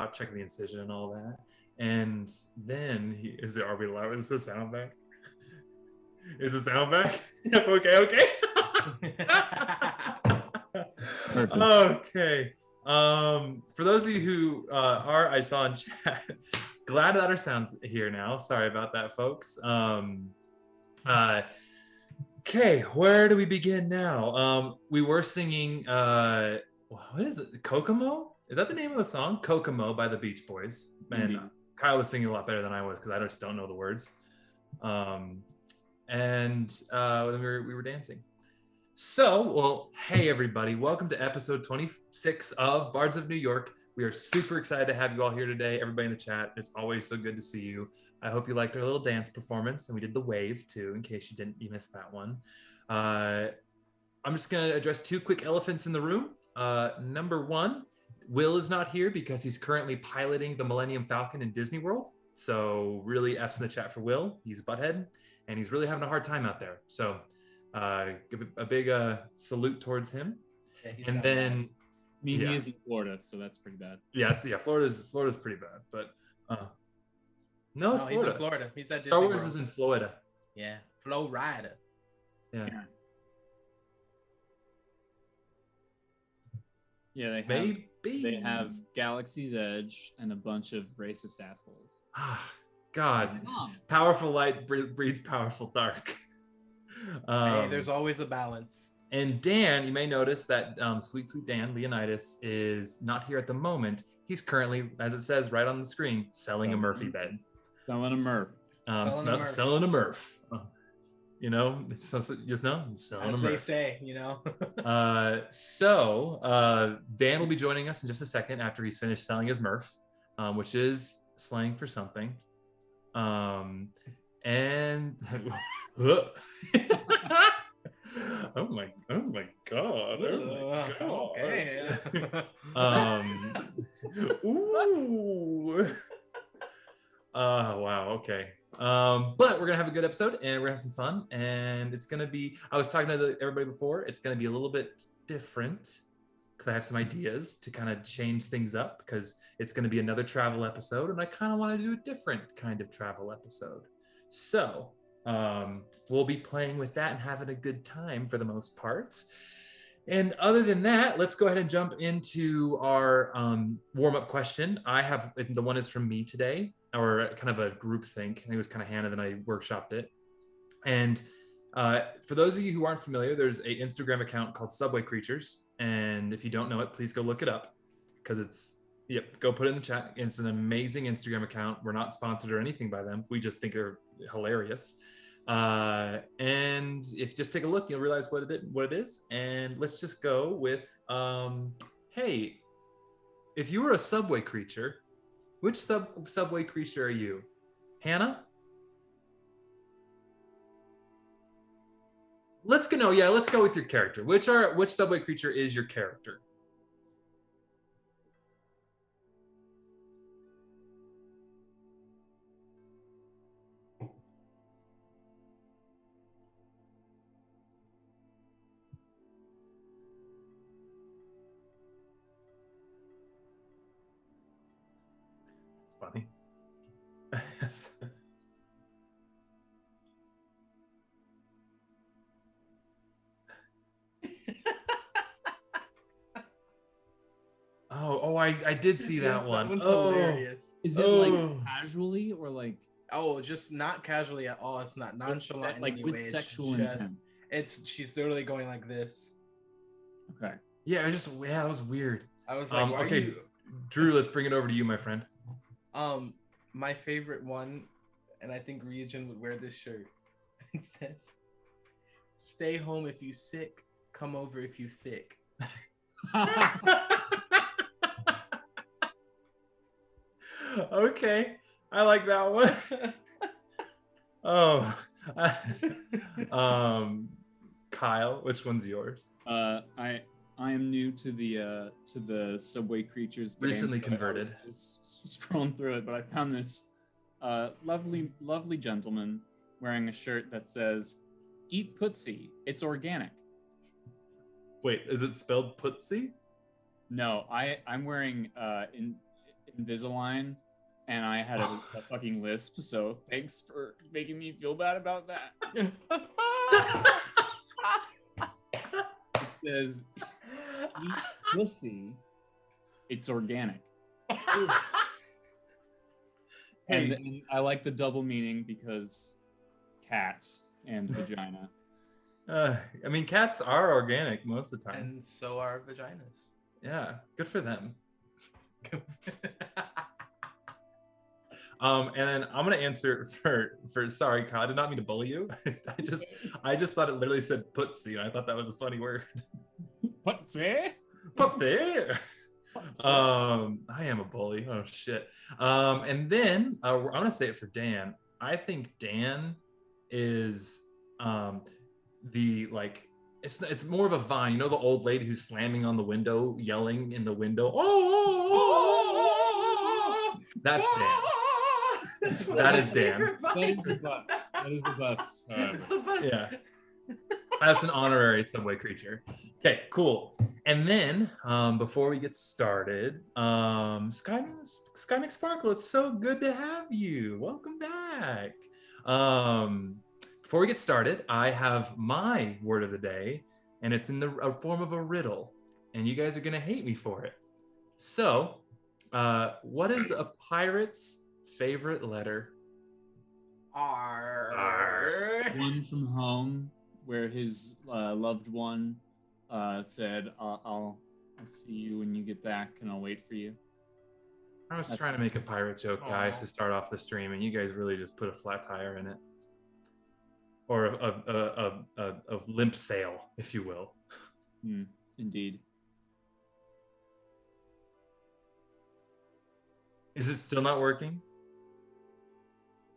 checking the incision and all that. And then are we allowed? Is the sound back? Is the sound back? Yep. Okay. Perfect. Okay. For those of you who I saw in chat, glad that our sound's here now. Sorry about that, folks. Okay, where do we begin now? We were singing, what is it? Kokomo? Is that the name of the song? Kokomo by the Beach Boys. And Kyle was singing a lot better than I was because I just don't know the words. And we were dancing. So, hey everybody, welcome to episode 26 of Bards of New York. We are super excited to have you all here today. Everybody in the chat, it's always so good to see you. I hope you liked our little dance performance, and we did the wave too, in case you missed that one. I'm just going to address two quick elephants in the room. Number one, Will is not here because he's currently piloting the Millennium Falcon in Disney World. So really F's in the chat for Will. He's a butthead, and he's really having a hard time out there. So give a big salute towards him. Yeah, and then he is in Florida, so that's pretty bad. Yes, yeah, Florida's pretty bad, but no, it's Florida. He's in Florida. He's at Star Disney Wars World. is in Florida. Yeah, Flo Rida. Yeah. Yeah, they have Galaxy's Edge and a bunch of racist assholes. God, powerful light breeds powerful dark. Hey, there's always a balance. And Dan, you may notice that sweet Dan, Leonidas, is not here at the moment. He's currently, as it says right on the screen, selling a Murphy bed. Selling a Murph. Selling a Murph. You know, just know, selling as a Murph. they say, you know. So Dan will be joining us in just a second after he's finished selling his Murph, which is slang for something. And oh my god. Okay. Ooh. Wow, okay. But we're gonna have a good episode and we're gonna have some fun, and it's gonna be, I was talking to everybody before, it's gonna be a little bit different because I have some ideas to kind of change things up, because it's gonna be another travel episode and I kind of want to do a different kind of travel episode. So we'll be playing with that and having a good time for the most part. And other than that, let's go ahead and jump into our warm-up question. I have, the one is from me today, or kind of a group think. I think it was kind of Hannah, then I workshopped it. And for those of you who aren't familiar, there's an Instagram account called Subway Creatures. And if you don't know it, please go look it up, because it's, go put it in the chat. It's an amazing Instagram account. We're not sponsored or anything by them. We just think they're hilarious. And if you just take a look, you'll realize what it is. And let's just go with, hey, if you were a subway creature, which subway creature are you? Hannah? Let's go with your character. Which subway creature is your character? Funny. I did see that one. That one's hilarious. Is it like casually or like? Oh, just not casually at all. It's not nonchalant. Like with sexual intent. She's literally going like this. Okay. Yeah, that was weird. I was like, okay, Drew, let's bring it over to you, my friend. My favorite one, and I think Ryujin would wear this shirt. It says, "Stay home if you sick, come over if you thick." Okay, I like that one. Kyle, which one's yours? I am new to the Subway Creatures game. Recently converted. I was scrolling through it, but I found this lovely gentleman wearing a shirt that says, "Eat Putzi, it's organic." Wait, is it spelled Putzi? No, I'm wearing Invisalign, and I had a fucking lisp. So thanks for making me feel bad about that. It says, "Eat pussy. It's organic." And I like the double meaning because cat and vagina. I mean, cats are organic most of the time. And so are vaginas. Yeah, good for them. And then I'm gonna answer for sorry, Ka, I did not mean to bully you. I just thought it literally said putzy, and I thought that was a funny word. Putsy? Putzy. I am a bully. Oh shit. And then I'm gonna say it for Dan. I think Dan is the like it's more of a vine. You know the old lady who's slamming on the window, yelling in the window. Oh, that's Dan. That is Dan. That is the bus. That is the bus. It's the best. Yeah. That's an honorary subway creature. Okay, cool. And then before we get started, Sky McSparkle, it's so good to have you. Welcome back. Before we get started, I have my word of the day, and it's in the form of a riddle, and you guys are gonna hate me for it. So, what is a pirate's favorite letter? R. One from home, where his loved one said, I'll see you when you get back, and I'll wait for you. I was trying to make a pirate joke, guys, to start off the stream, and you guys really just put a flat tire in it. Or a limp sail, if you will. Indeed. Is it still not working?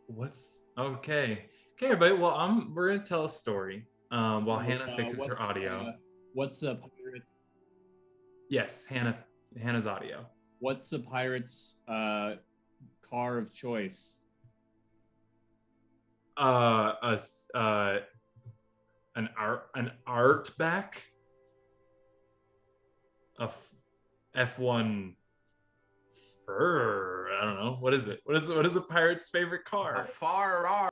What's okay? Okay, everybody. Well, we're gonna tell a story while Hannah fixes her audio. What's a pirate's? Yes, Hannah's audio. What's a pirate's car of choice? An art back. A F1 fur. I don't know. What is it? What is a pirate's favorite car? A far R.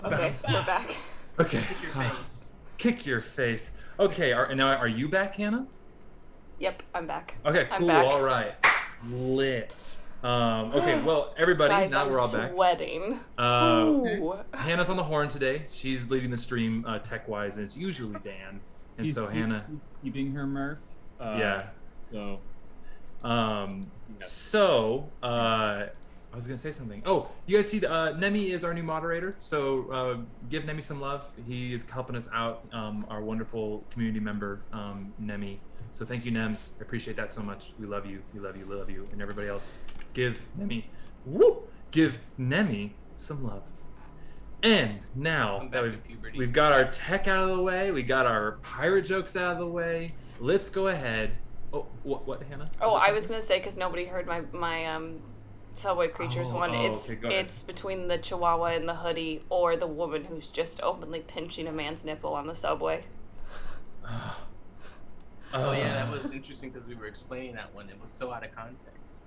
Okay, we're back. Okay. Kick your face. Kick your face. Okay, now are you back, Hannah? Yep, I'm back. Okay, I'm cool. back. All right. Lit. Okay, well, everybody, Guys, now I'm we're all back. sweating. Hannah's on the horn today. She's leading the stream tech-wise, and it's usually Dan. And He's Hannah... keeping her Murph. Yeah. So... I was gonna say something. Oh, you guys see Nemi is our new moderator, so give Nemi some love. He is helping us out, our wonderful community member, Nemi. So thank you, Nems. I appreciate that so much. We love you, we love you, we love you, and everybody else. Give Nemi some love. And now that we've got our tech out of the way, we got our pirate jokes out of the way. Let's go ahead. Oh, what, Hannah? Oh, I was gonna say because nobody heard my Subway Creatures one. It's between the Chihuahua and the hoodie, or the woman who's just openly pinching a man's nipple on the subway. Oh yeah, that was interesting because we were explaining that one. It was so out of context.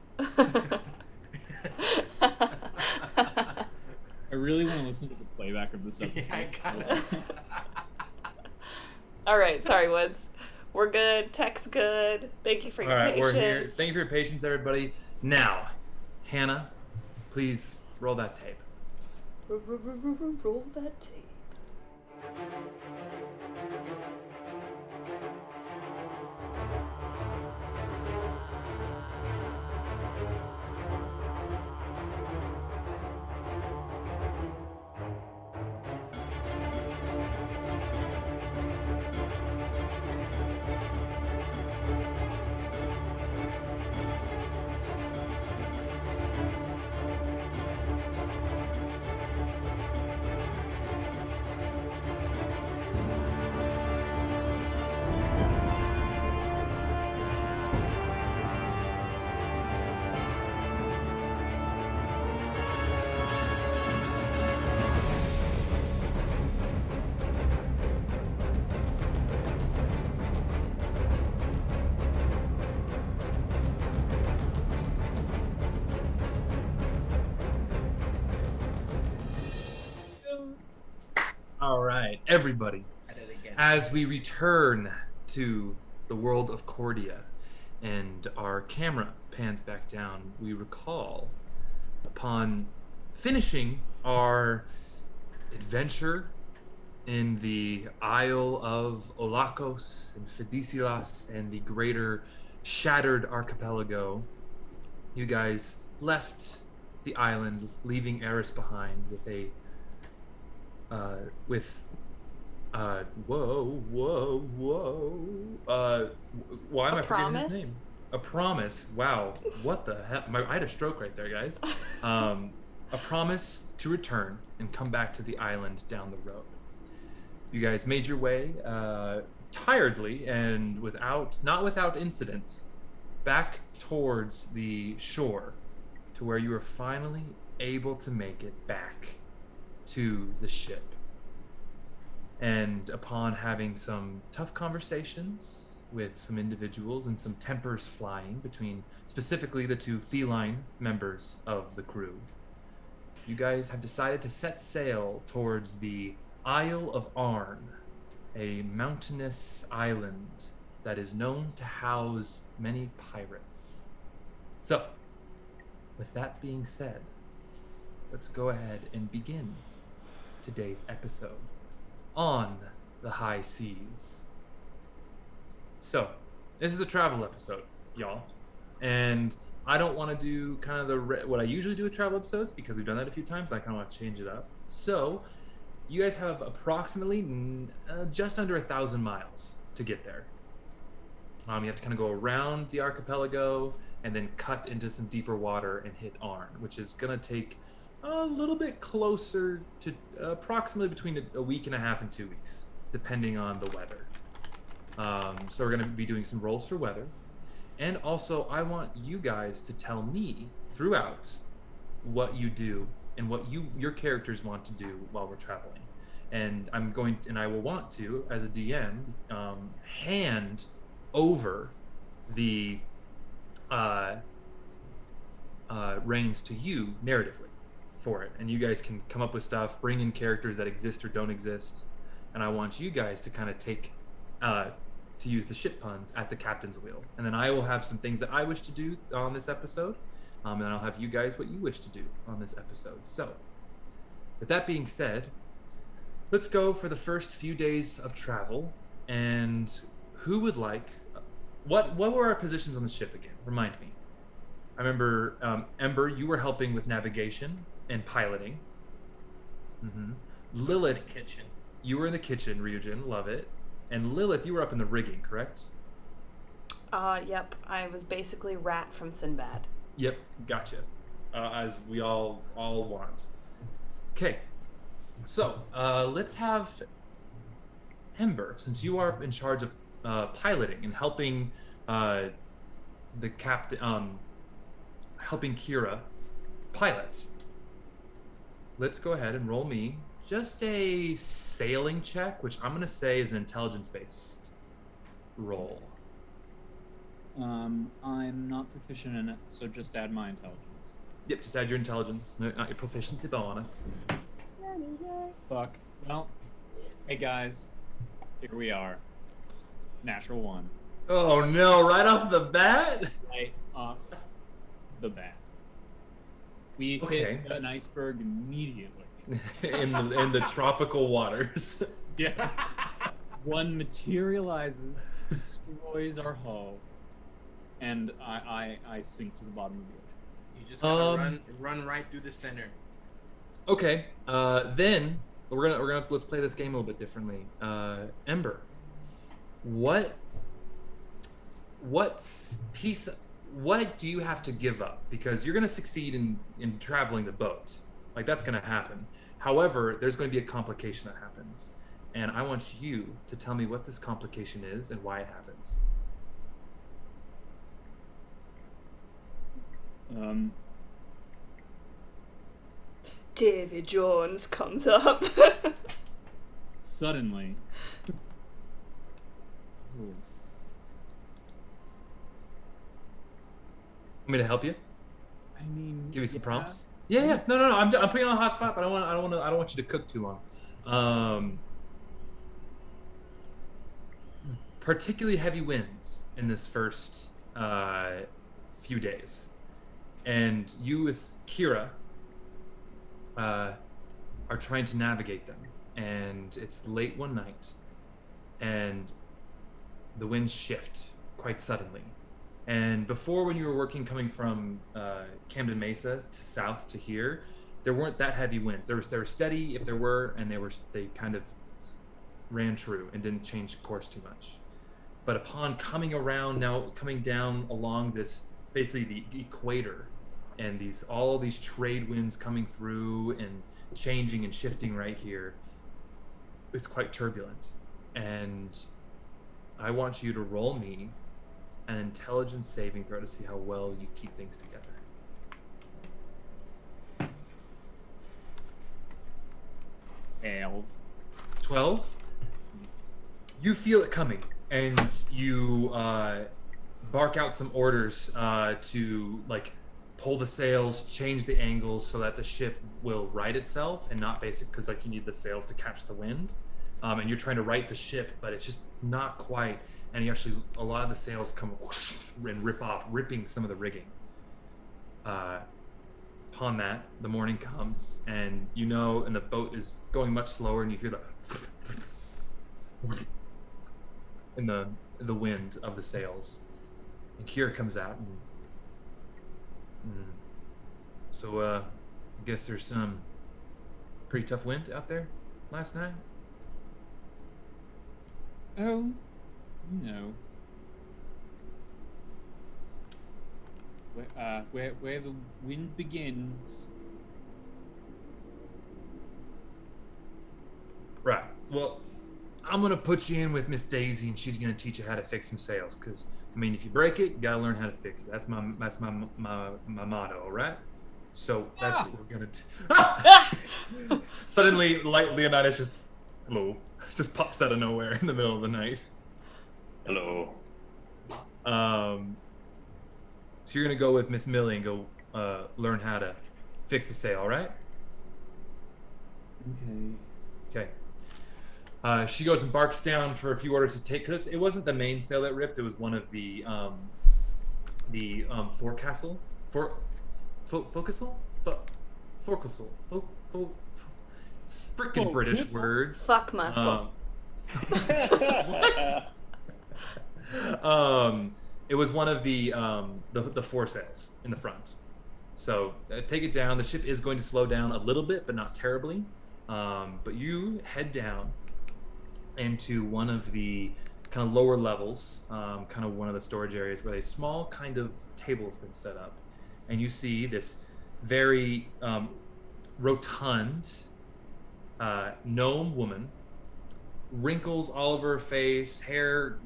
I really want to listen to the playback of this episode. All right, sorry, Woods. We're good. Tech's good. Thank you for your patience. All right, we're here. Thank you for your patience, everybody. Now, Hannah, please roll that tape. Roll that tape. All right, everybody, as we return to the world of Cordia and our camera pans back down, we recall upon finishing our adventure in the Isle of Olakos and Fidicilas and the greater Shattered Archipelago, you guys left the island, leaving Eris behind with a why am I forgetting his name? A promise. Wow, what the hell? I had a stroke right there, guys. A promise to return and come back to the island down the road. You guys made your way tiredly and not without incident back towards the shore to where you were finally able to make it back to the ship. And upon having some tough conversations with some individuals and some tempers flying between specifically the two feline members of the crew, you guys have decided to set sail towards the Isle of Arn, a mountainous island that is known to house many pirates. So, with that being said, let's go ahead and begin today's episode on the high seas. So, this is a travel episode, y'all. And I don't want to do kind of what I usually do with travel episodes because we've done that a few times. I kind of want to change it up. So, you guys have approximately just under 1,000 miles to get there. You have to kind of go around the archipelago and then cut into some deeper water and hit Arn, which is going to take a little bit closer to approximately between a week and a half and 2 weeks, depending on the weather. So we're going to be doing some rolls for weather. And also, I want you guys to tell me throughout what you do and what your characters want to do while we're traveling. And I will want to, as a DM, hand over the reins to you narratively for it. And you guys can come up with stuff, bring in characters that exist or don't exist. And I want you guys to kind of take, to use the ship puns, at the captain's wheel. And then I will have some things that I wish to do on this episode. And I'll have you guys what you wish to do on this episode. So, with that being said, let's go for the first few days of travel. And who would like... What were our positions on the ship again? Remind me. I remember, Ember, you were helping with navigation and piloting. Mm-hmm. Lilith, in the kitchen. You were in the kitchen, Ryujin, love it. And Lilith, you were up in the rigging, correct? Yep. I was basically Rat from Sinbad. Yep, gotcha. As we all want. Okay, so let's have Ember, since you are in charge of piloting and helping the captain, helping Kira pilot. Let's go ahead and roll me just a sailing check, which I'm gonna say is an intelligence-based roll. I'm not proficient in it, so just add my intelligence. Yep, just add your intelligence, not your proficiency bonus. Fuck. Well, hey guys, here we are. Natural 1. Oh no! Right off the bat. Right off the bat. We hit an iceberg immediately. in the tropical waters. Yeah. One materializes, destroys our hull, and I sink to the bottom of the ocean. You just gotta run right through the center. Okay. Then we're gonna let's play this game a little bit differently. Ember, what do you have to give up? Because you're gonna succeed in traveling the boat. Like, that's gonna happen. However, there's going to be a complication that happens. And I want you to tell me what this complication is and why it happens. Davy Jones comes up. Suddenly. Want me to help you? I mean, give you some prompts. Yeah. No. I'm putting you on a hot spot, but I don't want you to cook too long. Particularly heavy winds in this first few days, and you with Kira are trying to navigate them. And it's late one night, and the winds shift quite suddenly. And before, when you were working coming from Camden Mesa to south to here, there weren't that heavy winds. They were steady if there were, and they kind of ran true and didn't change course too much. But upon coming down along this, basically the equator, and all these trade winds coming through and changing and shifting right here, it's quite turbulent. And I want you to roll me an intelligence saving throw to see how well you keep things together. 12? You feel it coming, and you bark out some orders to, like, pull the sails, change the angles so that the ship will right itself and not because, like, you need the sails to catch the wind. And you're trying to right the ship, but it's just not quite. And a lot of the sails come whoosh and rip off, ripping some of the rigging. Upon that, the morning comes, and and the boat is going much slower, and you hear in the wind of the sails. And Kira comes out, and so I guess there's some pretty tough wind out there last night. Oh, no. Where the wind begins. Right. Well, I'm gonna put you in with Miss Daisy, and she's gonna teach you how to fix some sails. Because I mean, if you break it, you gotta learn how to fix it. That's my motto. All right. So that's what we're gonna do. Suddenly, Leonidas just hello. Just pops out of nowhere in the middle of the night. Hello. So you're gonna go with Miss Millie and go learn how to fix the sail, all right? Okay. She goes and barks down for a few orders to take, because it wasn't the main sail that ripped. It was one of the forecastle, forecastle. It's freaking British words. Fuck muscle. It was one of the foresails in the front. So take it down. The ship is going to slow down a little bit, but not terribly. But you head down into one of the kind of lower levels, kind of one of the storage areas where a small kind of table has been set up. And you see this very rotund gnome woman, wrinkles all over her face, hair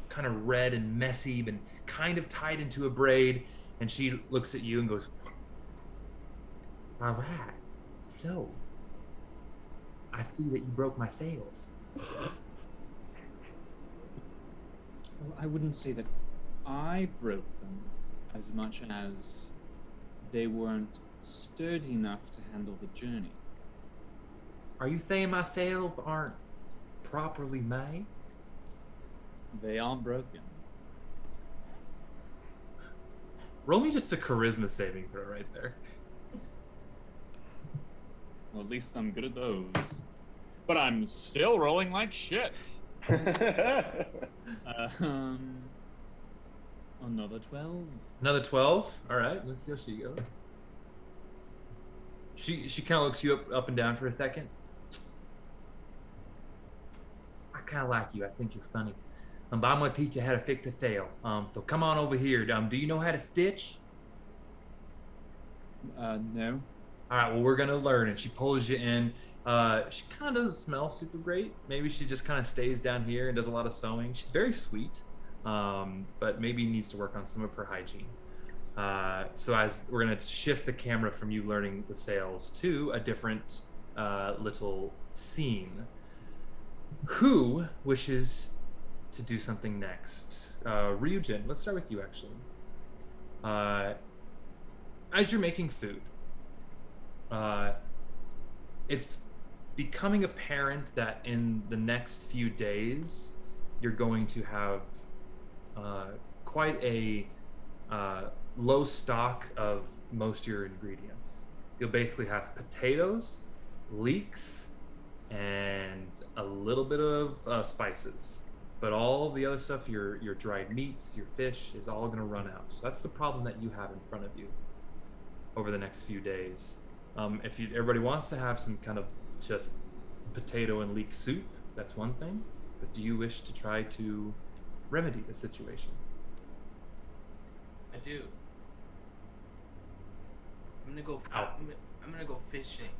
kind of red and messy, but kind of tied into a braid, and she looks at you and goes, all right, so I see that you broke my sails. Well, I wouldn't say that I broke them as much as they weren't sturdy enough to handle the journey. Are you saying my sails aren't properly made? They are broken. Roll me just a charisma saving throw right there. Well, at least I'm good at those. But I'm still rolling like shit. Another 12. Another 12? All right, let's see how she goes. She kind of looks you up and down for a second. I kind of like you. I think you're funny. But I'm going to teach you how to fix a sail. So come on over here. Do you know how to stitch? No. All right, well, we're going to learn. And she pulls you in. She kind of doesn't smell super great. Maybe she just kind of stays down here and does a lot of sewing. She's very sweet, but maybe needs to work on some of her hygiene. So as we're going to shift the camera from you learning the sails to a different little scene. Who wishes to do something next? Ryujin, let's start with you, actually. As you're making food, it's becoming apparent that in the next few days, you're going to have quite a low stock of most of your ingredients. You'll basically have potatoes, leeks, and a little bit of spices. But all the other stuff, your dried meats, your fish, is all going to run out. So that's the problem that you have in front of you over the next few days. If everybody wants to have some kind of just potato and leek soup, that's one thing. But do you wish to try to remedy the situation? I do. I'm gonna go fishing.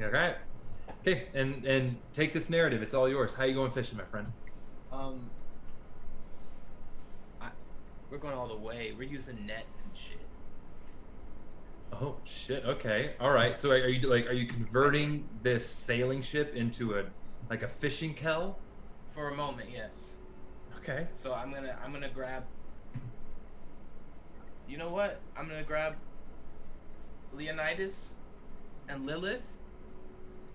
Okay. Okay, and take this narrative. It's all yours. How you going fishing, my friend? We're going all the way. We're using nets and shit. Oh shit. Okay. All right. So are you converting this sailing ship into a fishing kell? For a moment, yes. Okay. So I'm gonna grab. You know what? I'm gonna grab Leonidas and Lilith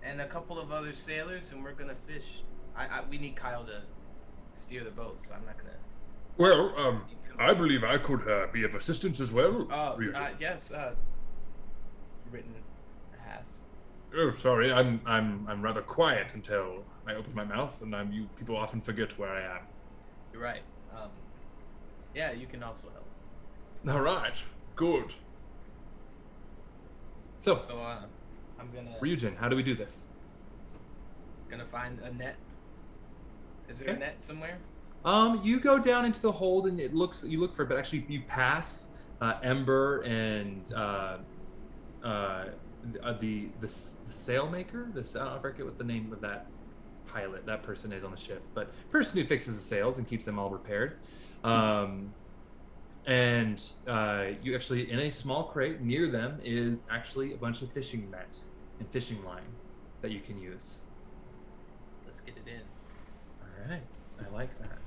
and a couple of other sailors, and we're gonna fish. We need Kyle to steer the boat, so I'm not gonna. Well, I believe I could be of assistance as well. Yes. Written has. Oh, sorry. I'm rather quiet until I open my mouth, and people often forget where I am. You're right. Yeah, you can also help. All right. Good. So I'm gonna. Ryujin, how do we do this? Gonna find a net. Is there a net somewhere? You go down into the hold and you look for it, but actually you pass Ember and the sailmaker. I forget what the name of that pilot, that person is on the ship, but person who fixes the sails and keeps them all repaired. And you actually, in a small crate near them, is actually a bunch of fishing net and fishing line that you can use. Let's get it in. All right, I like that.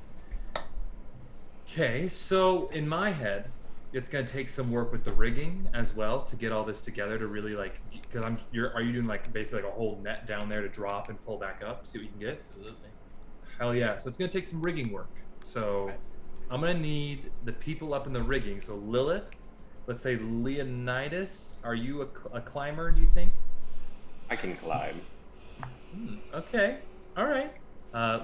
Okay, so in my head, it's gonna take some work with the rigging as well to get all this together to really because are you doing basically a whole net down there to drop and pull back up, see what you can get? Absolutely. Hell yeah! So it's gonna take some rigging work. So I'm gonna need the people up in the rigging. So Lilith, let's say Leonidas, are you a climber? Do you think? I can climb. Okay, all right.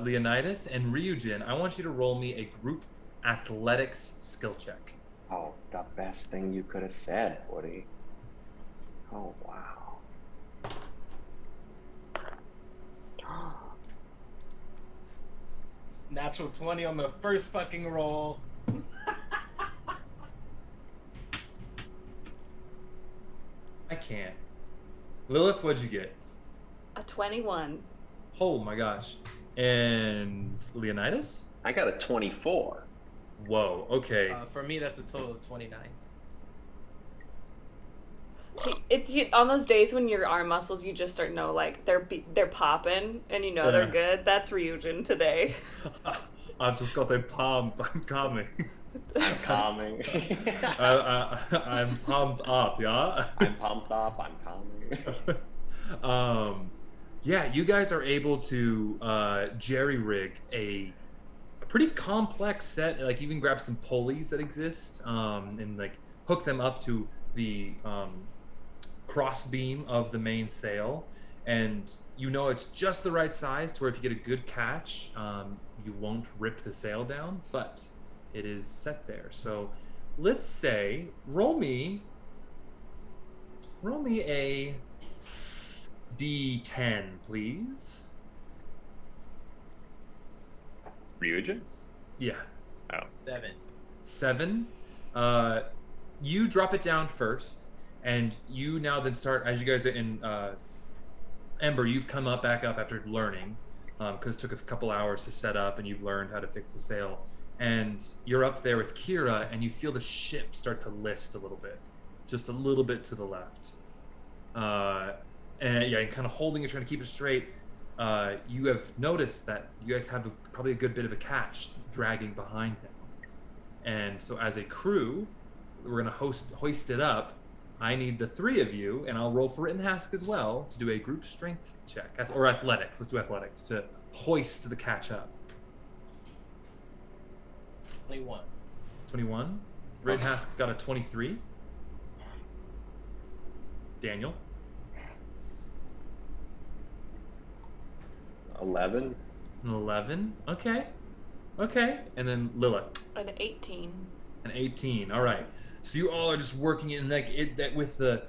Leonidas and Ryujin, I want you to roll me a group athletics skill check. Oh, the best thing you could have said, Woody. Oh, wow. Natural 20 on the first fucking roll. I can't. Lilith, what'd you get? A 21. Oh my gosh. And Leonidas? I got a 24. Whoa, okay. For me, that's a total of 29. It's on those days when your arm muscles, you just start know they're popping and you know they're good. That's Ryujin today. I've just got that pump. I'm coming. I'm calming. I'm pumped up, yeah? I'm pumped up. I'm calming. Yeah, you guys are able to jerry rig a a pretty complex set. Like you can grab some pulleys that exist and like hook them up to the cross beam of the main sail, and you know it's just the right size to where if you get a good catch, you won't rip the sail down, but it is set there. So let's say roll me a D10, please. Ryujin? Yeah. Oh. 7. You drop it down first, and you now then start, as you guys are in Ember, you've come back up after learning, because it took a couple hours to set up, and you've learned how to fix the sail. And you're up there with Kira, and you feel the ship start to list a little bit, just a little bit to the left. And yeah, kind of holding it, trying to keep it straight. You have noticed that you guys have probably a good bit of a catch dragging behind them. And so as a crew, we're going to hoist it up. I need the 3 of you, and I'll roll for it in Hask as well, to do a group strength check, or athletics. Let's do athletics, to hoist the catch up. 21. 21. Red Hask got a 23. Daniel. 11. An 11. Okay. And then Lilith. An 18. An 18. All right. So you all are just working it, and like it that with the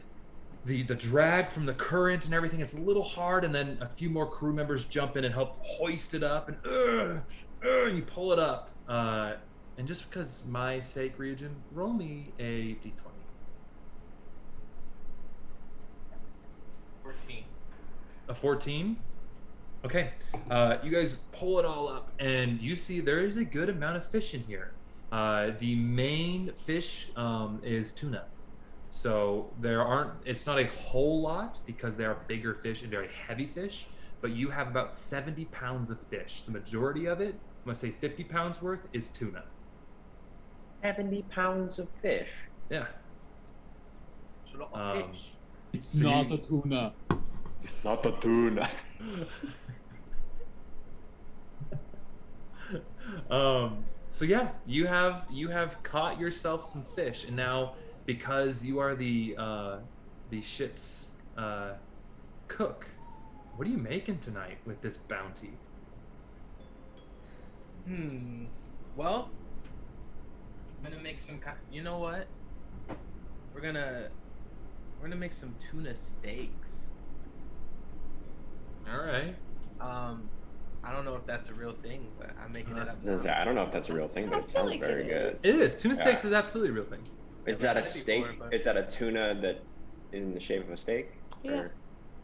drag from the current and everything, it's a little hard, and then a few more crew members jump in and help hoist it up, and you pull it up. And just because my sake, Ryujin, roll me a d20. 14. A 14? Okay. You guys pull it all up, and you see there is a good amount of fish in here. The main fish is tuna. So it's not a whole lot because they are bigger fish and very heavy fish, but you have about 70 pounds of fish. The majority of it, I'm going to say 50 pounds worth, is tuna. 70 pounds of fish? Yeah. It's a lot of fish. It's So not you- a tuna. It's not the tuna. So yeah, you have caught yourself some fish, and now because you are the ship's cook, what are you making tonight with this bounty? Well, I'm gonna make some. You know what? We're gonna make some tuna steaks. All right. I don't know if that's a real thing, but I'm making it up. I don't know if that's a real thing, but I it feel sounds like very it good. is. It is. Tuna steaks Yeah. is absolutely a real thing. Is that a I've had it steak? before, but- Is that a tuna that in the shape of a steak? Yeah. Or-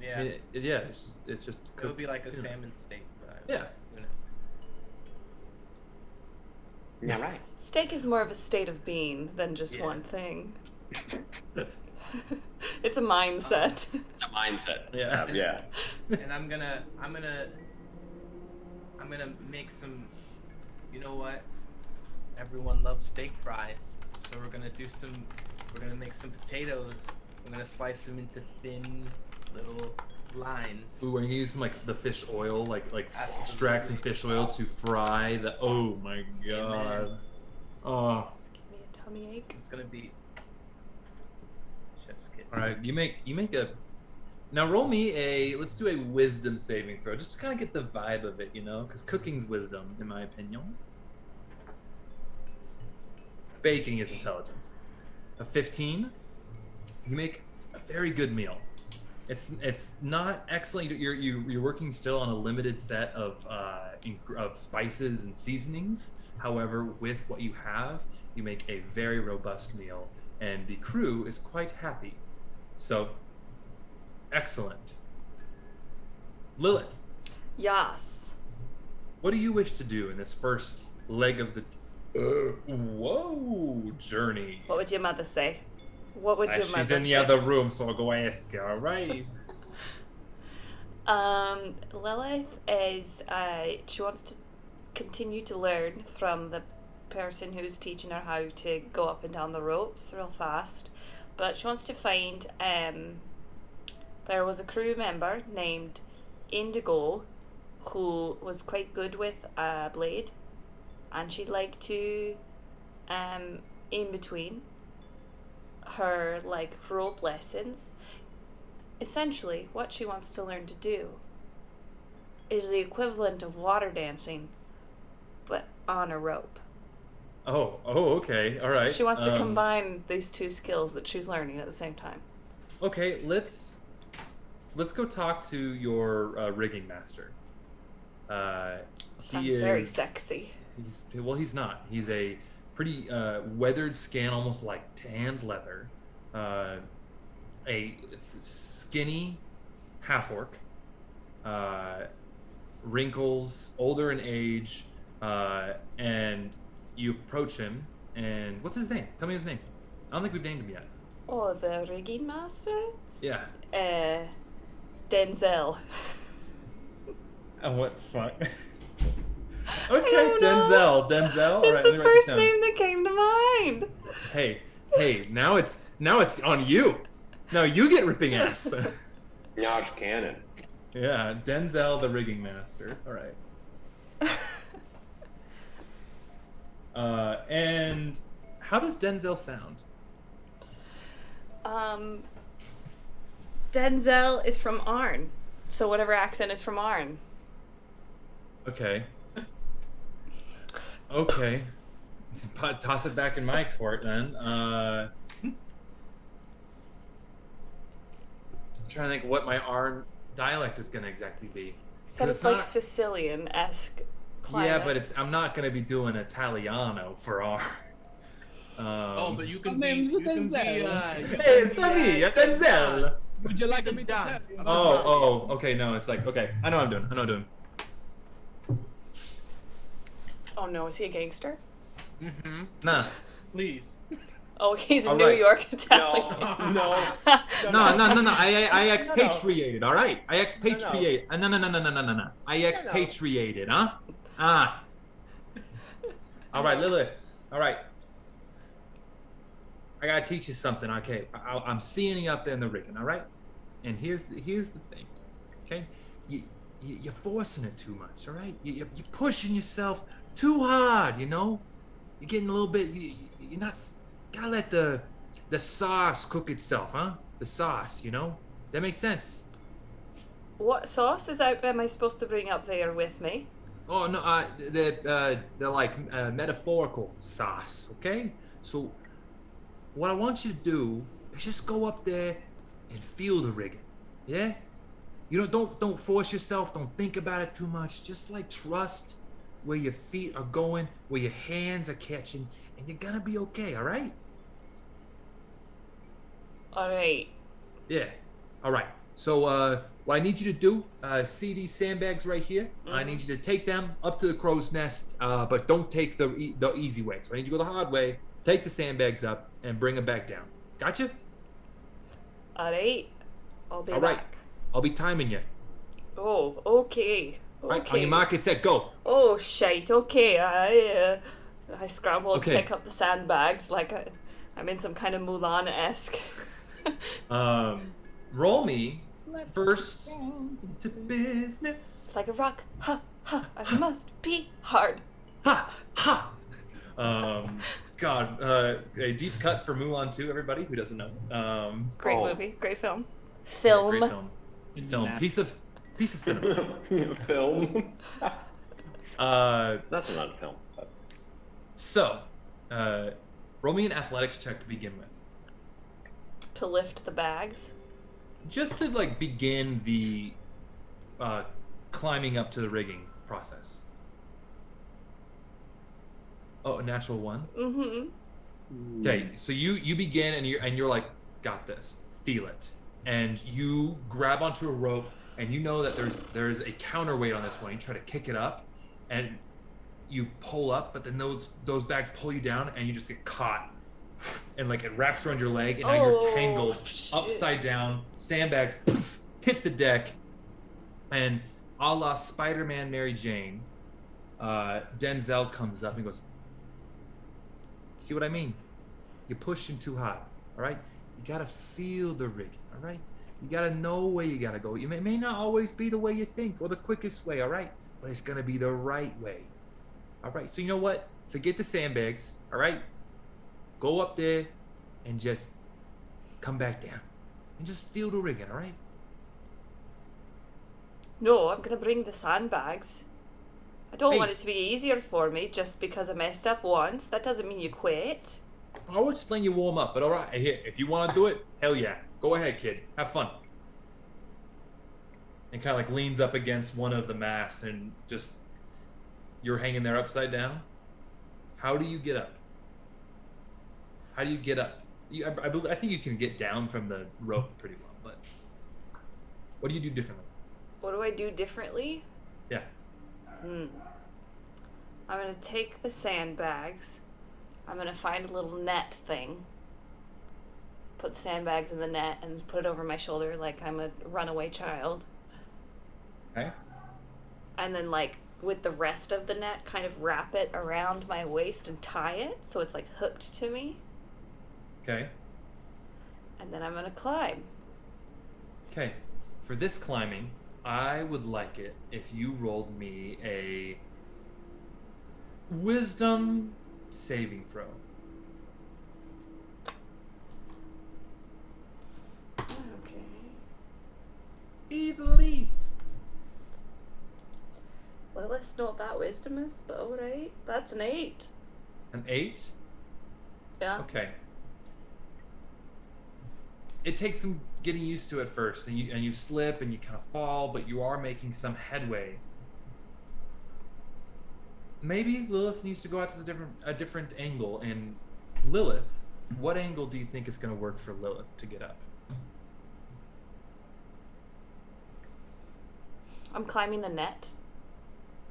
Yeah, It's just it would be like a tuna. salmon steak, but Yeah. it's tuna. Yeah, right. Steak is more of a state of being than just Yeah. one thing. It's a mindset. It's a mindset. Yeah. Yeah. And I'm gonna make some. You know what? Everyone loves steak fries, so we're gonna make some potatoes. I'm gonna slice them into thin little lines. Ooh, are you gonna use some like the fish oil, like Absolutely. extract some fish oil to fry the? Oh my god! Amen. Oh, Give me a tummy ache. It's gonna be chef's kiss. all right. You make a. Now roll me let's do a wisdom saving throw, just to kind of get the vibe of it, because cooking's wisdom, in my opinion. Baking is intelligence. A 15. You make a very good meal. It's not excellent. You're working still on a limited set of spices and seasonings. However, with what you have, you make a very robust meal, and the crew is quite happy. So, excellent. Lilith, Yes. what do you wish to do in this first leg of the journey? What would your mother say? What would your mother She's in the say? other room, so I'll go ask her. All right. Lilith is, she wants to continue to learn from the person who's teaching her how to go up and down the ropes real fast. But she wants to find, there was a crew member named Indigo who was quite good with a blade. and she'd like to, in between her like rope lessons, essentially what she wants to learn to do is the equivalent of water dancing, but on a rope. Oh, okay, all right. She wants to combine these two skills that she's learning at the same time. Okay, let's go talk to your rigging master. Sounds very sexy. He's not. He's a pretty weathered skin, almost like tanned leather. A skinny half-orc. Wrinkles, older in age, and you approach him, and what's his name? Tell me his name. I don't think we've named him yet. Oh, the rigging master? Yeah. Denzel. Oh, what the fuck? Okay, Denzel. All It's right, the let me write this first down. name that came to mind. Hey, now it's on you. Now you get ripping ass. Now it's canon. Yeah, Denzel, the rigging master. All right. And how does Denzel sound? Denzel is from Arn, so whatever accent is from Arn. Okay. Okay. Toss it back in my court then. I'm trying to think what my Arn dialect is going to exactly be. Said it's like Sicilian-esque climate. Yeah, but I'm not going to be doing Italiano for Arn. Oh, but you can My be. name's You can be. Denzel. Hey, it's me, Denzel. Would you like to me be to done? tell you? Oh, okay, no, it's like, okay, I know what I'm doing. Oh no, is he a gangster? Mm-hmm. Nah. Please. Oh, he's a All New right. York Italian. No. No. I expatriated, all right? I expatriated. No. I expatriated, huh? Ah. All right, Lilith. All right. I gotta teach you something, okay? I'm seeing you up there in the rigging, all right? And here's the thing, okay? You're forcing it too much, all right? You're pushing yourself too hard, you know? You're getting a little bit. You're not. Gotta let the sauce cook itself, huh? The sauce, you know? That makes sense. What sauce am I supposed to bring up there with me? Oh no, the like metaphorical sauce, okay? So, what I want you to do is just go up there and feel the rigging, yeah? You know, don't force yourself. Don't think about it too much. Just like trust where your feet are going, where your hands are catching, and you're gonna be okay, all right? All right. Yeah. All right. So what I need you to do, see these sandbags right here? I need you to take them up to the crow's nest, but don't take the easy way. So I need you to go the hard way, take the sandbags up, and bring them back down. Gotcha? All right. I'll be All back. right. I'll be timing you. Oh, okay. All right. On your mark, get set, go. Oh, shite. Okay. I scramble and Okay. pick up the sandbags like I'm in some kind of Mulan-esque. Roll me first to business. It's like a rock. Ha, ha. I must be hard. Ha ha. God, a deep cut for Mulan 2, everybody who doesn't know. Great Oh. movie. Great film. Great Film. film. Piece of cinema. Film. That's not a film. But... So, roll me an athletics check to begin with. To lift the bags. Just to like begin the climbing up to the rigging process. Oh, a natural one. Mm-hmm. Okay, so you begin and you're like, got this, feel it, and you grab onto a rope and you know that there's a counterweight on this one. You try to kick it up, and you pull up, but then those bags pull you down, and you just get caught, and like it wraps around your leg, and now you're tangled shit. upside down. Sandbags hit the deck, and a la Spider-Man Mary Jane, Denzel comes up and goes, see what I mean? You're pushing too hard, all right? You gotta feel the rigging, all right? You gotta know where you gotta go. It may not always be the way you think or the quickest way, all right? But it's gonna be the right way. All right, so you know what? Forget the sandbags, all right? Go up there and just come back down. And just feel the rigging, all right? No, I'm gonna bring the sandbags. I don't Hey. want it to be easier for me just because I messed up once. That doesn't mean you quit. I'll just let you warm up, but all right, here, if you want to do it, hell yeah. Go ahead, kid. Have fun. And kind of like leans up against one of the masts and just, you're hanging there upside down. How do you get up? How do you get up? I think you can get down from the rope pretty well, but what do you do differently? What do I do differently? Yeah. I'm gonna take the sandbags. I'm gonna find a little net thing. Put the sandbags in the net and put it over my shoulder like I'm a runaway child. Okay. And then, like, with the rest of the net, kind of wrap it around my waist and tie it so it's like hooked to me. Okay. And then I'm gonna climb. Okay. For this climbing, I would like it if you rolled me a wisdom saving throw. Okay. Be the leaf. Lilith's not that wisdom is, but alright. That's an 8. An 8? Yeah. Okay. It takes some getting used to at first, and you slip and you kind of fall, but you are making some headway. Maybe Lilith needs to go out to a different angle. And Lilith, what angle do you think is going to work for Lilith to get up? I'm climbing the net.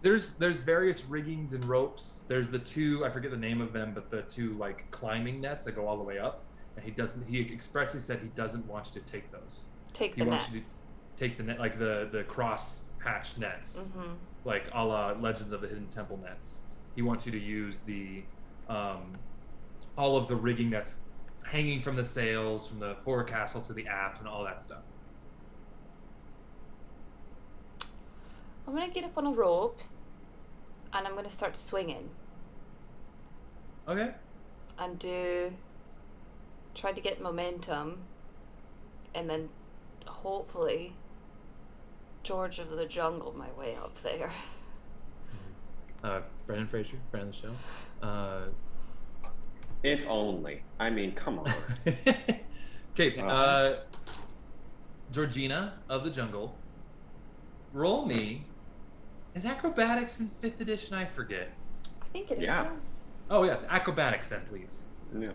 There's various riggings and ropes. There's the two, I forget the name of them, but the two like climbing nets that go all the way up. And he expressly said he doesn't want you to take those. Take He the wants you nets. to take the net, like the cross hatch nets, Mm-hmm. like a la Legends of the Hidden Temple nets. He wants you to use the all of the rigging that's hanging from the sails, from the forecastle to the aft, and all that stuff. I'm gonna get up on a rope and I'm gonna start swinging Okay. and try to get momentum and then hopefully George of the Jungle my way up there. Brendan Fraser, friend of the show. If only. I mean, come on. Okay, Georgina of the Jungle, roll me. Is acrobatics in 5th edition? I forget. I think it is. Yeah. Oh yeah, acrobatics then, please. Yeah.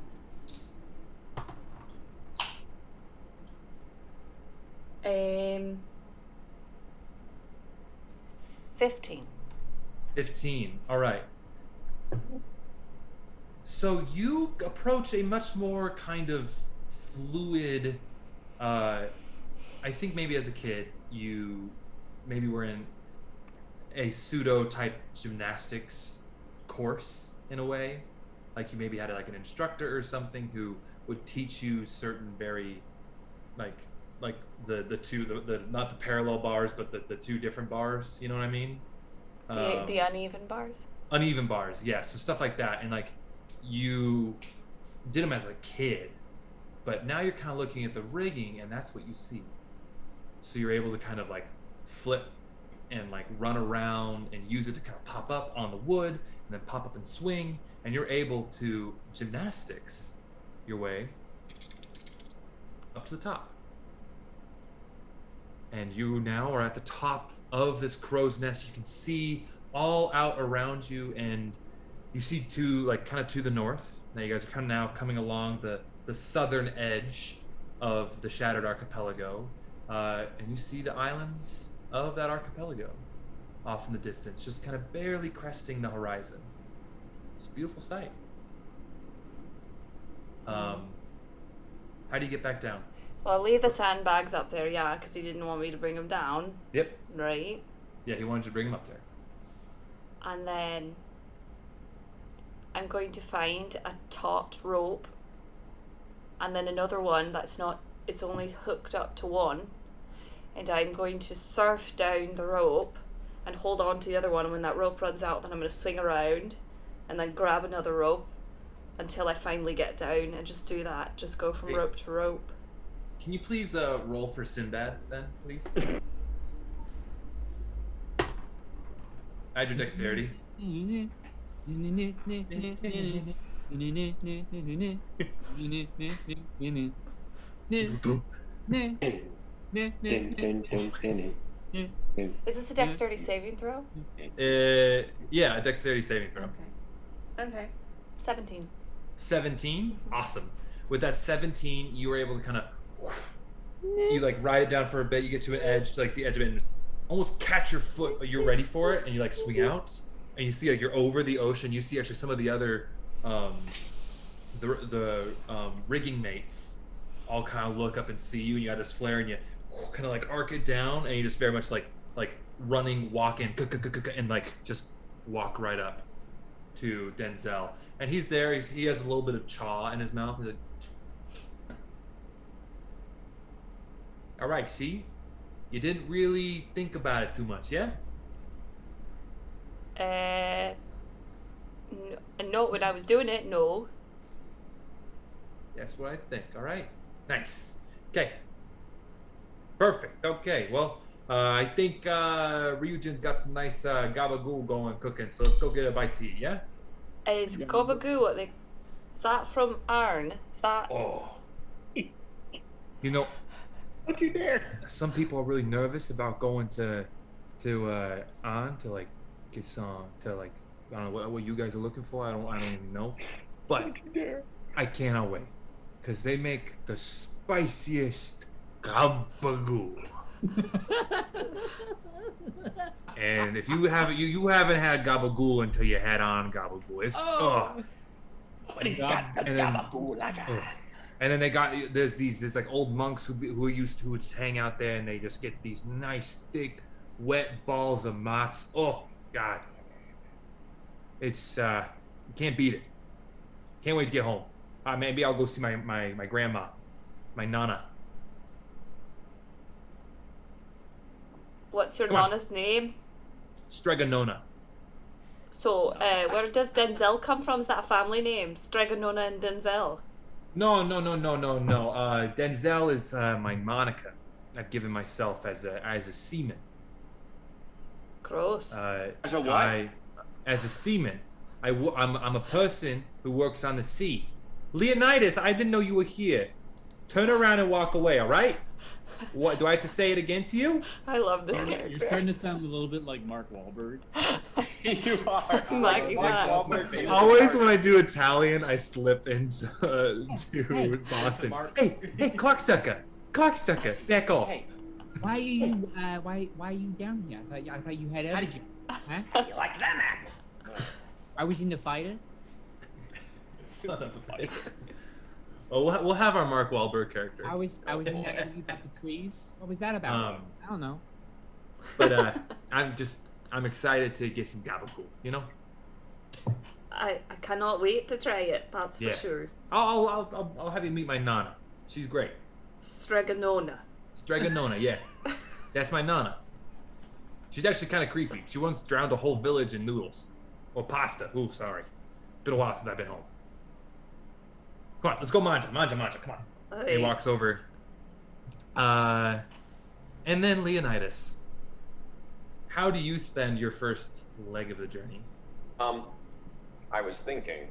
Yeah. 15. 15. All right. So you approach a much more kind of fluid. I think maybe as a kid you maybe were in a pseudo type gymnastics course in a way, like you maybe had like an instructor or something who would teach you certain very like the two not the parallel bars but the two different bars, you know what I mean? The uneven bars. Uneven bars, yeah. So stuff like that, and like you did them as a kid, but now you're kind of looking at the rigging, and that's what you see. So you're able to kind of like flip and like run around and use it to kind of pop up on the wood and then pop up and swing, and you're able to gymnastics your way up to the top. And you now are at the top of this crow's nest. You can see all out around you, and you see kind of to the north. Now you guys are kind of now coming along the southern edge of the Shattered Archipelago, and you see the islands of that archipelago off in the distance, just kind of barely cresting the horizon. It's a beautiful sight. How do you get back down? Well, I'll leave the sandbags up there, yeah, because he didn't want me to bring them down. Yep. Right. Yeah, he wanted you to bring him up there. And then I'm going to find a taut rope and then another one that's not, it's only hooked up to one. And I'm going to surf down the rope and hold on to the other one. And when that rope runs out, then I'm going to swing around and then grab another rope until I finally get down and just do that. Just go from rope to rope. Can you please roll for Sinbad then, please? Add your dexterity. Is this a dexterity saving throw? Yeah, a dexterity saving throw. Okay. 17. 17? Awesome. With that 17, you were able to kind of, you like ride it down for a bit, you get to an edge, like the edge of it, and almost catch your foot, but you're ready for it, and you like swing out, and you see like you're over the ocean, you see actually some of the other, rigging mates all kind of look up and see you, and you got this flare, and you kind of like arc it down, and you just very much like running, walk in, and like just walk right up to Denzel. And he's there, he has a little bit of chaw in his mouth. He's like, all right, see? You didn't really think about it too much, yeah? No, when I was doing it, no. That's what I think, all right? Nice. Okay. Perfect, okay. Well, I think Ryujin's got some nice gabagool going cooking, so let's go get a bite to eat, yeah? Is gabagoo is that from Arn? Is that... Oh. You know, Don't you dare! some people are really nervous about going to on to like get some to like I don't know what you guys are looking for. I don't even know, but Don't you dare! I cannot wait because they make the spiciest gabagool. And if you haven't haven't had gabagool until you had on gabagool. It's Nobody's got the And then- gabagool like I. And then they got there's like old monks who would hang out there, and they just get these nice thick wet balls of mats. Oh God, it's you can't beat it. Can't wait to get home. Maybe I'll go see my grandma, my nana. What's your Come on. nana's name? Stregonona. So, where does Denzel come from? Is that a family name? Stregonona and Denzel? No. Denzel is my moniker. I've given myself as a seaman. Gross. As a what? As a seaman, I'm a person who works on the sea. Leonidas, I didn't know you were here. Turn around and walk away, all right? What do I have to say it again to you? I love this You're character. starting to sound a little bit like Mark Wahlberg. You are. Mikey Mark Mouse. Wahlberg. Always when I do Italian, I slip into Hey. Boston. Mark. Hey, cocksucker, back off. Hey, Why are you why are you down here? I thought you had other jobs. Huh? you like them apples? I was in the fighter. Son of a bitch. Well, we'll have our Mark Wahlberg character. I was in that movie about the trees. What was that about? I don't know. But I'm excited to get some gabagool. You know, I cannot wait to try it, that's Yeah. for sure. I'll have you meet my nana. She's great. Stregonona. Stregonona, yeah, that's my nana. She's actually kind of creepy. She once drowned a whole village in noodles or pasta. Ooh, sorry. It's been a while since I've been home. Come on, let's go manja. Come on. He walks over. And then Leonidas. How do you spend your first leg of the journey? I was thinking.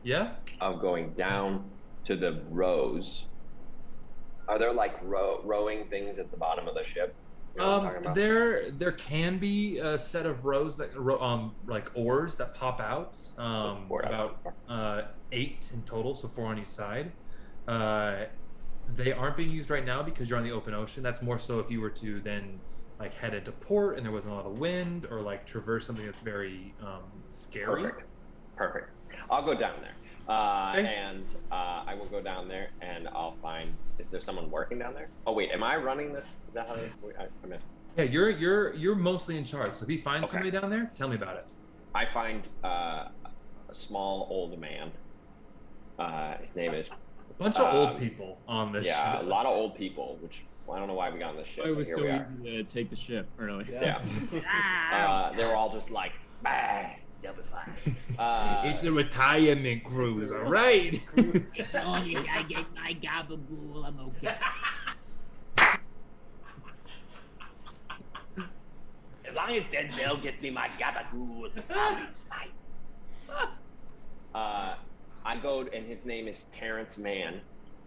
Yeah? Of going down to the rows. Are there like rowing things at the bottom of the ship? You know what I'm talking about? There can be a set of rows that like oars that pop out. About 8 in total, so 4 on each side. They aren't being used right now because you're on the open ocean. That's more so if you were to then like head into port and there wasn't a lot of wind, or like traverse something that's very scary. Perfect. I'll go down there. Okay. And I will go down there and I'll find. Is there someone working down there? Oh wait, am I running this? Is that how I missed? Yeah, you're mostly in charge. So if you find Okay. somebody down there, tell me about it. I find a small old man. His name is A bunch of old people on this Yeah, ship. a lot of old people, which I don't know why we got on this ship. It was but so here we are. easy to take the ship early. Yeah. They were all just like, bah, double flash. It's a retirement cruise, all right? As long as I get my gabagool, I'm okay. As long as Denzel gets me my gabagool, I'll be fine. I go, and his name is Terrence Mann,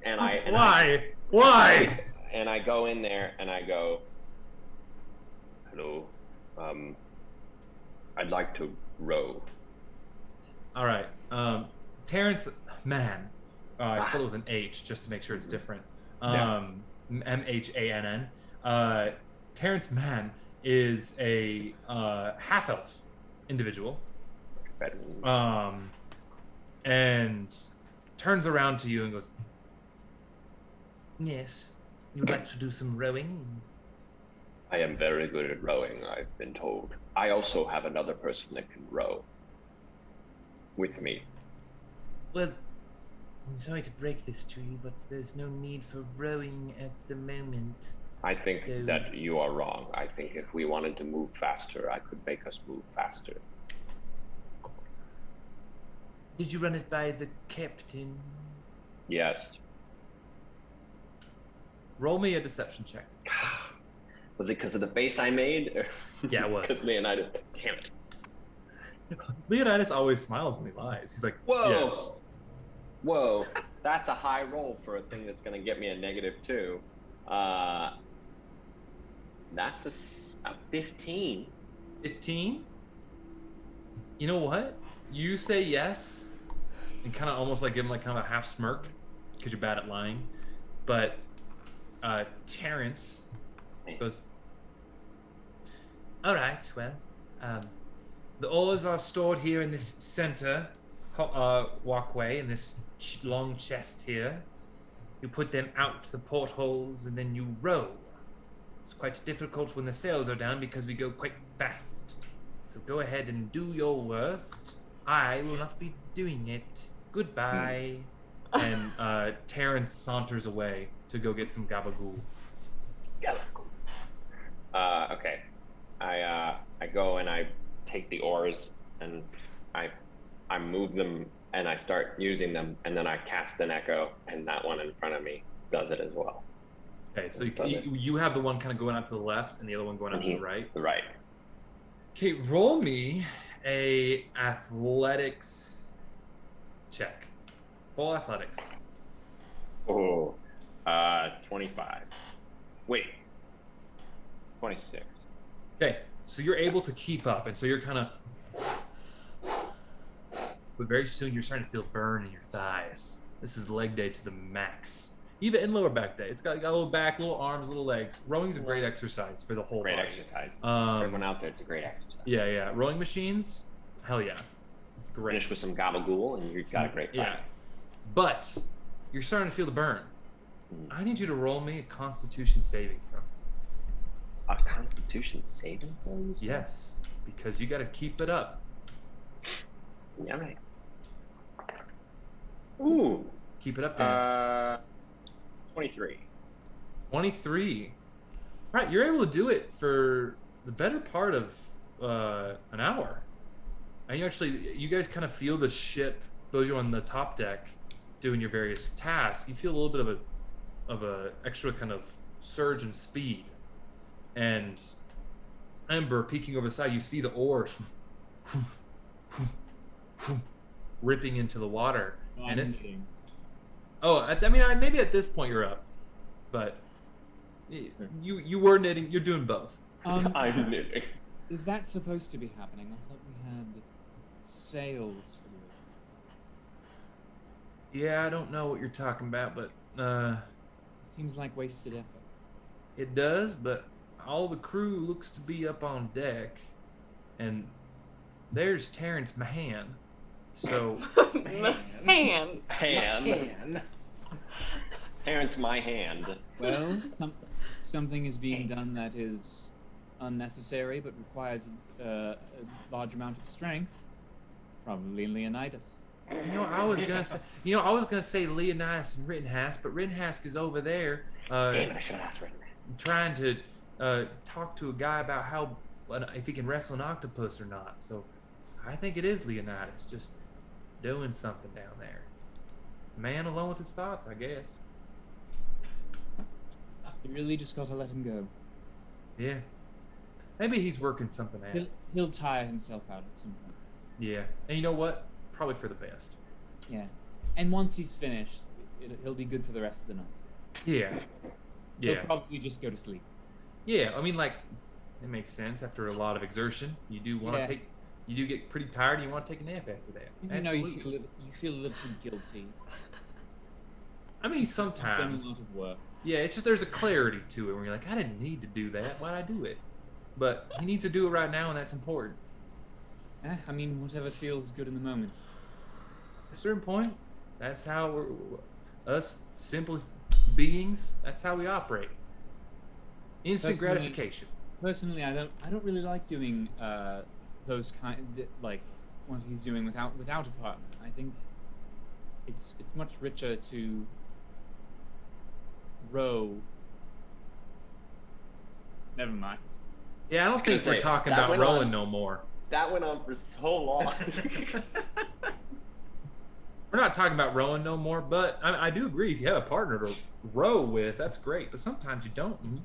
and Why? Why? And I go in there and I go, hello, I'd like to row. All right. Terrence Mann. I spelled it with an H just to make sure it's different. Mhann. Terrence Mann is a half-elf individual. And turns around to you and goes, yes, you'd like to do some rowing? I am very good at rowing, I've been told. I also have another person that can row with me. Well, I'm sorry to break this to you, but there's no need for rowing at the moment. I think that you are wrong. I think if we wanted to move faster, I could make us move faster. Did you run it by the captain? Yes. Roll me a deception check. Was it because of the face I made? Yeah, it was. Because Leonidas, damn it. Leonidas always smiles when he lies. He's like, Whoa. yes. Whoa. That's a high roll for a thing that's going to get me a -2. That's a 15. 15? You know what? You say yes, and kind of almost like give him like kind of a half smirk, because you're bad at lying. But Terrence goes, all right, well, the oars are stored here in this center walkway, in this long chest here. You put them out the portholes, and then you row. It's quite difficult when the sails are down because we go quite fast. So go ahead and do your worst. I will not be doing it. Goodbye. And Terrence saunters away to go get some gabagool. Okay. I go and I take the oars and I move them and I start using them, and then I cast an echo, and that one in front of me does it as well. Okay, so you have the one kind of going out to the left and the other one going out to the right? Right. Okay, roll me a athletics check. Full athletics. Oh, 25. Wait, 26. Okay, so you're able to keep up, and so you're kind of, but very soon you're starting to feel burn in your thighs. This is leg day to the max. Even in lower back day, it's got a little back, little arms, little legs. Rowing's a great exercise for the whole Great body. exercise. Um, Everyone out there, it's a great exercise. Yeah. Rowing machines, hell yeah. Great. Finish with some gabagool, and you've got a great time. Yeah. But you're starting to feel the burn. I need you to roll me a Constitution saving throw. A Constitution saving throw? Yes, because you got to keep it up. Yeah, right. Ooh. Keep it up, Dan. 23. 23. Right, you're able to do it for the better part of an hour. And you guys kind of feel the ship, those you on the top deck, doing your various tasks. You feel a little bit of a extra kind of surge in speed. And Ember, peeking over the side, you see the oars ripping into the water. And it's... Oh, I mean, maybe at this point you're up. But you were knitting. You're doing both. I'm knitting. Is that supposed to be happening? I thought we had sails for this. Yeah, I don't know what you're talking about, but It seems like wasted effort. it does. But all the crew looks to be up on deck, and there's Terrence Mahan. So Hand. Hand. Terrence, my hand. Well, something is being done that is unnecessary but requires a large amount of strength. Probably Leonidas. I was gonna say Leonidas and Rittenhouse, but Rittenhouse is over there Damn it, I should have asked Rittenhouse. trying to talk to a guy about how if he can wrestle an octopus or not. So I think it is Leonidas just doing something down there. Man alone with his thoughts, I guess. You really just gotta let him go. Yeah. Maybe he's working something out. He'll tire himself out at some point. Yeah. And you know what? Probably for the best. Yeah. And once he's finished, he'll be good for the rest of the night. Yeah. Yeah. He'll probably just go to sleep. Yeah. I mean, like, it makes sense. After a lot of exertion, you do want to take. You do get pretty tired, and you want to take a nap after that. You know, you feel a little guilty. I mean, sometimes. You've done a lot of work. Yeah, it's just there's a clarity to it where you're like, I didn't need to do that. Why'd I do it? But he needs to do it right now, and that's important. I mean, whatever feels good in the moment. At a certain point, that's how us simple beings. That's how we operate. Instant gratification. Personally, I don't really like doing those like what he's doing without a partner. I think it's much richer to row. Never mind. Yeah, I don't think we're talking about rowing no more. That went on for so long. We're not talking about rowing no more, but I do agree. If you have a partner to row with, that's great. But sometimes you don't, and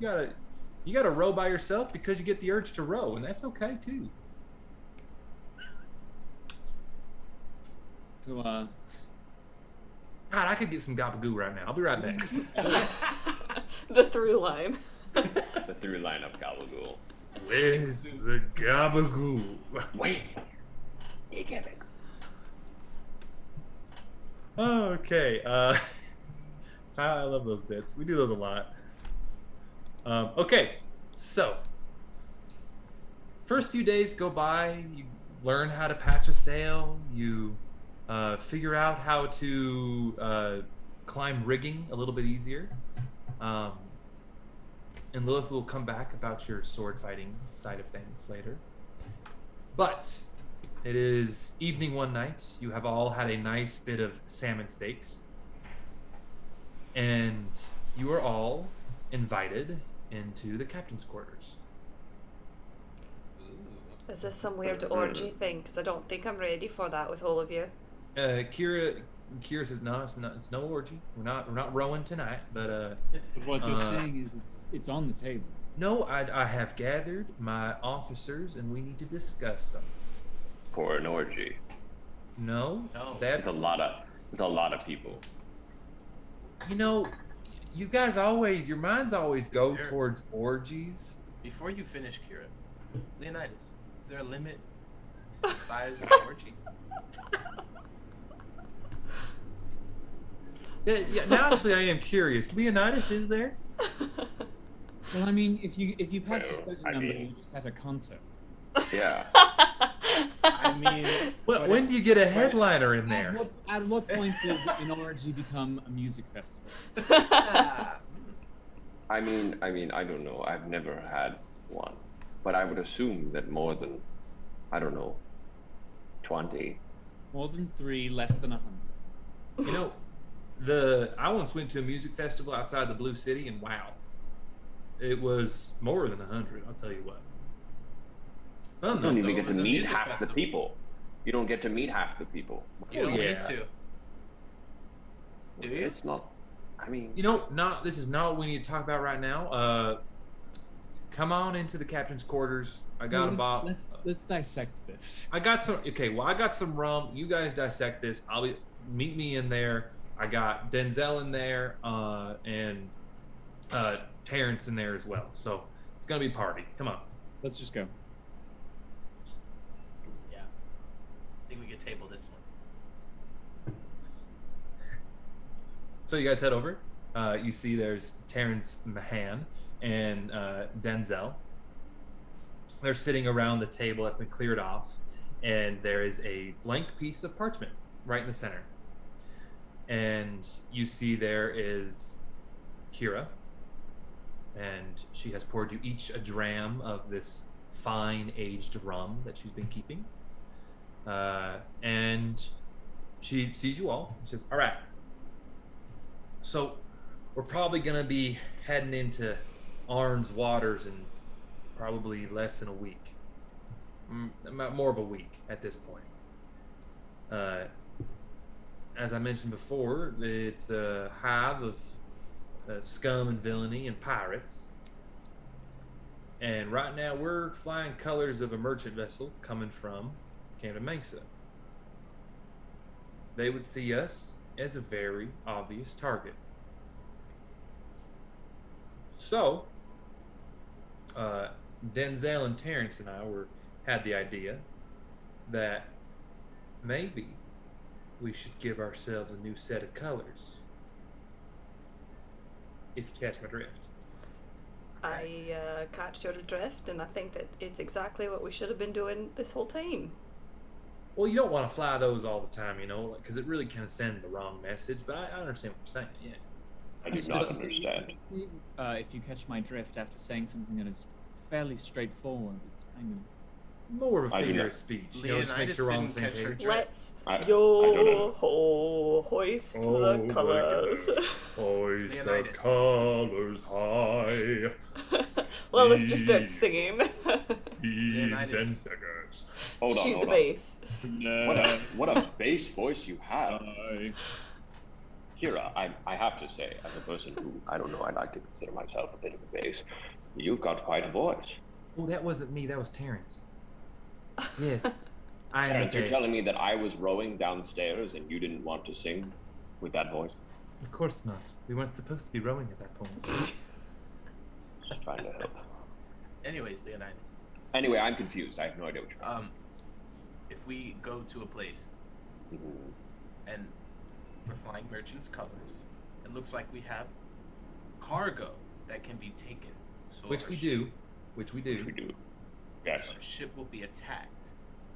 you gotta row by yourself because you get the urge to row, and that's okay too. So, God, I could get some gabagoo right now. I'll be right back. The through line. The through line of Gabagool. Where's the gabagoo? Wait. You get it. Okay. I love those bits. We do those a lot. Okay, so first few days go by. You learn how to patch a sail. You figure out how to climb rigging a little bit easier. And Lilith will come back about your sword fighting side of things later. But it is evening one night. You have all had a nice bit of salmon steaks. And you are all invited into the captain's quarters. Is this some weird orgy thing? Because I don't think I'm ready for that with all of you. Kira says no, it's no orgy. We're not rowing tonight, but But what you're saying is it's on the table. no, I have gathered my officers and we need to discuss something. For an orgy. No, There's a lot of people. You know, you guys your minds always go Sure. towards orgies. Before you finish, Kira, Leonidas, is there a limit to the size of an orgy? Yeah. Now, actually, I am curious. Leonidas, is there? Well, I mean, if you pass a Well, certain I number, mean- you just had a concert. Yeah. I mean, When do you get a headliner in there? At what point does an orgy become a music festival? I mean, I don't know. I've never had one, but I would assume that more than, I don't know, 20. More than 3, less than 100. You know, I once went to a music festival outside the Blue City, and wow, it was more than 100. I'll tell you what. Fun You don't though. even get it to was a meet music half festival. the people. You don't get to meet half the people. You don't yeah. need to. Do you? It's not. I mean, You know, this is not what we need to talk about right now. Come on into the captain's quarters. I got about. Let's dissect this. I got some. Okay, well, I got some rum. You guys dissect this. Meet me in there. I got Denzel in there, and Terrence in there as well. So it's gonna be a party. Come on. Let's just go. Yeah. I think we could table this one. So you guys head over. You see there's Terrence Mahan and Denzel. They're sitting around the table that's been cleared off, and there is a blank piece of parchment right in the center. And you see there is Kira, and she has poured you each a dram of this fine aged rum that she's been keeping. And She sees you all. She says, "All right. So we're probably gonna be heading into Arn's waters in probably less than a week. More of a week at this point. As I mentioned before, it's a hive of scum and villainy and pirates. And right now we're flying colors of a merchant vessel coming from Camden Mesa. They would see us as a very obvious target. So, Denzel and Terrence and I had the idea that maybe we should give ourselves a new set of colors. If you catch my drift. I catch your drift, and I think that it's exactly what we should have been doing this whole time. Well, you don't want to fly those all the time, because it really can send the wrong message, but I understand what you're saying, yeah. I do not understand. If you catch my drift after saying something that is fairly straightforward, it's kind of more of a I do figure not- of speech. Leonidas Just make sure we're all on the didn't same catch her page. drift. Let's I don't know. hoist Oh, the my colors. Hoist the Leonidas. colors high, Well, let's just start singing. thieves Leonidas. and beggars. Hold on, She's hold the on. bass. What a bass voice you have. Kira, I have to say, as a person who, I don't know, I like to consider myself a bit of a bass, you've got quite a voice. Oh, that wasn't me, that was Terrence. Yes, I am Terrence, the you're bass. telling me that I was rowing downstairs and you didn't want to sing with that voice? Of course not. We weren't supposed to be rowing at that point. Just trying to help. Anyways, Leonidas. Anyway, I'm confused. I have no idea what you're talking If we go to a place about. and we're flying merchants' colors, it looks like we have cargo that can be taken. So Which our we ship- do. Which we do. We do. Yes. So our ship will be attacked.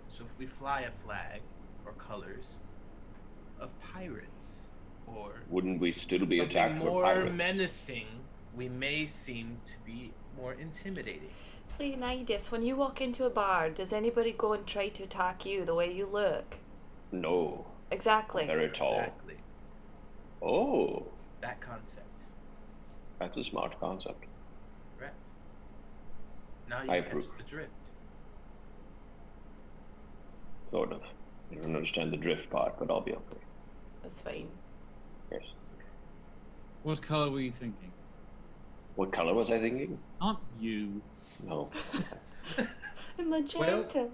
So if we fly a flag or colors of pirates or Wouldn't we still be something attacked with more pirates? menacing, we may seem to be more intimidating. Leonidas, when you walk into a bar, does anybody go and try to attack you the way you look? No. Exactly. Very tall. Exactly. Oh, That concept. that's a smart concept. Correct. Now you I catch approve. the drift. Sort of. I don't understand the drift part, but I'll be okay. That's fine. Yes. What color were you thinking? What color was I thinking? Not you. No. Magenta.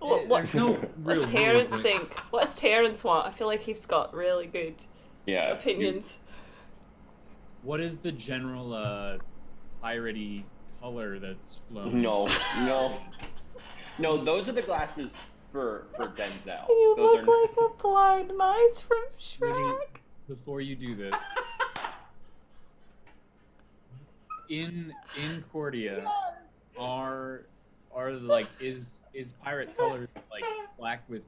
Well, what there's no what's real Terrence rules. think? What does Terrence want? I feel like he's got really good Yeah. opinions. What is the general piratey color that's flowing? No. No, those are the glasses for Denzel. You Those look like a blind mouse from Really? Shrek. Before you do this, in Cordia, are like is pirate colors like black with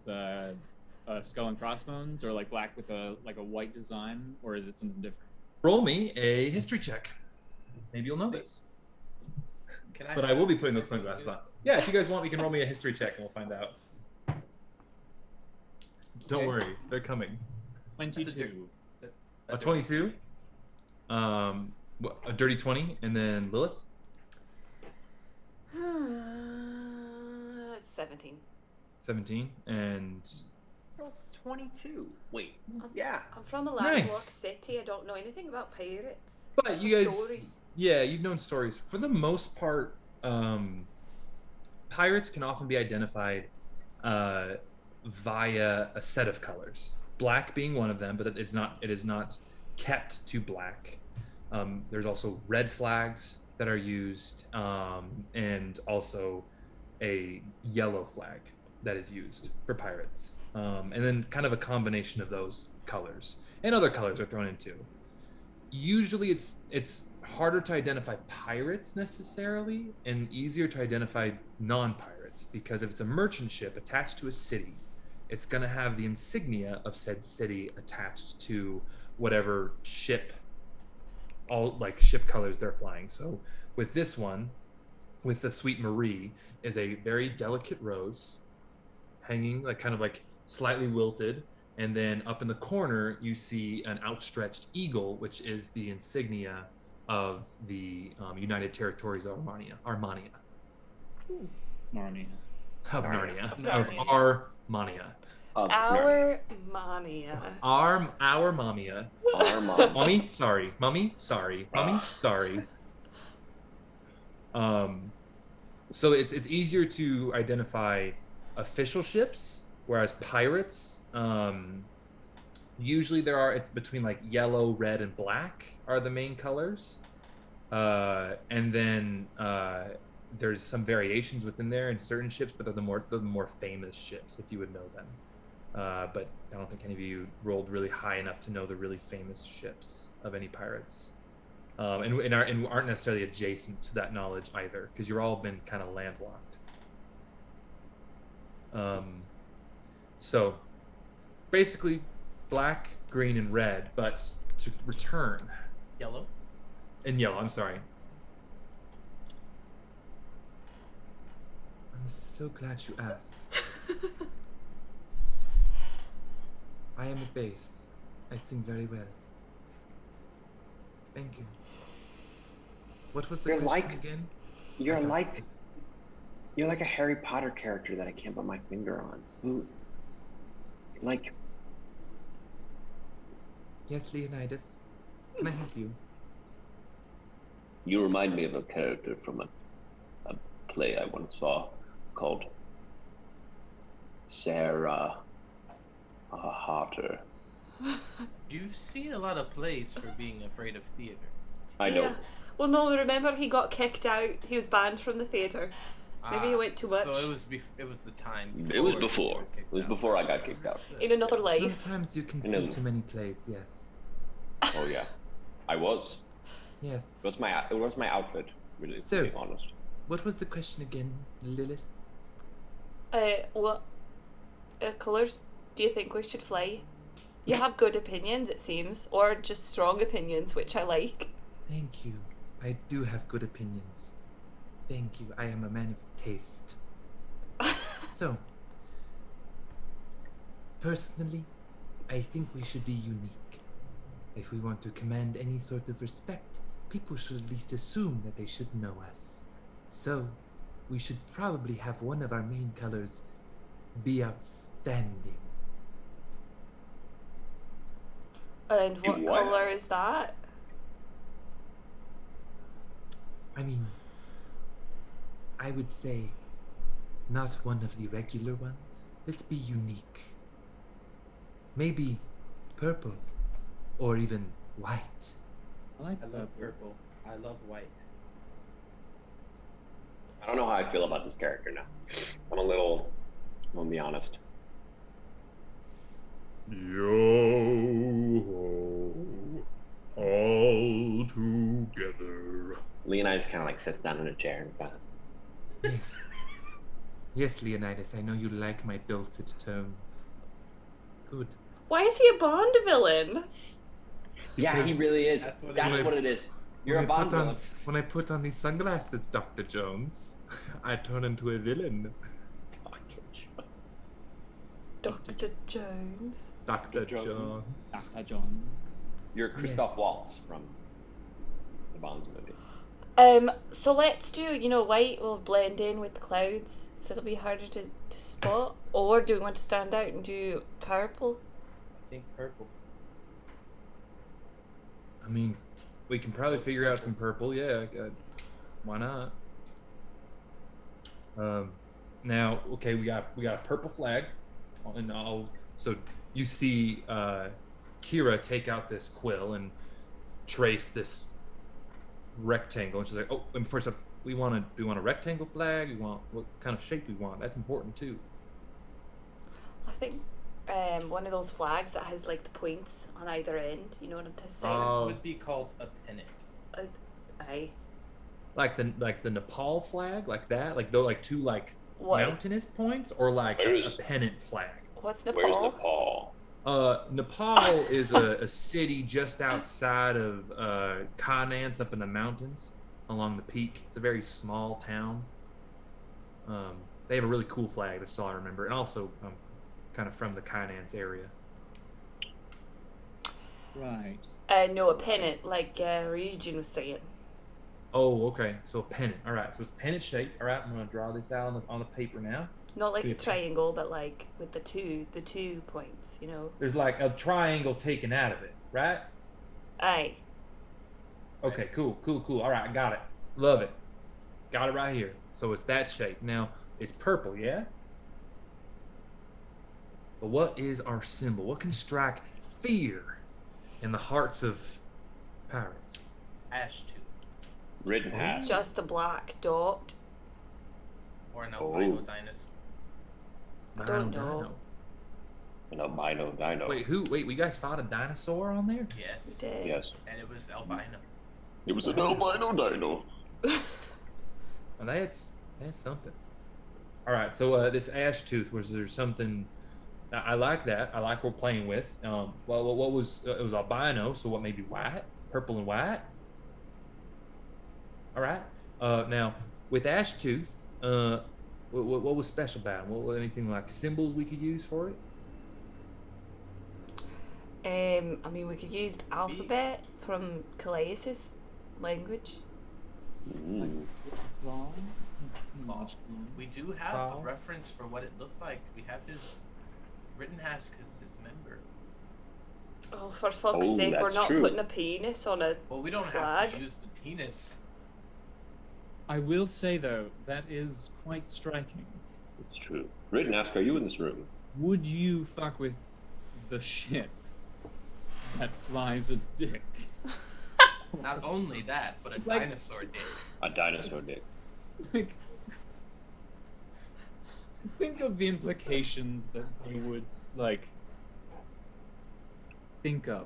skull and crossbones, or like black with a white design, or is it something different? Roll me a history check. Maybe you'll know this. Can But I will be putting those sunglasses on. Yeah, if you guys want, we can roll me a history check and we'll find out. Don't Okay. worry, they're coming. 22. A 22, a dirty 20, and then Lilith. 17. 17, and 22. Wait. Yeah. I'm from a Nice. landlocked city. I don't know anything about pirates. but you guys, Stories. yeah, you've known stories. For the most part, pirates can often be identified via a set of colors. Black being one of them, but it is not kept to black. There's also red flags that are used, and also a yellow flag that is used for pirates. And then kind of a combination of those colors and other colors are thrown into. Usually it's harder to identify pirates necessarily and easier to identify non-pirates, because if it's a merchant ship attached to a city, it's going to have the insignia of said city attached to whatever ship, all like ship colors they're flying. So with this one, with the Sweet Marie, is a very delicate rose hanging like kind of like slightly wilted, And then up in the corner, you see an outstretched eagle, which is the insignia of the United Territories of Armania. Narnia. Of Narnia. Narnia. Of Of Narnia. Armania. Our mania. Our Mamia. Our mom. Mummy, sorry. Mummy, sorry. Mummy, sorry. So it's easier to identify official ships, whereas pirates, usually it's between like yellow, red, and black are the main colors. And then there's some variations within there in certain ships, but they're the more famous ships, if you would know them. But I don't think any of you rolled really high enough to know the really famous ships of any pirates. And aren't necessarily adjacent to that knowledge either, because you're all been kind of landlocked. So basically black, green, and red, but to return. Yellow. And yellow, I'm sorry. I'm so glad you asked. I am a bass. I sing very well. Thank you. What was the You're question like- again? You're I got like this. you're like a Harry Potter character that I can't put my finger on. Who? Like, Yes, Leonidas. Can I help you? You remind me of a character from a play I once saw called Sarah Harter. You've seen a lot of plays for being afraid of theater. I know. Yeah. Well, no, remember he got kicked out. He was banned from the theatre. Maybe he went too much. So it was the time. It was you before. were It kicked was out. before I got kicked out. In another life. Sometimes you can No. see too many plays, yes. Oh yeah, I was. Yes. It was my outfit, really, So- to be honest. What was the question again, Lilith? What colours do you think we should fly? You have good opinions, it seems, or just strong opinions, which I like. Thank you. I do have good opinions. Thank you. I am a man of taste. So, personally, I think we should be unique. If we want to command any sort of respect, people should at least assume that they should know us. So, we should probably have one of our main colors be outstanding. And what What? colour is that? I mean, I would say not one of the regular ones. Let's be unique. Maybe purple or even white. I like I love purple. I love white. I don't know how I feel about this character now. I'm gonna be honest. Yo ho, all together. Leonidas kind of like sits down in a chair and kind of. Yes. Yes, Leonidas, I know you like my dulcet tones. Good. Why is he a Bond villain? Yeah, he really is. That's what That's it what is. it is. You're When a I Bond put on- villain. When I put on these sunglasses, Dr. Jones, I turn into a villain. Dr. Jones. Dr. Jones. Jones. Dr. John. You're Christoph Yes. Waltz from the Bond movie. So let's do, white will blend in with the clouds, so it'll be harder to spot. Or do we want to stand out and do purple? I think purple. I mean, we can probably figure out some purple. Yeah, why not? Now, okay, we got a purple flag, and so you see Kira take out this quill and trace this rectangle, and she's like, "Oh, and first up, we want a rectangle flag. We want what kind of shape we want. That's important too." I think one of those flags that has like the points on either end. You know what I'm saying? Oh. Would be called a pennant. Aye. Like the Nepal flag, like that, like those like two like What? mountainous points, or like a Where's- pennant flag. What's Where's Nepal? Nepal? Nepal is a city just outside of Kanance, up in the mountains along the peak. It's a very small town. They have a really cool flag. That's all I remember. And also, I'm kind of from the Kanance area. Right. No, a pennant, like Ryujin was saying. Oh, okay. So a pennant. All right. So it's pennant shape. All right. I'm gonna draw this out on the paper now. Not like a Good. triangle, but like with the two points, you know. There's like a triangle taken out of it, right? Aye. Okay. Cool. All right. I got it. Love it. Got it right here. So it's that shape. Now it's purple, yeah. But what is our symbol? What can strike fear in the hearts of pirates? Ash tooth. Written hat. Just a black dot. Or an Oh. albino dinosaur. I don't know. An albino dino. Wait, we guys fought a dinosaur on there? Yes. We did. Yes. And it was albino. It was an albino dino. Well, that's something. All right, so this ash tooth, was there something? I like that. I like what we're playing with. Well, what was it was albino? So what? Maybe white, purple and white. All right. Now with ash tooth, what was special about it? What anything like symbols we could use for it? I mean, we could use the alphabet from Kallias' language. Mm. Long. We do have a reference for what it looked like. We have his written as his member. Oh, for fuck's Oh, sake, we're that's not true. putting a penis on a Well, we don't flag. have to use the penis. I will say though, that is quite striking. It's true. Written ask, are you in this room? Would you fuck with the ship that flies a dick? Not only that, but a Like- dinosaur dick. A dinosaur dick. Like, think of the implications that they would like think of.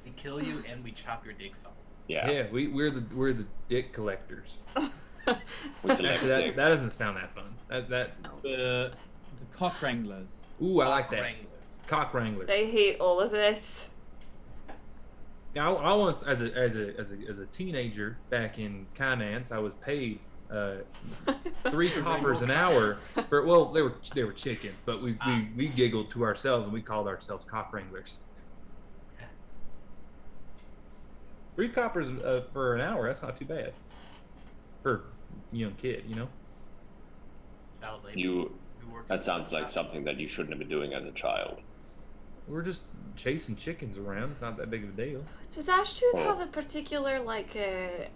We kill you and we chop your dicks off. Yeah. Yeah, we're the dick collectors. We collect Actually, that dicks. doesn't sound that fun. That The cock wranglers. ooh, I like that. Wranglers. Cock wranglers. I hate all of this. Now, I once, as a teenager back in Finance, I was paid 3 coppers an hour for. Well, they were chickens, but we giggled to ourselves and we called ourselves cock wranglers. 3 coppers for an hour. That's not too bad for a young kid, you know. Child labor. You. We work That sounds like something that you shouldn't have been doing as a child. We're just chasing chickens around. It's not that big of a deal. Does Ashtooth Oh. have a particular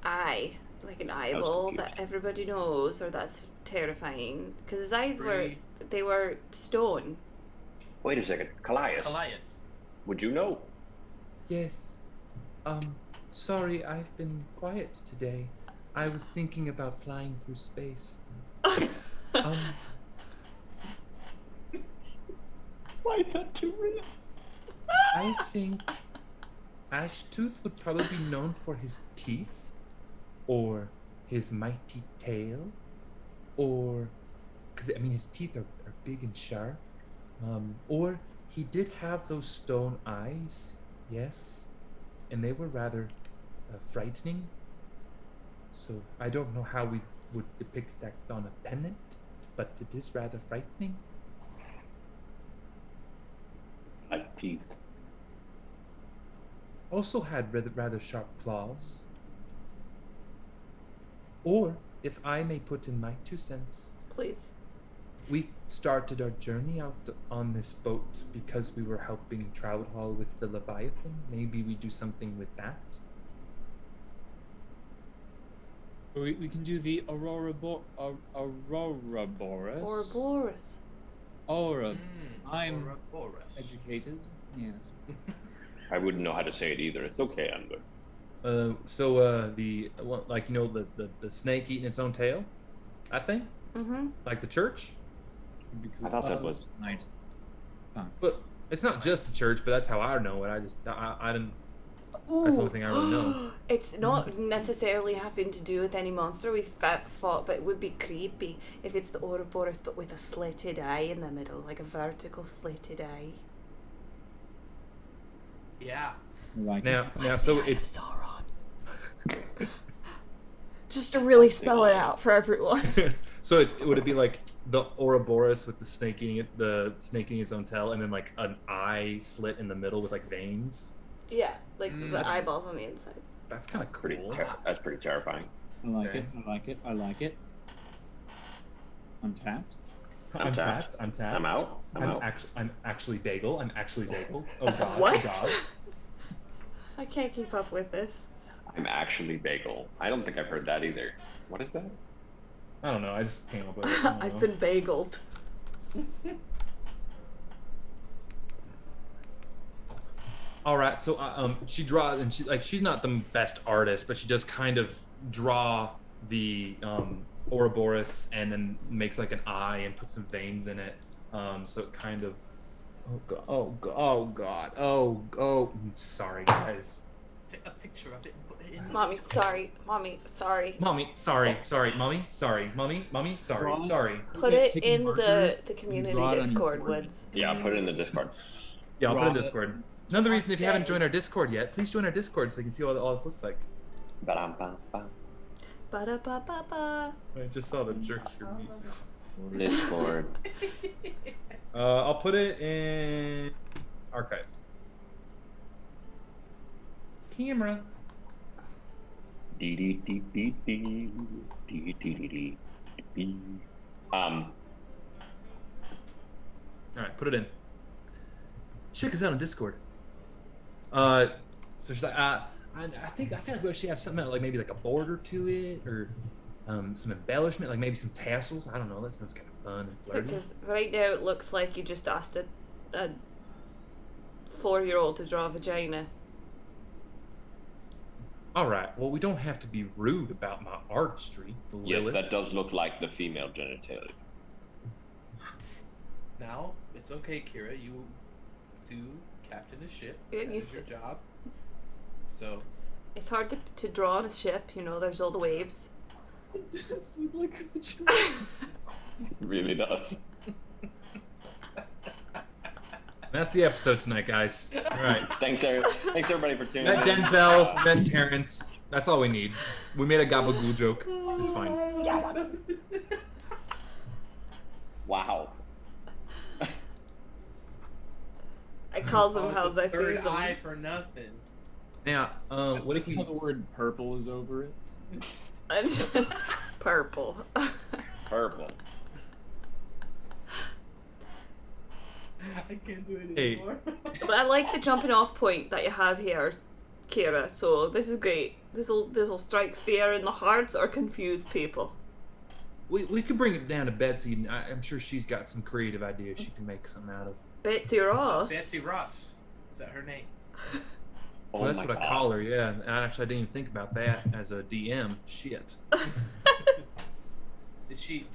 eye, like an eyeball that confused. everybody knows, or that's terrifying? Because his eyes Pretty- were stone. Wait a second. Kallias. Kallias. Would you know? Yes. Sorry, I've been quiet today. I was thinking about flying through space. Why is that too real? I think Ashtooth would probably be known for his teeth, or his mighty tail, or because I mean his teeth are big and sharp, or he did have those stone eyes, yes, and they were rather frightening. So I don't know how we would depict that on a pennant, but it is rather frightening. Like teeth. Also had rather sharp claws. Or, if I may put in my 2 cents, Please. we started our journey out on this boat because we were helping Trout Hall with the Leviathan. Maybe we do something with that. We can do the Aurora Boreas. Ouroboros. Aura. I'm Ouroboros. educated. Yes. I wouldn't know how to say it either. It's okay, Ember. The one, like you know the snake eating its own tail, I think, Mm-hmm. like the church. Would be cool. I thought that was- Right. Fun. But it's not just the church, but that's how I know it. I didn't. That's the only thing I really know. It's not necessarily having to do with any monster we've fought, but it would be creepy if it's the Ouroboros, but with a slitted eye in the middle, like a vertical slitted eye. Yeah. Like Now, so it's Sauron. Just to really spell it out for everyone. so would it be like the Ouroboros with the snake eating its own tail, and then like an eye slit in the middle with like veins? Yeah, like the That's- eyeballs on the inside. That's kind of Pretty. cool. That's pretty terrifying. I like Okay. it. I like it. I like it. I'm tapped. I'm tapped. I'm tapped. I'm out. I'm out. I'm actually bagel. I'm actually bagel. Oh god. What? Oh god. I can't keep up with this. I'm actually bagel. I don't think I've heard that either. What is that? I don't know. I just came up with it. I don't I've know. been bageled. All right. So she draws, and she's not the best artist, but she does kind of draw the Ouroboros, and then makes like an eye and puts some veins in it. So it kind of. Oh, sorry guys. Take a picture of it and put it in. Mommy, sorry. Mommy, sorry. Mommy, sorry. Mommy, sorry. Mommy, sorry. Draw. Sorry. Put it Take a in marker, the community draw it on your Discord, board. Woods. Yeah, put it in the Discord. Yeah, I'll put it in Draw it. Discord. Another reason, if you haven't joined our Discord yet, please join our Discord so you can see what all this looks like. Ba-dum-bum-bum. Ba-da-ba-ba-ba. I just saw the jerk here. Discord. I'll put it in archives. Camera. All right, put it in. Check us out on Discord. So she's like, I feel like we should have something like maybe like a border to it, or some embellishment, like maybe some tassels. I don't know. That sounds kind of fun and flirty. Because right now it looks like you just asked a 4-year-old to draw a vagina. All right. Well, we don't have to be rude about my artistry, Yes, Lilith. that does look like the female genitalia. Now, it's okay, Kira. You do captain a ship. Yeah, That you is your job. So, It's hard to draw on a ship, you know, there's all the waves. It really does. That's the episode tonight, guys. All right. Thanks everybody for tuning Met in. Denzel, met parents. That's all we need. We made a gabagool joke. It's fine. Wow. I calls him how's I third sees him. eye for nothing. Now, what if How we? the word purple is over it? And just purple. Purple. I can't do it Hey. anymore. But I like the jumping off point that you have here, Kira, so this is great. This'll strike fear in the hearts or confuse people. We could bring it down to Betsy. And I'm sure she's got some creative ideas she can make something out of. Betsy Ross. Betsy Ross. Is that her name? Oh Well, that's my what God. I call her. Yeah. And actually, I didn't even think about that as a DM. Shit. Did she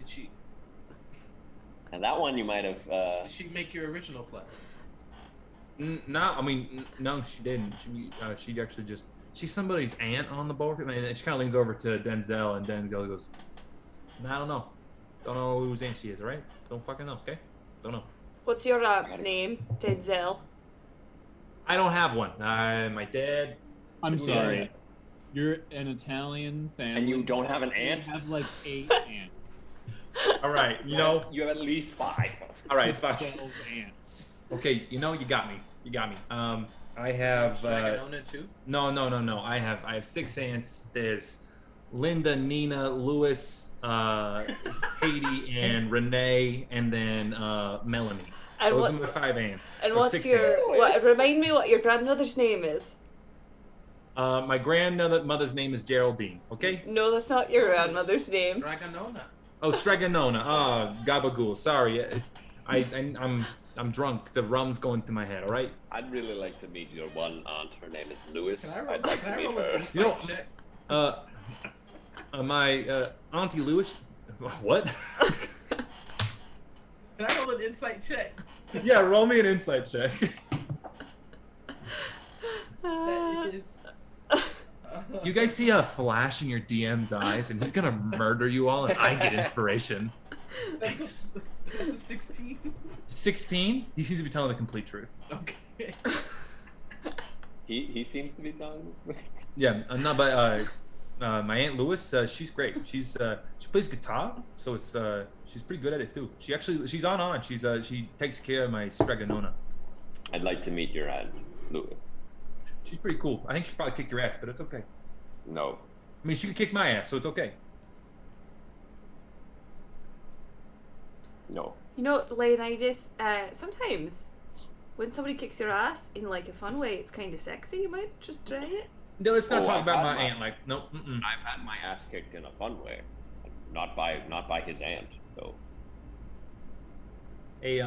And that one you might have. make your original flag? No, I mean, no, she didn't. She actually just. She's somebody's aunt on the board. I mean, and she kind of leans over to Denzel, and Denzel goes, "No, I don't know. Don't know whose aunt she is. All right? Don't fucking know. Okay? Don't know. What's your aunt's name? Denzel. I don't have one. My dad. I'm Yeah. sorry. You're an Italian family. And you don't have an You aunt? have like 8 aunts. All right. You know. You have at least 5. All right. Fuck. 12 aunts. Okay. You know. You got me. You got me. I have. Dragonona too? No. I have 6 aunts. There's Linda, Nina, Louis, Katie, and Renee, and then Melanie. And Those what? are my 5 aunts. And or what's 6 your? aunts. What? Remind me what your grandmother's name is. My grandmother's name is Geraldine. Okay. No, that's not your grandmother's name. Dragonona. Oh, Stregonona. Gabagool. Sorry. I'm drunk. The rum's going through my head. All right. I'd really like to meet your one aunt. Her name is Louis. Can I roll, I'd like can to I meet roll her. an insight You know- check? My Auntie Louis. What? Can I roll an insight check? Yeah. Roll me an insight check. That is. You guys see a flash in your DM's eyes, and he's gonna murder you all, and I get inspiration. That's a 16. 16. He seems to be telling the complete truth. Okay. He seems to be telling me. Yeah. No, but my Aunt Louis, she's great. She plays guitar, so it's she's pretty good at it too. She's on. She takes care of my Stregonona. I'd like to meet your aunt, Louis. She's pretty cool. I think she'd probably kick your ass, but it's okay. No. I mean, she can kick my ass, so it's okay. No. You know, Leonidas, sometimes when somebody kicks your ass in like a fun way, it's kind of sexy. You might just try it. No, let's not talk I've about had my aunt. Like, no. I've had my ass kicked in a fun way, not by his aunt though. Hey,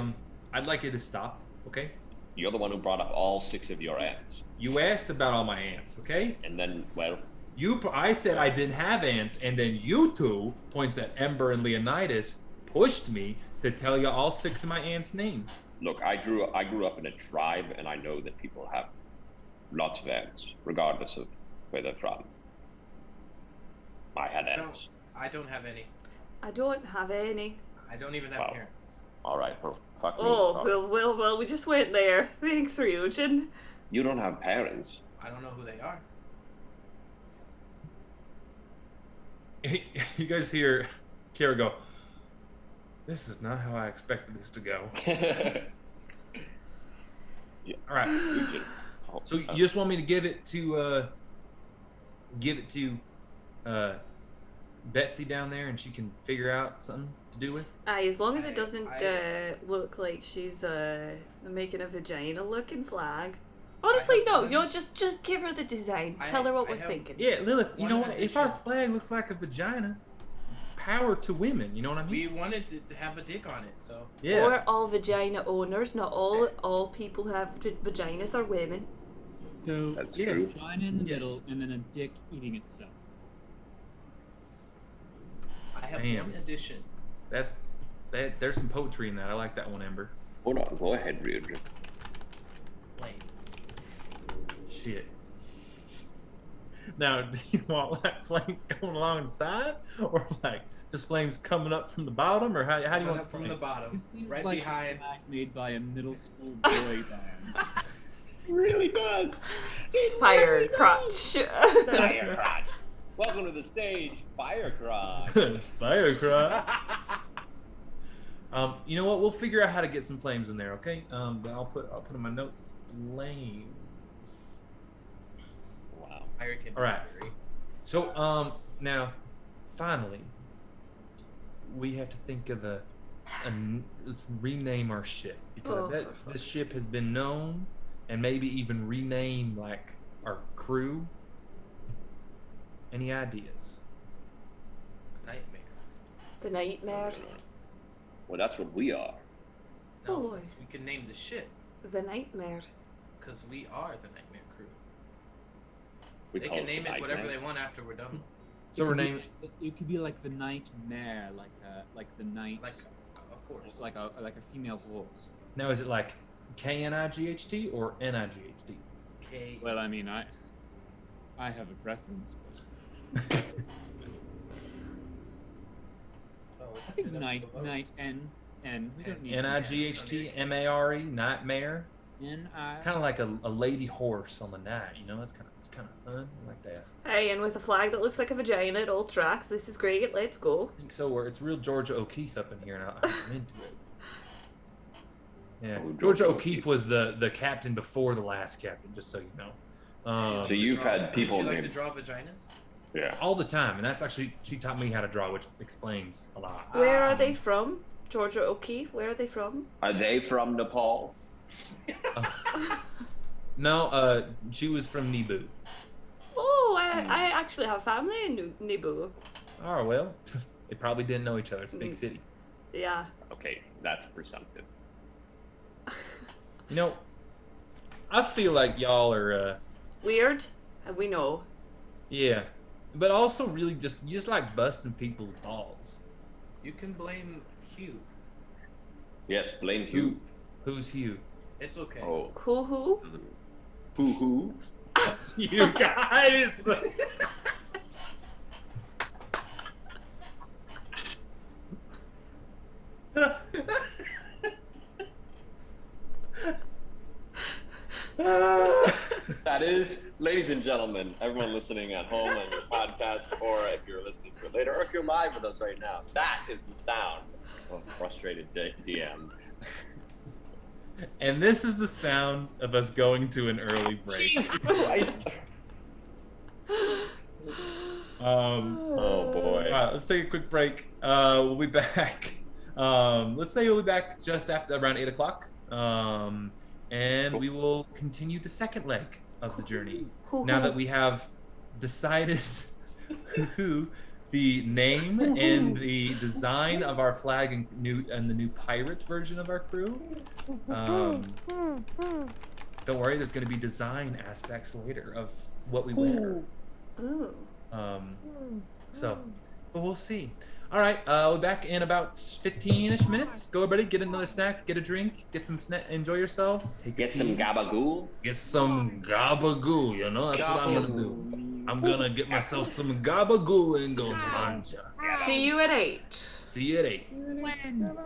I'd like it to stop, okay? You're the one who brought up all 6 of your aunts, You asked about all my aunts, okay? and then I said I didn't have aunts, and then you two, points at Ember and Leonidas, pushed me to tell you all 6 of my aunts' names. look. I grew up in a tribe, and I know that people have lots of aunts, regardless of where they're from. I had aunts. I don't have any. I don't have any. I don't even have Wow. parents. All right, well, fuck me. Oh, well, we just went there. Thanks, Ryujin. You don't have parents. I don't know who they are. You guys hear Kara go, this is not how I expected this to go. Yeah. All right. Oh, So you just want me to give it to Betsy down there, and she can figure out something to do with? Aye, as long as it doesn't I- look like she's making a vagina-looking flag. Honestly, no. You know, just give her the design. Tell her what I we're have- thinking. Yeah, Lilith, you know One what? If our addition. flag looks like a vagina, power to women, you know what I mean? We wanted to have a dick on it, so Yeah. Or all vagina owners. Not all people who have vaginas are women. So That's Yeah. true. vagina in the middle, and then a dick eating itself. I have Damn. one addition. There's some poetry in that. I like that one, Ember. Hold on, go ahead, Ryujin. Flames. Shit. Now, do you want like flames going alongside, or like just flames coming up from the bottom, or how do you Coming want up from the bottom, It seems right like behind. a flag made by a middle school boy band. Really does. Fire crotch. Fire crotch. Welcome to the stage, Fire crotch. Fire cry. You know what? We'll figure out how to get some flames in there, okay? But I'll put in my notes flames. Wow. Fire can be All right. scary. So now, finally, we have to think of let's rename our ship, because Oh, I bet for fuck's this ship has been known, and maybe even rename like our crew. Any ideas? Nightmare. The nightmare. Well, that's what we are. No, Oh. we can name the ship The nightmare. because we are the Nightmare Crew. We They call can name the it whatever Nightmare. they want after we're done. So we're naming. It could be like the nightmare, like the night, Like, of course. like a female horse. Now, is it like K-N-I-G-H-T or N-I-G-H-T? K. Well, I mean, I have a preference. Oh, I think night, N. We don't need N-I-G-H-T, M-A-R-E, nightmare. N-I. Kind of like a lady horse on the night, you know? It's kind of fun. I like that. Hey, and with a flag that looks like a vagina, it all tracks. This is great. Let's go. I think so. It's real Georgia O'Keeffe up in here, and I'm into it. Yeah, Oh, Georgia Georgia O'Keeffe was the captain before the last captain, just so you know. So you've had people Would you like to named. draw vaginas? Yeah. All the time, and that's actually, she taught me how to draw, which explains a lot. Where are they from? Georgia O'Keeffe. Where are they from? Are they from Nepal? No, she was from Nibu. Oh, I actually have family in Nibu. Oh, well, they probably didn't know each other. It's a big city. Yeah. Okay, that's presumptive. You know, I feel like y'all are, Weird. We know. yeah, but also really you just like busting people's balls. You can blame Hugh. Yes, blame Hugh. Who's Hugh? It's okay. Oh, Who? who? You guys. That is, ladies and gentlemen, everyone listening at home on your podcast, or if you're listening to it later, or if you're live with us right now, that is the sound of a frustrated DM. And this is the sound of us going to an early break. Oh boy. All right, let's take a quick break. We'll be back. Let's say we'll be back just after around 8 o'clock. And we will continue the second leg of the journey. Now that we have decided the name and the design of our flag and the new pirate version of our crew. Don't worry, there's going to be design aspects later of what we wear. Ooh. But we'll see. All right, we'll be back in about 15-ish minutes. Go, everybody, get another snack, get a drink, get some enjoy yourselves. Get some gabagool. Get some gabagool, you know? That's what I'm gonna do. I'm gonna get myself some gabagool and go manja. See you at 8. See you at 8. When?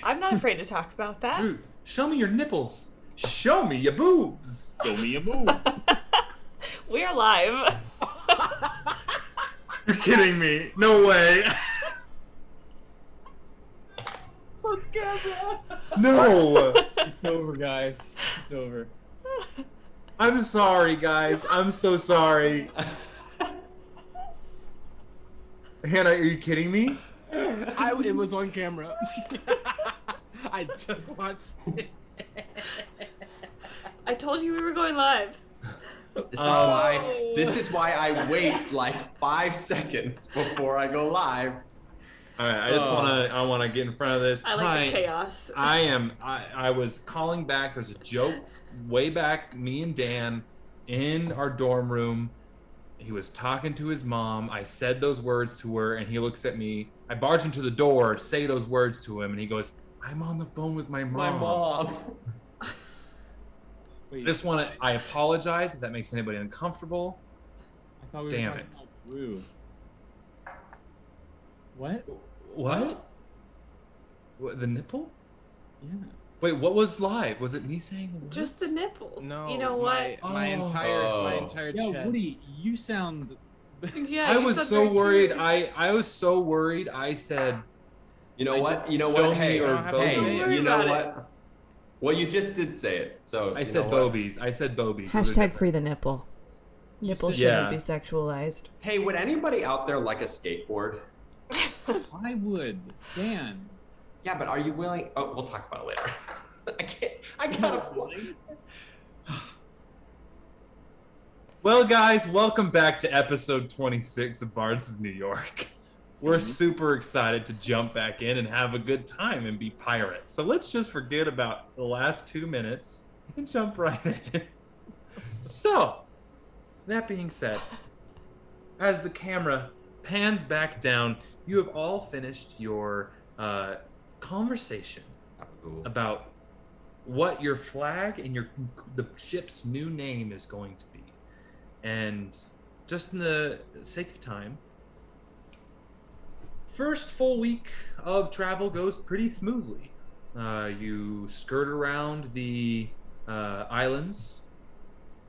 I'm not afraid to talk about that. Drew, show me your nipples. Show me your boobs. Show me your moves. We're live. You're kidding me. No way. It's on camera. No. It's over, guys. It's over. I'm sorry, guys. I'm so sorry. Hannah, are you kidding me? It was on camera. I just watched it. I told you we were going live. This is why I wait like 5 seconds before I go live. All right, I want to get in front of this. I like the chaos. I was calling back. There's a joke way back, me and Dan in our dorm room. He was talking to his mom. I said those words to her, and he looks at me. I barge into the door, say those words to him, and he goes, "I'm on the phone with my mom." My mom. Wait, I apologize if that makes anybody uncomfortable. I thought we were Damn talking it. about Krew. What? What? The nipple? Yeah. Wait, what was live? Was it me saying the words? Just the nipples. No, You know what? My entire Yo, chest. Woody, you sound. Yeah, I you was sound so very worried. serious. I was so worried. I said, You know what? You know Show what? me Hey, your boobs. you know About what? Well, you just did say it. So I you said know what? bobies. I said bobies. Those are Hashtag different. free the nipple. Nipple said- shouldn't Yeah. be sexualized. Hey, would anybody out there like a skateboard? I would. Dan. Yeah, but are you willing? Oh, we'll talk about it later. I can't. I gotta fly. Well, guys, welcome back to episode 26 of Bards of New York. We're super excited to jump back in and have a good time and be pirates. So let's just forget about the last 2 minutes and jump right in. So, that being said, as the camera pans back down, you have all finished your conversation about what your flag and the ship's new name is going to be. And just in the sake of time, first full week of travel goes pretty smoothly. You skirt around the islands.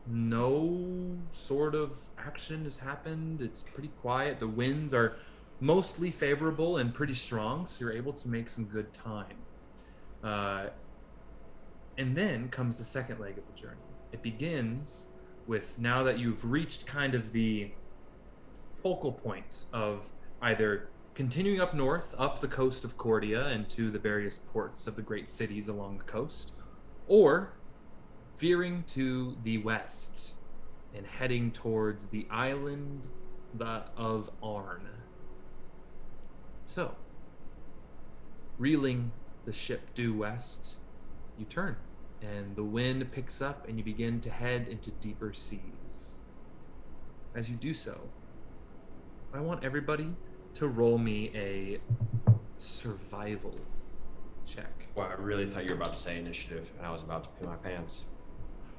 No sort of action has happened. It's pretty quiet. The winds are mostly favorable and pretty strong, so you're able to make some good time. And then comes the second leg of the journey. It begins with, now that you've reached kind of the focal point of either continuing up north, up the coast of Cordia and to the various ports of the great cities along the coast, or veering to the west and heading towards the island of Arn. So, reeling the ship due west, you turn, and the wind picks up and you begin to head into deeper seas. As you do so, I want everybody to roll me a survival check. Well, I really thought you were about to say initiative, and I was about to pee my pants.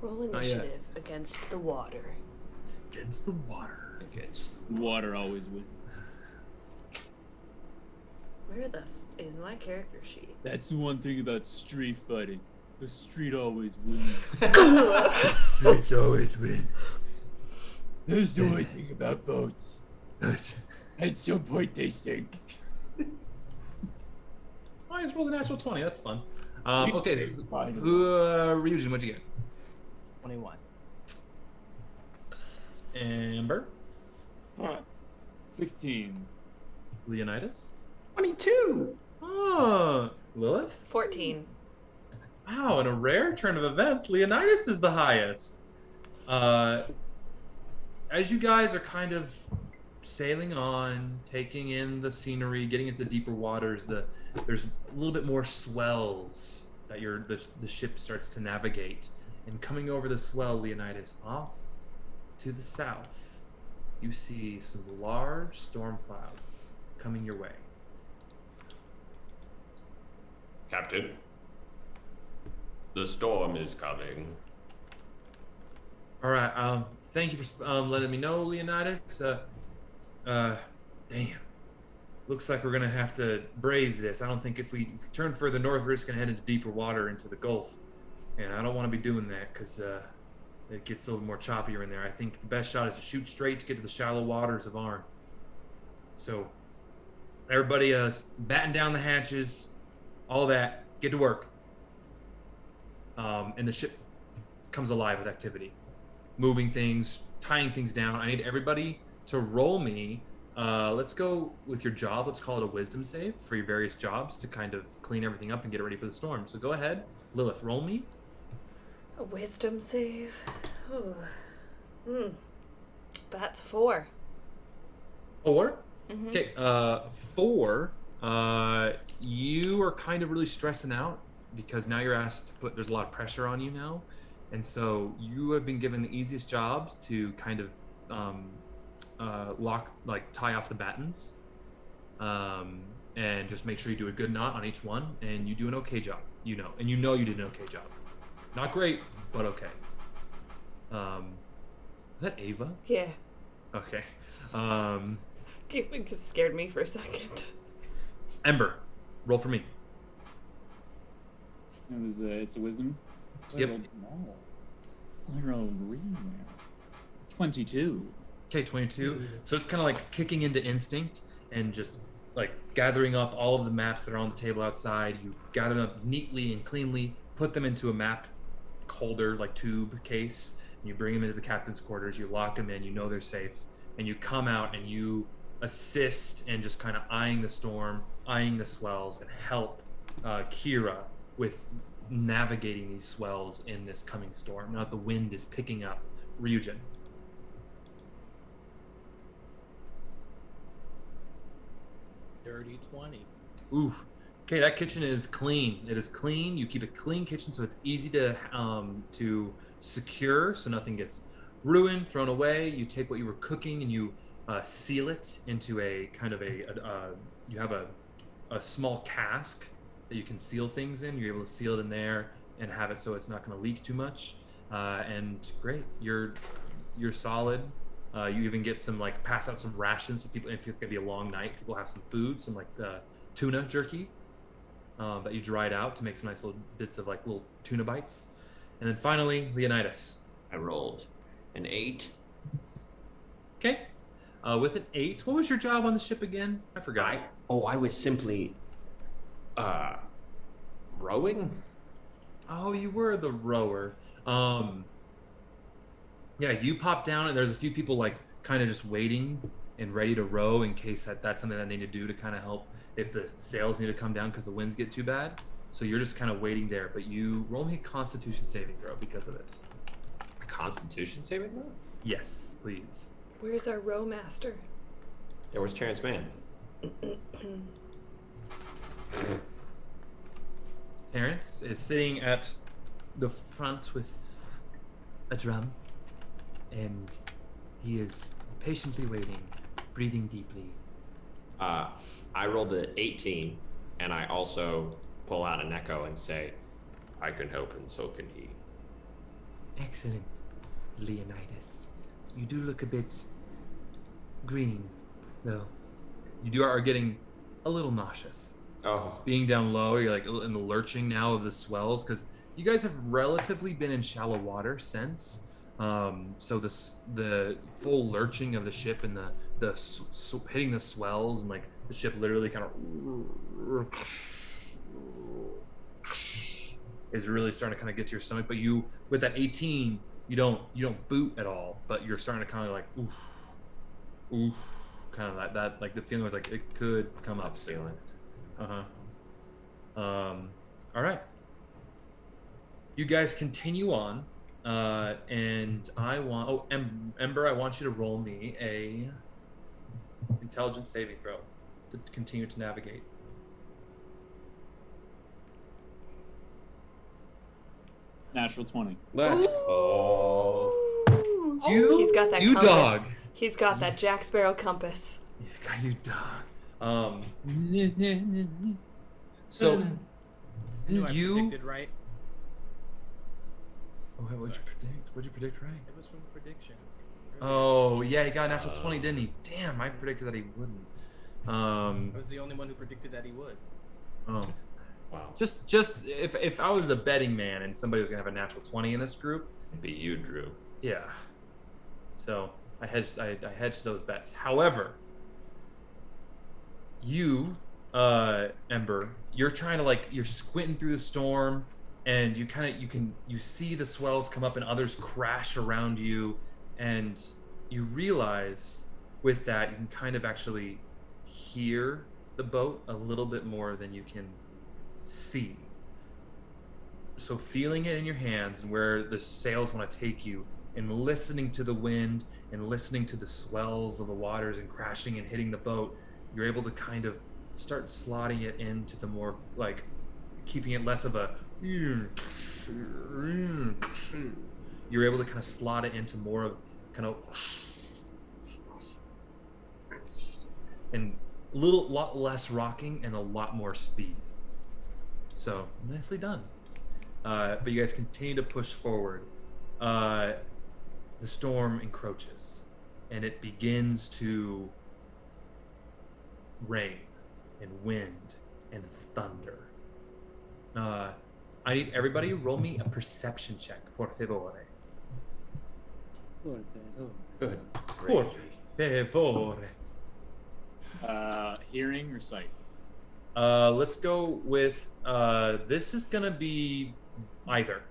Roll Not yet. initiative against the water. Against the water. Water always wins. Where the is my character sheet? That's the one thing about street fighting. The street always wins. Streets always win. That's the only thing about boats. At some point they sink. I just rolled a natural 20. That's fun. Okay, Fine. Ryujin, what'd you get? 21. Amber? 16. Leonidas? 22. Oh, Lilith? 14. Wow, in a rare turn of events, Leonidas is the highest. As you guys are kind of sailing on, taking in the scenery, getting into deeper waters, there's a little bit more swells that the ship starts to navigate. And coming over the swell, Leonidas, off to the south, you see some large storm clouds coming your way. Captain, the storm is coming. All right. Thank you for letting me know, Leonidas. Damn. looks like we're gonna have to brave this. I don't think if we turn further north, we're just gonna head into deeper water into the Gulf, and I don't want to be doing that because it gets a little more choppier in there. I think the best shot is to shoot straight to get to the shallow waters of Arn. So, everybody, batten down the hatches, all that. Get to work. And the ship comes alive with activity, moving things, tying things down. I need everybody to roll me. Let's go with your job. Let's call it a wisdom save for your various jobs to kind of clean everything up and get it ready for the storm. So go ahead, Lilith, roll me. A wisdom save. That's 4. 4? Mm-hmm. Okay, 4. You are kind of really stressing out because now you're asked to put, there's a lot of pressure on you now. And so you have been given the easiest jobs to kind of tie off the battens, and just make sure you do a good knot on each one, and you do an okay job, you know you did an okay job. Not great, but okay. Is that Ava? Yeah. Okay. It just scared me for a second. Ember, roll for me. It's a wisdom. Yep. I rolled green there. 22. Okay, 22. So it's kind of like kicking into instinct and just like gathering up all of the maps that are on the table outside. You gather them up neatly and cleanly, put them into a map holder, like tube case, and you bring them into the captain's quarters. You lock them in, you know they're safe, and you come out and you assist and just kind of eyeing the storm, eyeing the swells, and help Kira with navigating these swells in this coming storm. Now that the wind is picking up. Ryujin. Dirty 20. Oof. Okay, that kitchen is clean. It is clean. You keep a clean kitchen so it's easy to secure, so nothing gets ruined, thrown away. You take what you were cooking and you seal it into a kind of you have a small cask that you can seal things in. You're able to seal it in there and have it so it's not going to leak too much. And great, you're solid. You even get some pass out some rations so people, if it's gonna be a long night, people have some food, some tuna jerky that you dried out to make some nice little bits of little tuna bites. And then finally, Leonidas. I rolled an 8. Okay. With an 8, what was your job on the ship again? I forgot. I was simply rowing. Oh, you were the rower. Yeah, you pop down and there's a few people kind of just waiting and ready to row in case that's something that they need to do to kind of help if the sails need to come down because the winds get too bad. So you're just kind of waiting there, but you roll me a Constitution saving throw because of this. A Constitution saving throw? Yes, please. Where's our row master? Yeah, where's Terrence Mann? Terrence is sitting at the front with a drum, and he is patiently waiting, breathing deeply. I rolled an 18, and I also pull out an echo and say, I can help and so can he. Excellent, Leonidas. You do look a bit green, though. You are getting a little nauseous. Oh. Being down low, you're in the lurching now of the swells, because you guys have relatively been in shallow water since. So the full lurching of the ship and the hitting the swells and the ship literally kind of is really starting to kind of get to your stomach. But you, with that 18, you don't boot at all, but you're starting to kind of oof, kind of that the feeling was it could come up soon. All right. You guys continue on, and I want Ember, I want you to roll me a intelligence saving throw to continue to navigate. Natural 20. Let's go. He's got that compass. Dog. He's got that Jack Sparrow compass. You dog. So I knew I predicted right. What'd you predict? What'd you predict right? It was from the prediction. Oh, yeah, he got a natural 20, didn't he? Damn, I predicted that he wouldn't. I was the only one who predicted that he would. Oh. Wow. Just if I was a betting man and somebody was gonna have a natural 20 in this group, It'd be you, Drew. yeah. So I hedged those bets. However, you, Ember, you're trying to you're squinting through the storm, and you see the swells come up and others crash around you, and you realize with that you can kind of actually hear the boat a little bit more than you can see. So feeling it in your hands and where the sails want to take you, and listening to the wind and listening to the swells of the waters and crashing and hitting the boat, you're able to kind of start slotting it into the more keeping it less of a you're able to kind of slot it into more of kind of and a lot less rocking and a lot more speed. So nicely done. But you guys continue to push forward. The storm encroaches, and it begins to rain and wind and thunder. I need everybody roll me a perception check, por favor. Good. Por favor. Hearing or sight? Let's go with this is gonna be either.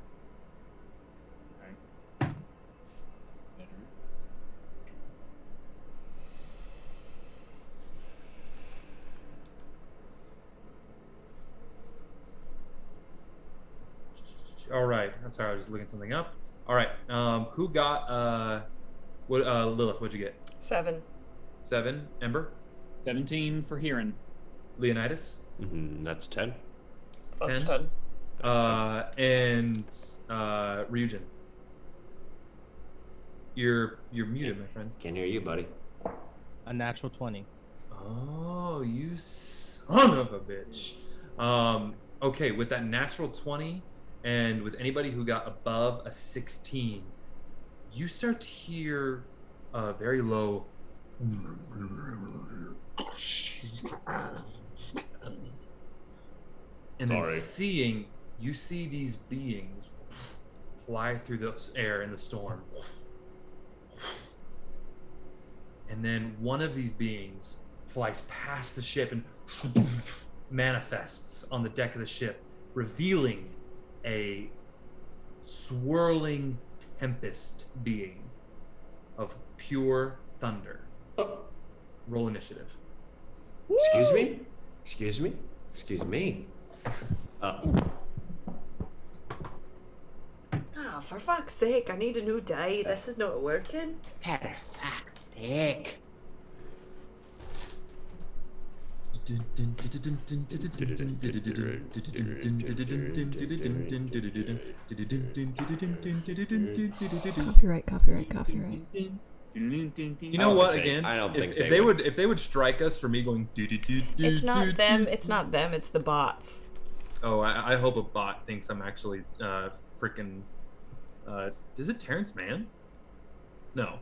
Okay. All right. I'm sorry, I was just looking something up. All right. Who got what? Lilith, what'd you get? 7. 7. Ember. 17 for hearing. Leonidas. That's 10. That's 10. 10. And Ryujin. You're muted, my friend. Can't hear you, buddy. A natural 20. Oh, you son of a bitch. Okay, with that natural 20, and with anybody who got above a 16, you start to hear a very low. And then you see these beings fly through the air in the storm. And then one of these beings flies past the ship and manifests on the deck of the ship, revealing a swirling tempest being of pure thunder. Roll initiative. Excuse me? Excuse me? Excuse me. For fuck's sake, I need a new die. This is not working. For fuck's sake. Copyright. You know what? Again, I don't think if they would strike us for me going. It's not them. It's not them. It's the bots. Oh, I hope a bot thinks I'm actually freaking. Is it Terrence Mann? No.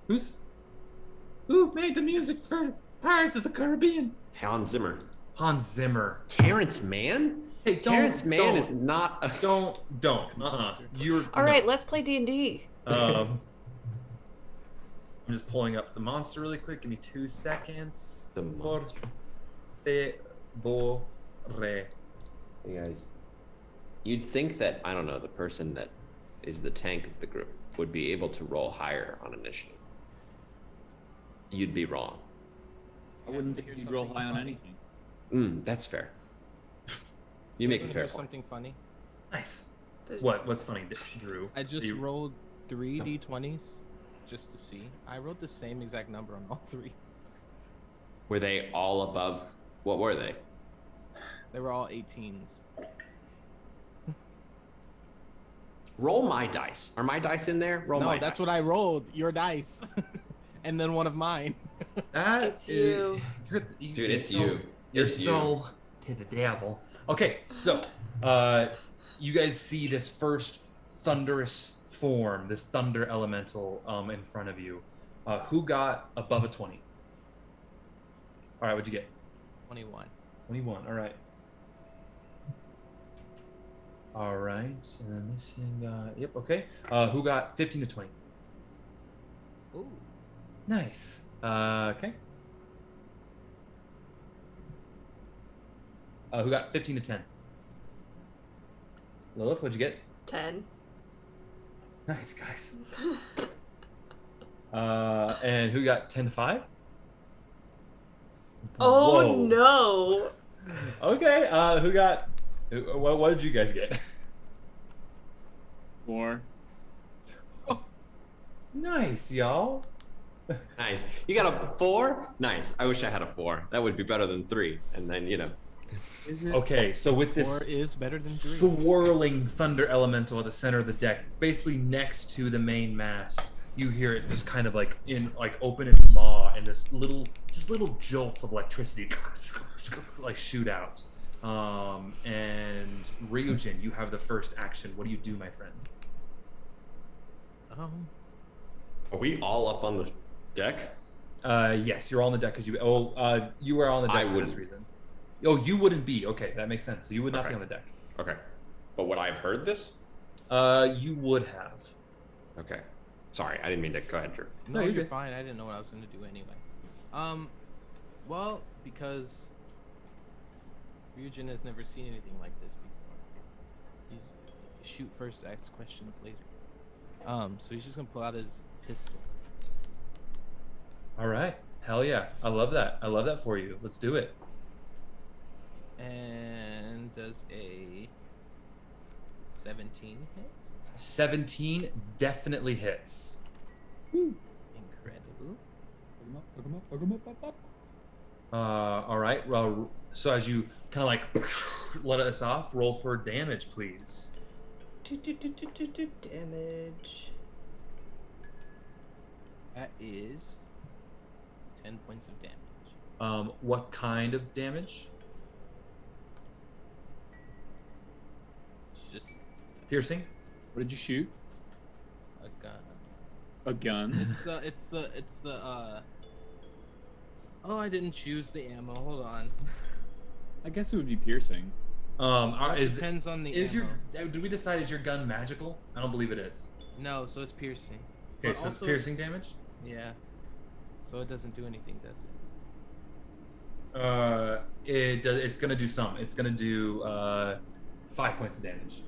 Who made the music for Pirates of the Caribbean? Hans Zimmer. Hans Zimmer. Terrence Mann? Hey, Terrence Mann is not a... Don't. You're... All right, let's play D&D. I'm just pulling up the monster really quick. Give me 2 seconds. The monster. Favore. Hey guys, you'd think that, I don't know, the person that is the tank of the group would be able to roll higher on initiative. You'd be wrong. I wouldn't think you'd roll high on anything. That's fair. You make a fair point. Something funny. Nice. What's funny, Drew? I just rolled 3 d20s just to see. I rolled the same exact number on all 3. Were they all above? What were they? They were all 18s. Roll my dice. Are my dice in there? Roll my dice. No, that's what I rolled. Your dice. And then one of mine. It's you. Dude, it's you. You're so to the devil. Okay, so you guys see this first thunderous form, this thunder elemental in front of you. Who got above a 20? All right, what'd you get? 21. 21. All right. All right, and then this thing got. Yep. Okay. Who got 15 to 20? Ooh. Nice. Okay. Who got 15 to 10? Lilith, what'd you get? 10. Nice, guys. And who got 10 to 5? Oh Whoa. no! Okay, who got... What did you guys get? 4. Nice, y'all. Nice. You got a 4? Nice. I wish I had a 4. That would be better than 3. And then, you know. Okay, so with 4 this is better than 3. swirling thunder elemental at the center of the deck, basically next to the main mast, you hear it just kind of like open its maw, and this little jolts of electricity like shoot out. And Ryujin, you have the first action. What do you do, my friend? Are we all up on the deck? Yes, you're all on the deck because you. You were on the deck for this reason. Oh, you wouldn't be. Okay, that makes sense. So you would not be on the deck. Okay. But would I have heard this? You would have. Okay. Sorry, I didn't mean to. Go ahead, Drew. No, you're fine. I didn't know what I was going to do anyway. Well, because Ryujin has never seen anything like this before. So he's shoot first, ask questions later. So he's just gonna pull out his pistol. All right. Hell yeah. I love that. I love that for you. Let's do it. And does a 17 hit? 17 definitely hits. Incredible. All right. Well, so as you kind of like let us off, roll for damage, please. Damage. That is 10 points of damage. What kind of damage? It's just piercing. What did you shoot? A gun. A gun? It's the Oh, I didn't choose the ammo. Hold on. I guess it would be piercing. Depends on the ammo. Did we decide is your gun magical? I don't believe it is. No, so it's piercing. Okay, But so it's also- piercing damage? Yeah. So it doesn't do anything, does it? It does. It's gonna do some. It's gonna do 5 points of damage.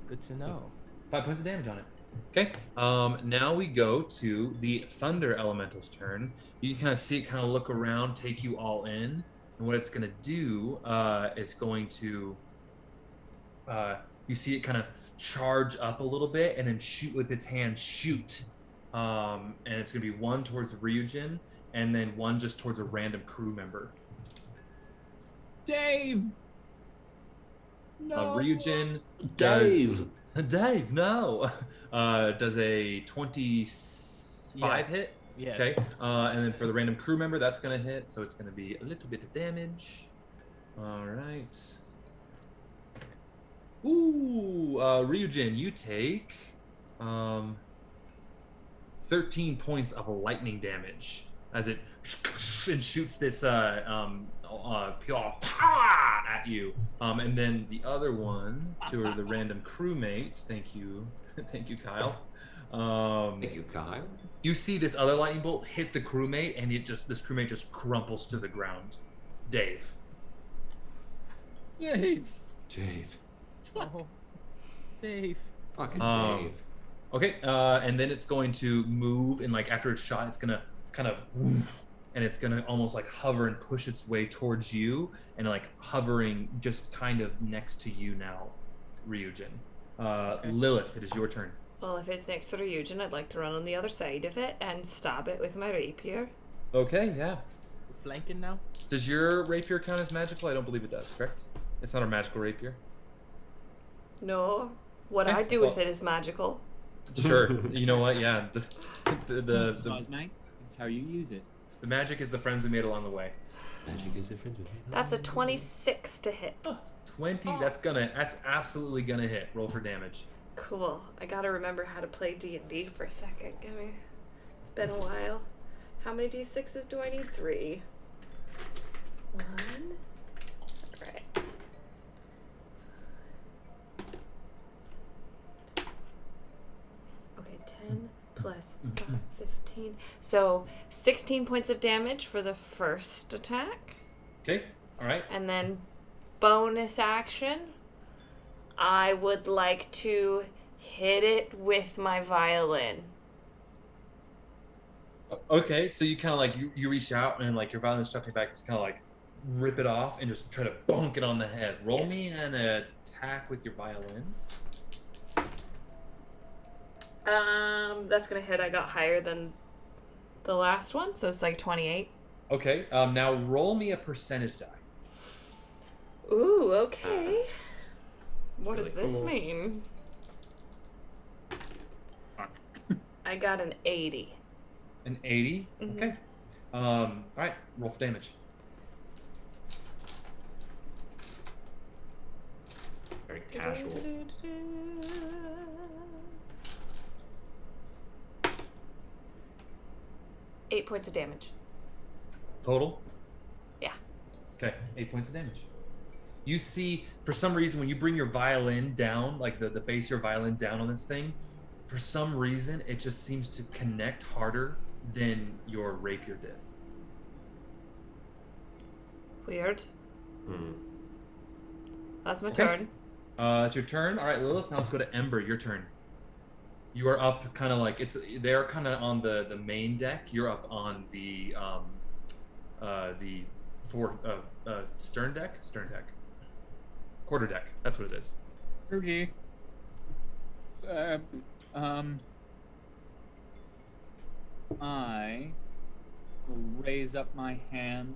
Good to know. 5 points of damage on it. Okay. Now we go to the Thunder Elemental's turn. You can kind of see it kind of look around, take you all in, and what it's gonna do is going to. You see it kind of charge up a little bit and then shoot with its hand. Shoot. And it's gonna be one towards Ryujin and then one just towards a random crew member. Dave. No. Ryujin Dave. Dave, no. Does a 25 hit? Yes. Okay. And then for the random crew member, that's gonna hit, so it's gonna be a little bit of damage. All right. Ooh, Ryujin, you take 13 points of lightning damage as it and shoots this pure at you. And then the other one to the random crewmate. Thank you, thank you, Kyle. Thank you, Kyle. You see this other lightning bolt hit the crewmate, and this crewmate just crumples to the ground. Dave. Dave. Dave. Oh, Dave. Fucking Dave. Okay, and then it's going to move, and like after it's shot, it's gonna kind of, and it's gonna almost like hover and push its way towards you, and like hovering just kind of next to you now, Ryujin. Lilith, it is your turn. Well, if it's next to Ryujin, I'd like to run on the other side of it and stab it with my rapier. Okay, yeah. We're flanking now? Does your rapier count as magical? I don't believe it does, correct? It's not a magical rapier. No. What Okay, I do that's with it is magical. Sure. You know what? Yeah. That's how you use it. The magic is the friends we made along the way. Magic is the friends we made. That's a 26 to hit. 20. That's absolutely gonna hit. Roll for damage. Cool. I gotta remember how to play D&D for a second. It's been a while. How many D6s do I need? 3. 1. Alright. Okay, 10 plus 5, 15. So 16 points of damage for the first attack. Okay. All right. And then bonus action, I would like to hit it with my violin. Okay, so you kind of like you reach out and like your violin instructor back just kind of like rip it off and just try to bonk it on the head. Roll me an attack with your violin. That's gonna hit. I got higher than the last one, so it's like 28. Okay. Now roll me a percentage die. Ooh, okay. What really does this cool. mean? I got an 80. An 80. Mhm. Okay. All right. Roll for damage. Very casual. 8 points of damage. Total. Yeah. Okay. 8 points of damage. You see, for some reason, when you bring your violin down, like the base of your violin down on this thing, for some reason, it just seems to connect harder than your rapier did. Weird. That's my Okay. turn. It's your turn. All right, Lilith. Now let's go to Ember. Your turn. You are up, kind of like they're kind of on the main deck. You're up on the stern deck, quarter deck. That's what it is. Okay. I raise up my hand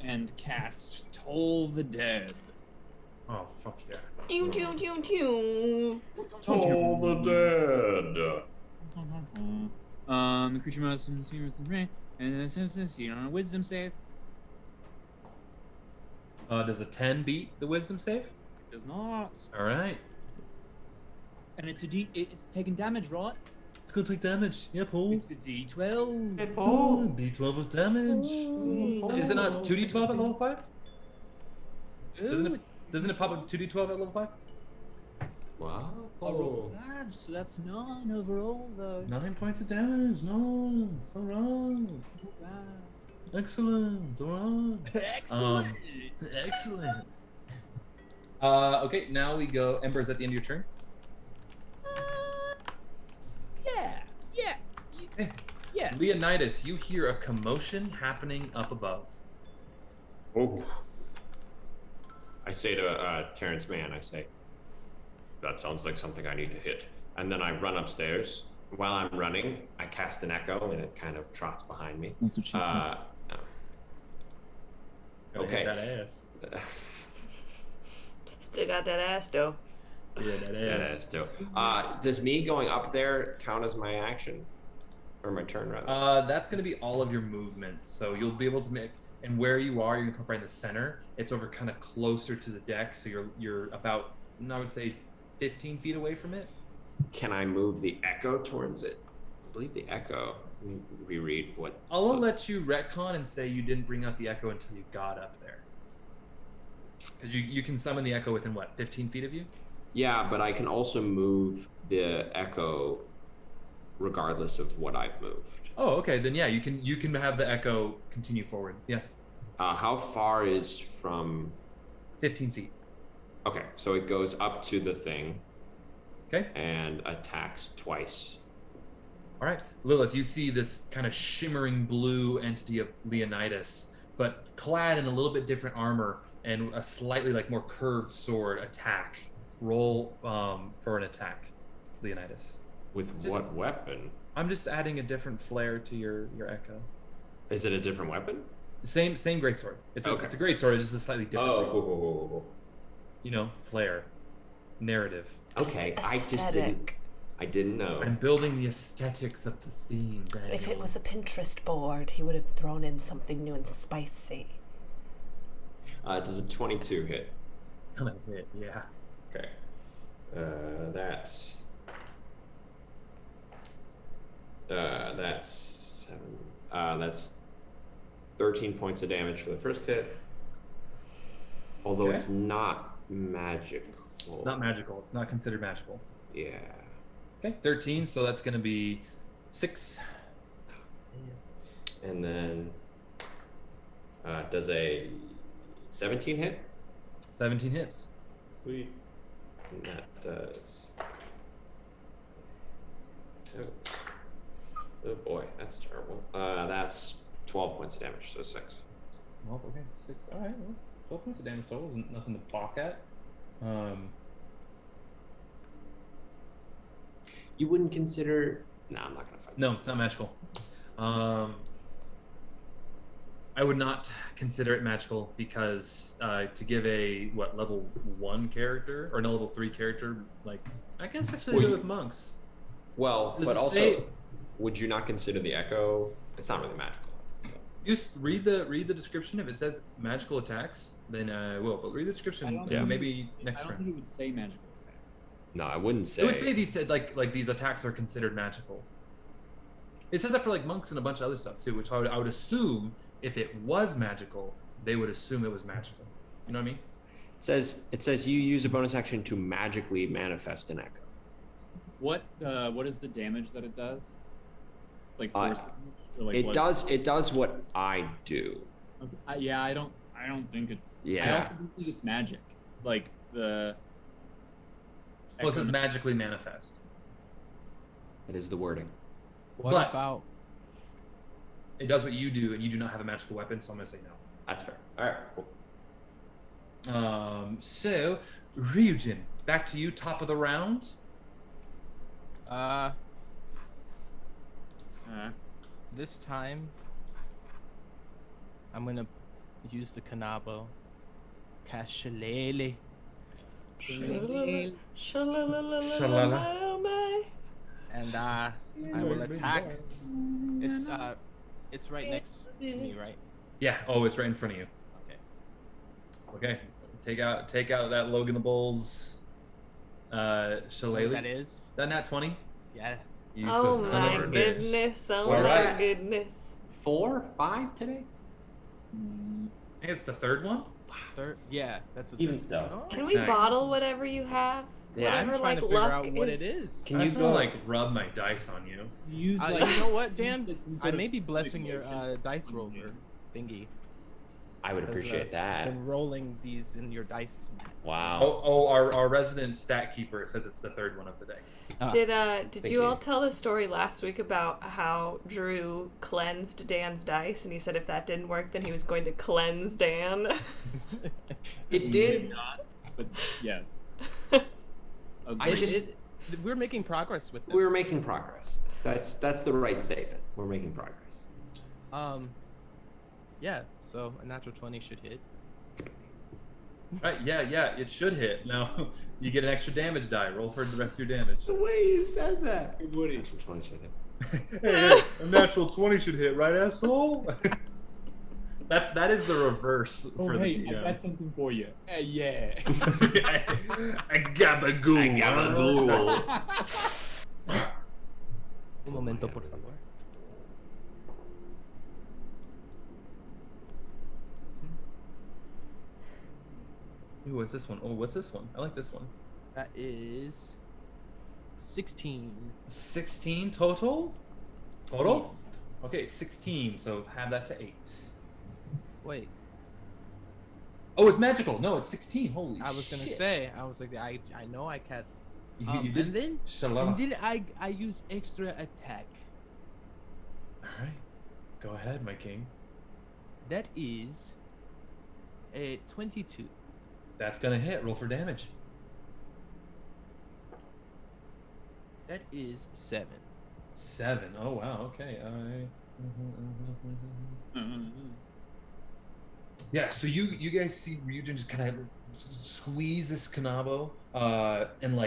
and cast Toll the Dead. Oh fuck yeah! Pew, pew, pew, pew. Toll the dead. The creature must see with the rain, and then succeed on a wisdom save. Does a 10 beat the wisdom save? Does not. All right. And it's it's taking damage, right? It's gonna take damage. Yeah, Paul. It's a D12. Hey, Paul. D12 of damage. Is it not 2d12 at level 5? Doesn't it pop up 2d12 at level 5? Wow. I rolled that, so that's 9 overall, though. 9 points of damage. No, so wrong. Excellent. All right. Excellent. Excellent. Okay, now we go. Ember, is that the end of your turn? Yeah. Yes. Leonidas, you hear a commotion happening up above. Oh. I say to Terrence Mann, I say, that sounds like something I need to hit. And then I run upstairs. While I'm running, I cast an echo and it kind of trots behind me. That's what she said. Okay. That ass. Still got that ass though. Yeah, that ass. Too. Does me going up there count as my action? Or my turn, rather? That's going to be all of your movements. So you'll be able to make, and where you are, you're going to come right in the center. It's over kind of closer to the deck. So you're about, I would say, 15 feet away from it. Can I move the echo towards it? I believe the echo. Let me reread what. I'll let you retcon and say you didn't bring out the echo until you got up there. Because you can summon the echo within, what, 15 feet of you? Yeah, but I can also move the echo regardless of what I've moved. Oh, okay. Then yeah, you can have the echo continue forward. Yeah. How far is from? 15 feet. Okay, so it goes up to the thing. Okay. And attacks twice. All right, Lilith, you see this kind of shimmering blue entity of Leonidas, but clad in a little bit different armor and a slightly like more curved sword attack. Roll for an attack, Leonidas. With what weapon? I'm just adding a different flair to your echo. Is it a different weapon? Same greatsword. It's a greatsword. It's just a slightly different. Oh, cool. You know, flair, narrative. Okay, I didn't know. I'm building the aesthetics of the theme, Daniel. If it was a Pinterest board, he would have thrown in something new and spicy. Does a 22 hit? Gonna hit, yeah. Okay. That's 7. That's 13 points of damage for the first hit. Although Okay. it's not magical. It's not magical. It's not considered magical. Yeah. Okay, 13. So that's going to be 6. And then does a 17 hit? 17 hits. Sweet. And that does. Oh boy, that's terrible. That's 12 points of damage, so 6. Well, okay, 6. All right, well, 12 points of damage total isn't nothing to balk at. You wouldn't consider? No, I'm not gonna fight. No, it's not magical. I would not consider it magical because to give a level 1 character or no level 3 character, like I guess actually do it with monks. Well, Does but it also, say- would you not consider the echo? It's not really magical. Just read the description. If it says magical attacks, then I will. But read the description. I don't Yeah, think- maybe next I don't round. think it would say magical attacks. No, I wouldn't say. It would say these like these attacks are considered magical. It says that for like monks and a bunch of other stuff too, which I would assume if it was magical, they would assume it was magical. You know what I mean? It says you use a bonus action to magically manifest an echo. What is the damage that it does? It's like force damage? Or like It what? does what I do. Okay. Yeah, I don't think it's. Yeah. I also don't think it's magic. Like the. Well, it says magically manifest. It is the wording. What But- about? It does what you do, and you do not have a magical weapon, so I'm gonna say no. That's fair. All right. Cool. So Ryujin, back to you, top of the round. This time, I'm gonna use the Kanabo. Cast Shillelagh. And I will attack. It's right next to me, right? Yeah. Oh, it's right in front of you. Okay. Okay. Take out that Logan the Bull's shillelagh. That is. That nat 20? Yeah. You Oh son my of a bitch. goodness! Oh All my right. goodness! 4, 5 today? I think it's the third one. Third. Yeah, that's the Even third. still. Oh. Can we Nice. bottle whatever you have? Yeah, I'm Whatever, trying like, to figure luck out what it is. Can I you just wanna, go like rub my dice on you? Use like. You know what, Dan? It's some I sort of may be specific blessing your motion dice on roller hands. thingy. I would 'cause, appreciate that. Been rolling these in your dice. Wow. Oh, our resident stat keeper says it's the third one of the day. Did Thank you all you. tell the story last week about how Drew cleansed Dan's dice, and he said if that didn't work, then he was going to cleanse Dan? It did. Not, but yes. I just We're making progress with them. we're making progress. That's the right statement. We're making progress. Yeah. So a natural 20 should hit. Right? Yeah. It should hit. Now you get an extra damage die. Roll for the rest of your damage. The way you said that. Woody. Natural 20 should hit. Hey, a natural 20 should hit, right, asshole? That is the reverse for hey, the I DM. got something for you. Yeah. I gabagool. Un momento, por favor. Ooh, what's this one? Oh, what's this one? I like this one. That is 16. 16 total? Total? Okay, 16. So have that to 8. Wait, Oh, it's magical. No, it's 16. Holy shit. I was gonna say. I was like, I know I cast. You did. And then Shalala. And then I use extra attack. All right. Go ahead, my king. That is a 22. That's going to hit. Roll for damage. That is 7. 7. Oh, wow. Okay. Yeah, so you guys see Ryujin just kind of squeeze this Kanabo, and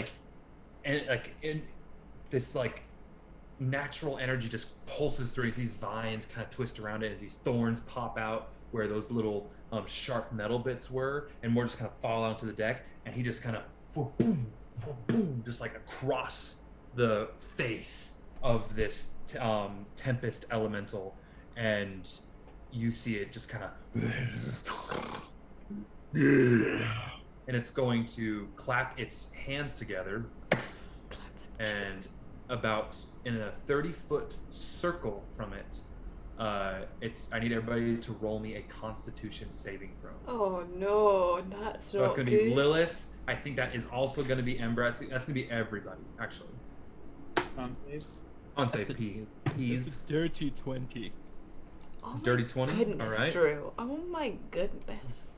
this like natural energy just pulses through. These vines kind of twist around it, and these thorns pop out where those little sharp metal bits were, and more just kind of fall onto the deck. And he just kind of boom, boom, just like across the face of this tempest elemental, and you see it just kind of, and it's going to clap its hands together, and about in a 30-foot circle from it, I need everybody to roll me a Constitution saving throw. Oh no, that's So not that's going to good. be Lilith. I think that is also going to be Ember. That's going to be everybody, actually. Con save? On save, P. It's a dirty 20. Oh Dirty my 20. Goodness, All right. Drew. Oh my goodness.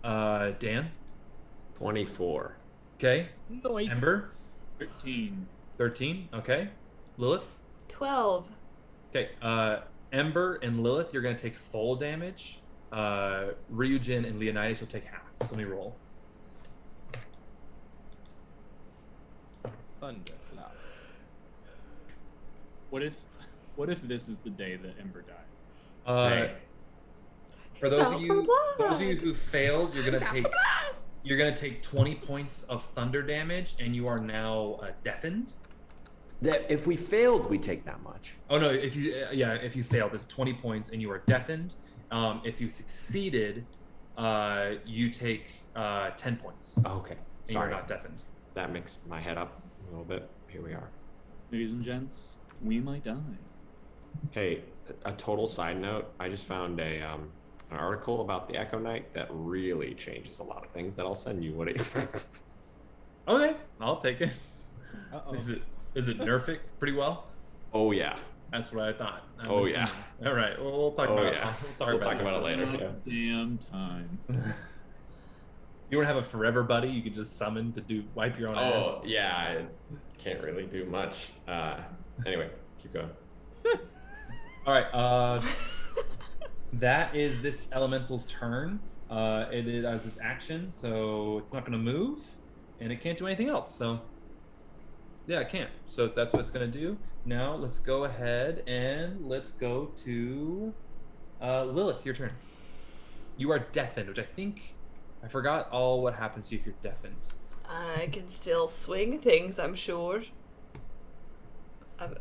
Dan. 24. Okay. Nice. Ember. 13. 13. Okay. Lilith. 12. Okay. Ember and Lilith, you're going to take full damage. Ryujin and Leonidas will take half. So let me roll. Thunder. Loud. What if this is the day that Ember dies? For It's those out of for you blood. who failed, you're gonna take 20 points of thunder damage, and you are now deafened. That if we failed, we take that much. Oh no! If you failed, it's 20 points, and you are deafened. If you succeeded, you take 10 points. Oh, okay. And Sorry. you're not deafened. That makes my head up a little bit. Here we are. Ladies and gents, we might die. Hey, a total side note. I just found an article about the Echo Knight that really changes a lot of things that I'll send you. Okay, I'll take it. Uh-oh. Is it nerf it pretty well? Oh yeah. That's what I thought. Oh yeah. All right. Well, we'll talk Oh about yeah. it. We'll talk about it later. God damn time. You want to have a forever buddy you can just summon to wipe your own ass? Oh yeah. I can't really do much. Anyway, keep going. All right. That is this elemental's turn. It is its action, so it's not going to move, and it can't do anything else. So, yeah, it can't. So that's what it's going to do. Now let's go ahead and let's go to Lilith. Your turn. You are deafened, which I forgot all what happens to you if you're deafened. I can still swing things, I'm sure.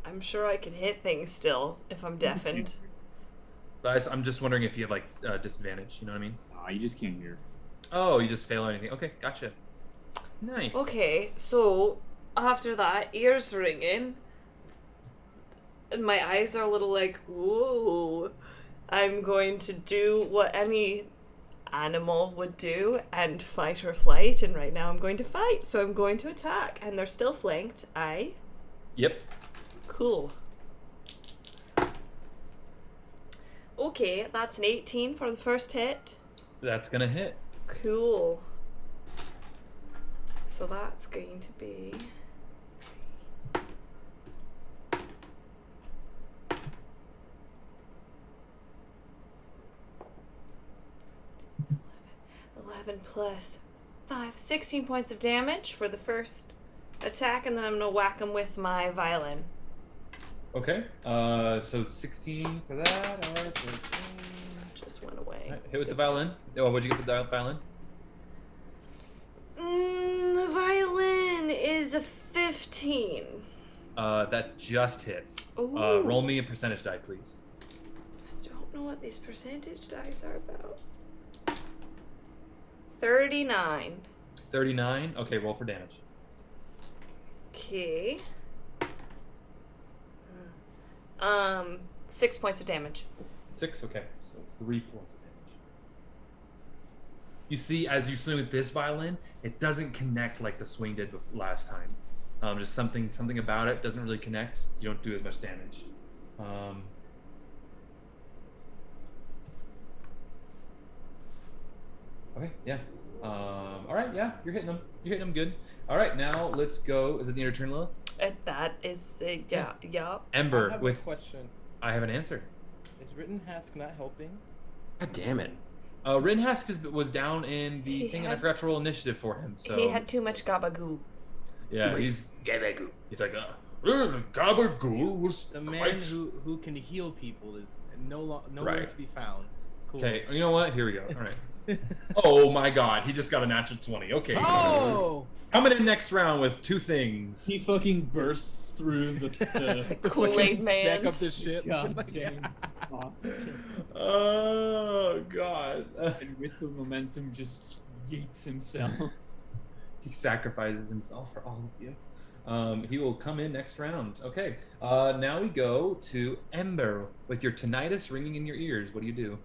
I'm sure I can hit things still if I'm deafened. But I'm just wondering if you have like disadvantage. You know what I mean? You just can't hear. Oh, you just fail or anything. Okay, gotcha. Nice. Okay, so after that, ears ringing, and my eyes are a little like, whoa. I'm going to do what any animal would do and fight or flight, and right now I'm going to fight, so I'm going to attack, and they're still flanked. Aye. Yep. Cool. Okay, that's an 18 for the first hit. That's gonna hit. Cool. So that's going to be... plus 5, 16 points of damage for the first attack, and then I'm gonna whack him with my violin. Okay. So 16 for that. All right. So just went away. Right, hit with the violin. Oh, what'd you get with the violin? The violin is a 15. That just hits. Ooh. Roll me a percentage die, please. I don't know what these percentage dice are about. 39. 39. Okay, roll for damage. Okay. 6 points of damage. 6. Okay, so 3 points of damage. You see, as you swing with this violin, it doesn't connect like the swing did last time. Just something about it doesn't really connect. You don't do as much damage. Okay, yeah. All right, yeah, you're hitting them. You're hitting them good. All right, now let's go. Is it the your turn, Lilith? That is, yeah. Ember I have with. a question. I have an answer. Is Rittenhask not helping? God damn it. Rittenhask was down in the thing, and I forgot to roll initiative for him. So he had too much gabagoo. Yeah, he's gabagoo. He's like, gabagoo was The man who can heal people is nowhere Right. to be found. Cool. Okay, you know what? Here we go. All right. Oh my God, he just got a natural 20. Okay. Oh! Coming in next round with 2 things. He fucking bursts through the Kool-Aid Back up Man's. this shit. goddamn monster. Oh God. And with the momentum, just yeets himself. He sacrifices himself for all of you. He will come in next round. Okay. Now we go to Ember with your tinnitus ringing in your ears. What do you do?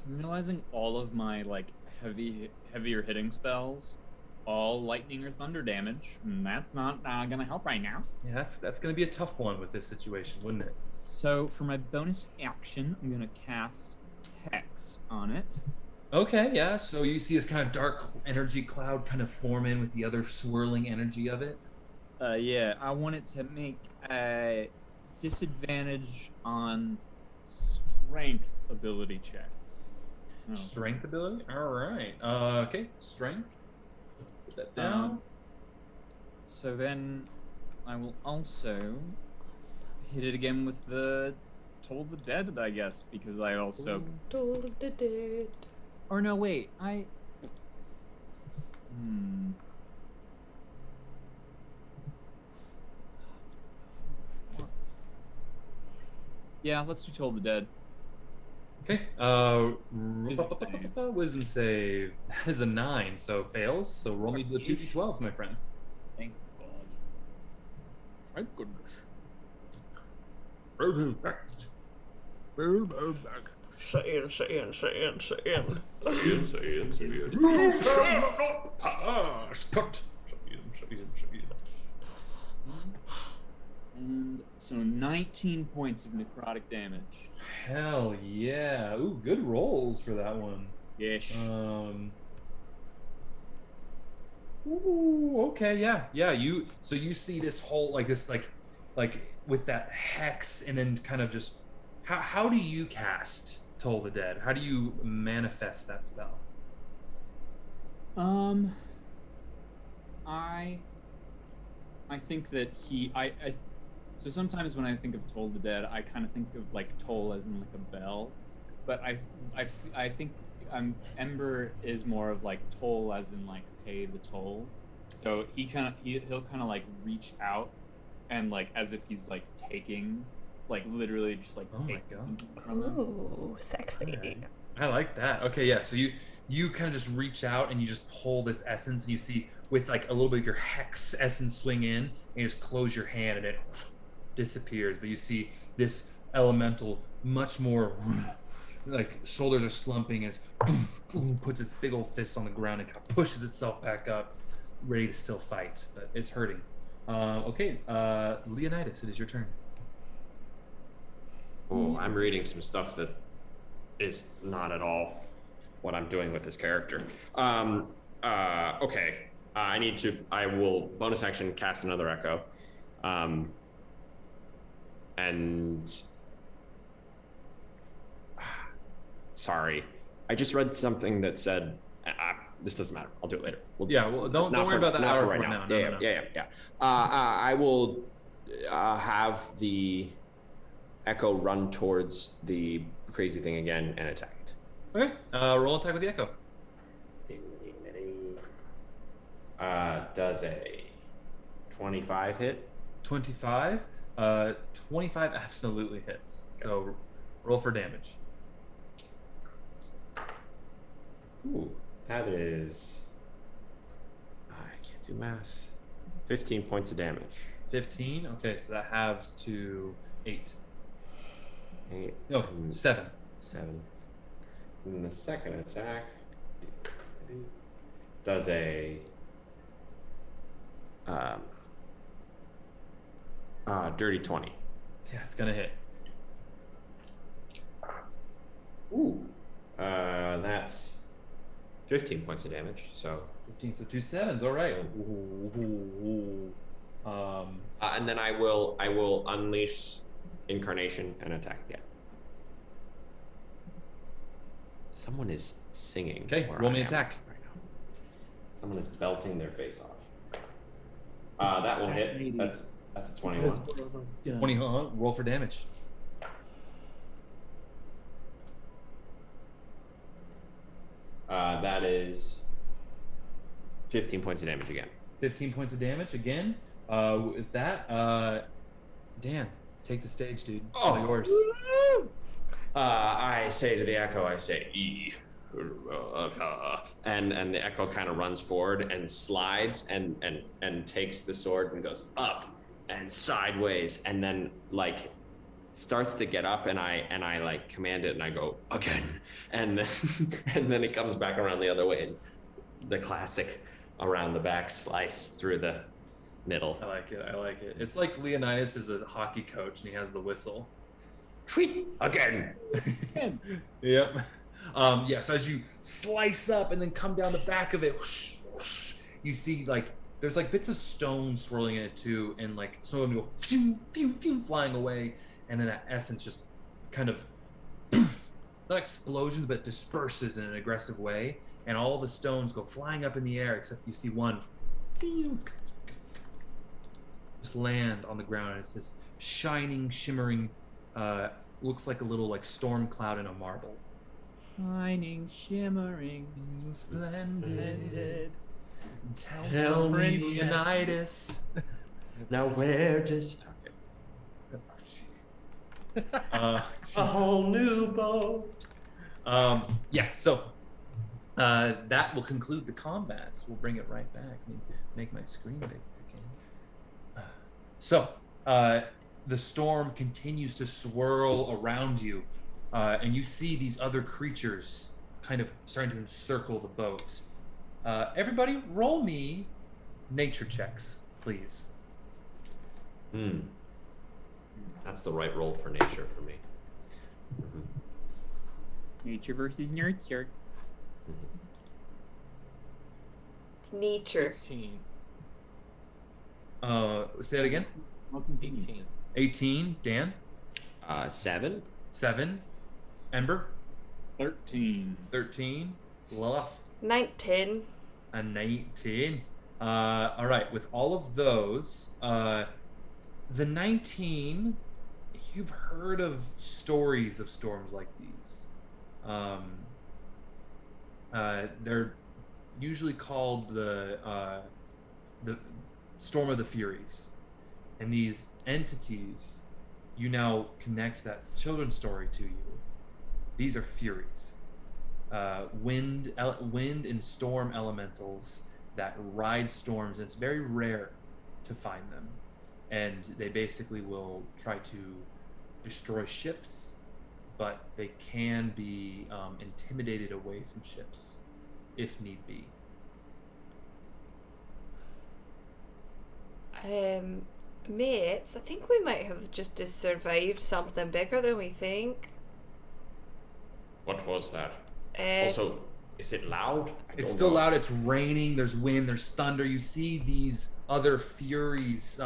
I'm realizing all of my like heavier hitting spells, all lightning or thunder damage. And that's not gonna help right now. Yeah, that's gonna be a tough one with this situation, wouldn't it? So for my bonus action, I'm gonna cast Hex on it. Okay, yeah. So you see this kind of dark energy cloud kind of form in with the other swirling energy of it. Yeah, I want it to make a disadvantage on strength ability checks. Oh. Strength ability? All right. Okay, strength. Put that down. So then I will also hit it again with the Toll the Dead, I guess, because I also... Toll the Dead. Or no, wait, Yeah, let's do Toll the Dead. Okay. Wisdom save. Wisdom save. That is a 9, so fails. So roll me the 2d12, my friend. Thank God. Thank goodness. Sit in. You shall not pass. Cut. And so 19 points of necrotic damage. Hell yeah. Ooh, good rolls for that one. Yes. Ooh, okay, yeah. You see this whole like with that hex and then kind of just how do you cast Toll the Dead? How do you manifest that spell? I think that so sometimes when I think of Toll the Dead, I kind of think of like toll as in like a bell, but I think Ember is more of like toll as in like pay the toll. So he'll kind of like reach out and like as if he's like taking, like literally just like taking from them. Ooh, sexy. Right. I like that. Okay, yeah. So you kind of just reach out and you just pull this essence, and you see with like a little bit of your hex essence swing in, and you just close your hand, and it disappears. But you see this elemental much more like shoulders are slumping, and it's puts its big old fists on the ground and kind of pushes itself back up, ready to still fight, but it's hurting. Okay, Leonidas, it is your turn. Oh, I'm reading some stuff that is not at all what I'm doing with this character. Okay. I will bonus action cast another echo. And sorry, I just read something that said, this doesn't matter. I'll do it later. Don't worry about that hour right now. Yeah. I will have the echo run towards the crazy thing again and attack it. Okay, roll attack with the echo. Does a 25 hit? 25? 25 absolutely hits. Okay. So roll for damage. Ooh, that is... I can't do math. 15 points of damage. 15? Okay, so that halves to 8. 8. No, 7. 7. And the second attack does a... dirty 20. Yeah, it's gonna hit. Ooh. That's 15 points of damage, so... 15, so 2 7s, all right. And then I will unleash Incarnation and attack again. Someone is singing. Okay, roll me attack. Right now. Someone is belting their face off. That will hit. That's a 21. 20, roll for damage. That is 15 points of damage again. 15 points of damage again. With that, Dan, take the stage, dude. It's all yours. I say to the echo, I say, E. And the echo kind of runs forward and slides and takes the sword and goes up and sideways and then like starts to get up and I like command it and I go again and then it comes back around the other way and the classic around the back slice through the middle. I like it. It's like Leonidas is a hockey coach and he has the whistle. Treat again. Yep. So as you slice up and then come down the back of it, whoosh, whoosh, you see like there's like bits of stone swirling in it too, and like some of them go phew, phew, phew, flying away, and then that essence just kind of not explosions but disperses in an aggressive way, and all the stones go flying up in the air except you see one phew, just land on the ground, and it's this shining, shimmering, looks like a little like storm cloud in a marble. Shining, shimmering, splendid. Tell me, Leonidas. Now where does... a whole new boat. So that will conclude the combats. We'll bring it right back. Let me make my screen big again. The storm continues to swirl around you. And you see these other creatures kind of starting to encircle the boat. Everybody, roll me nature checks, please. That's the right roll for nature for me. Nature versus nurture. It's nature. 18. Say it again. 18. 18. Dan? 7. 7. Ember? 13. 13. Lilith? 19. A 19. All right, with all of those, the 19, you've heard of stories of storms like these. They're usually called the Storm of the Furies. And these entities, you now connect that children's story to you. These are Furies. Wind and storm elementals that ride storms, and it's very rare to find them. And they basically will try to destroy ships, but they can be intimidated away from ships if need be. Mates, I think we might have just survived something bigger than we think. What was that? Also, is it loud? It's still loud. It's raining. There's wind. There's thunder. You see these other Furies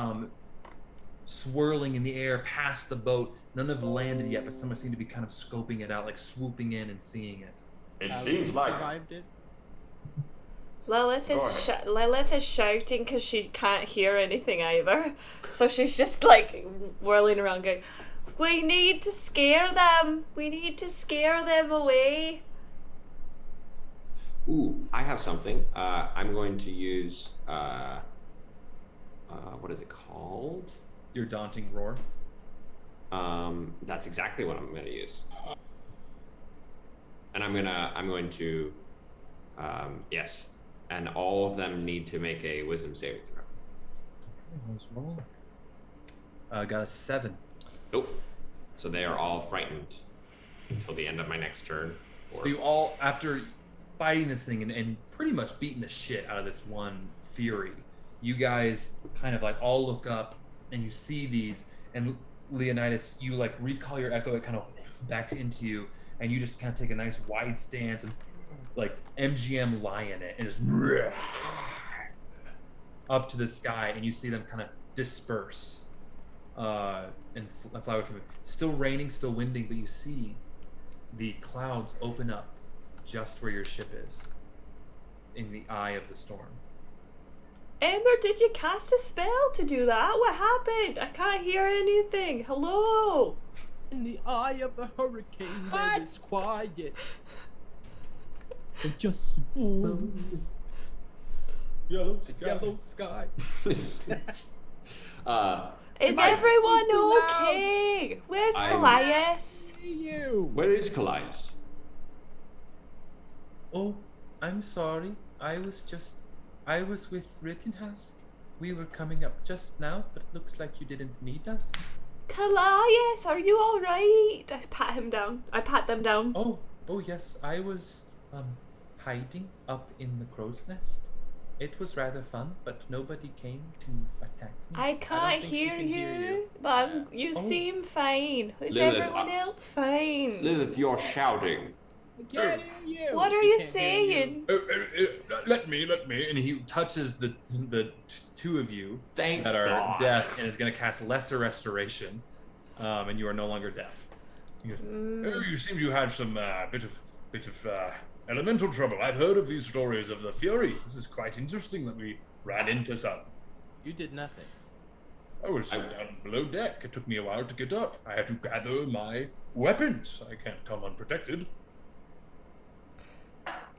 swirling in the air past the boat. None have landed yet, but some seem to be kind of scoping it out, like swooping in and seeing it. It seems like survived it. Lilith is shouting because she can't hear anything either. So she's just like whirling around going, we need to scare them. We need to scare them away. Ooh, I have something. I'm going to use, what is it called? Your daunting roar. That's exactly what I'm going to use. And I'm going to, yes. And all of them need to make a wisdom saving throw. Okay, let's roll. Got a 7. Nope. So they are all frightened until the end of my next turn. So you all, after fighting this thing and pretty much beating the shit out of this one Fury, you guys kind of like all look up and you see these, and Leonidas, you like recall your echo, it kind of back into you, and you just kind of take a nice wide stance and like MGM lion it and just up to the sky, and you see them kind of disperse and fly away from it. Still raining, still winding, but you see the clouds open up just where your ship is, in the eye of the storm. Ember, did you cast a spell to do that? What happened? I can't hear anything. Hello? In the eye of the hurricane, there is quiet. Just Yellow The sky. yellow sky. Is I- everyone okay? Where's I'm- Kallias? Where is Kallias? Oh, I'm sorry. I was with Rittenhouse. We were coming up just now, but it looks like you didn't need us. Kallias, are you alright? I pat him down. I pat them down. Oh yes. I was hiding up in the crow's nest. It was rather fun, but nobody came to attack me. I can't think she hear can hear you, you. but you Oh. seem fine. Is Lilith, everyone else fine? Lilith, you're shouting. Can't hear you. What are We you can't hear you. saying? Let me, and he touches the two of you Thank that are God. deaf and is going to cast lesser restoration, and you are no longer deaf. He goes, Oh, you seem to have some bit of elemental trouble. I've heard of these stories of the Furies. This is quite interesting that we ran into some. You did nothing. I was down below deck. It took me a while to get up. I had to gather my weapons. I can't come unprotected.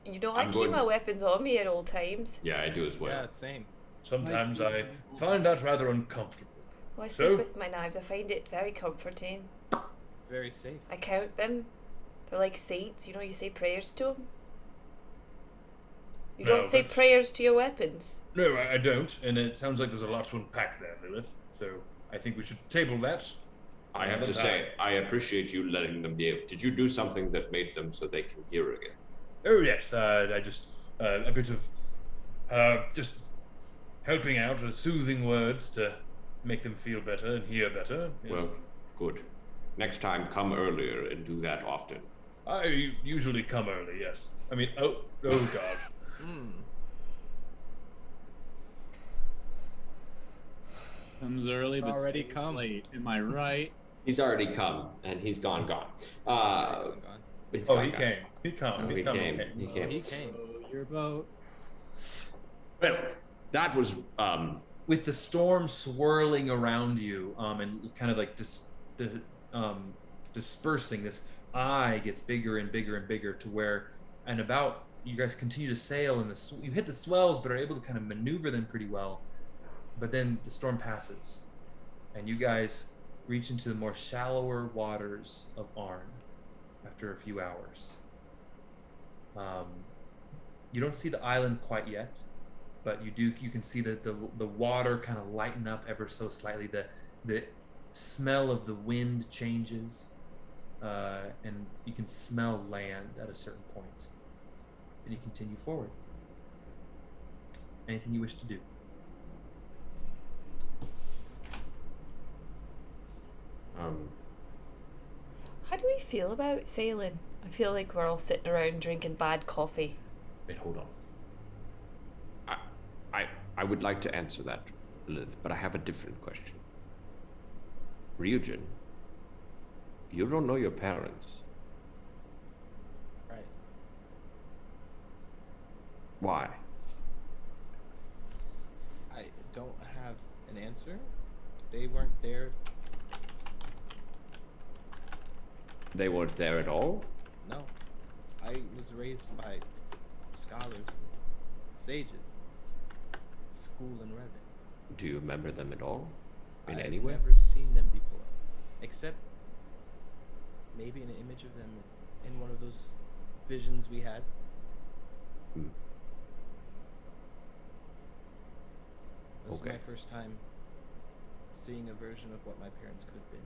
You know, I'm I keep going- my weapons on me at all times. Yeah, I do as well. Yeah, same. Sometimes I find that rather uncomfortable. Well, I So? sleep with my knives. I find it very comforting. Very safe. I count them. They're like saints. You know, you say prayers to them. You No, don't say that's- prayers to your weapons. No, I don't, and it sounds like there's a lot to unpack there, Lilith. So I think we should table that. I have to say, I appreciate you letting them be able. Did you do something that made them so they can hear again? Oh yes, I just a bit of just helping out with soothing words to make them feel better and hear better. Yes. Well, good. Next time, come earlier and do that often. I usually come early. Yes. I mean, oh God. Comes early, but Already stays come. late. Am I right? He's already come, and he's gone. Gone. He's Oh, gone, he gone. came. He come. Oh, he he come. came. Okay. He came. He came. Your boat. Well, that was With the storm swirling around you, and kind of like dispersing, this eye gets bigger and bigger and bigger to where, and about you guys continue to sail, and you hit the swells, but are able to kind of maneuver them pretty well. But then the storm passes, and you guys reach into the more shallower waters of Arn after a few hours. You don't see the island quite yet, but you can see that the water kind of lighten up ever so slightly. The smell of the wind changes, and you can smell land at a certain point. And you continue forward. Anything you wish to do? How do we feel about sailing? I feel like we're all sitting around drinking bad coffee. Wait, hold on. I would like to answer that, Lilith, but I have a different question. Ryujin, you don't know your parents. Right. Why? I don't have an answer. They weren't there. They weren't there at all? No. I was raised by scholars, sages, school and Revan. Do you remember them at all? In I've any way? never seen them before, except maybe an image of them in one of those visions we had. Hmm. This Okay. is my first time seeing a version of what my parents could have been.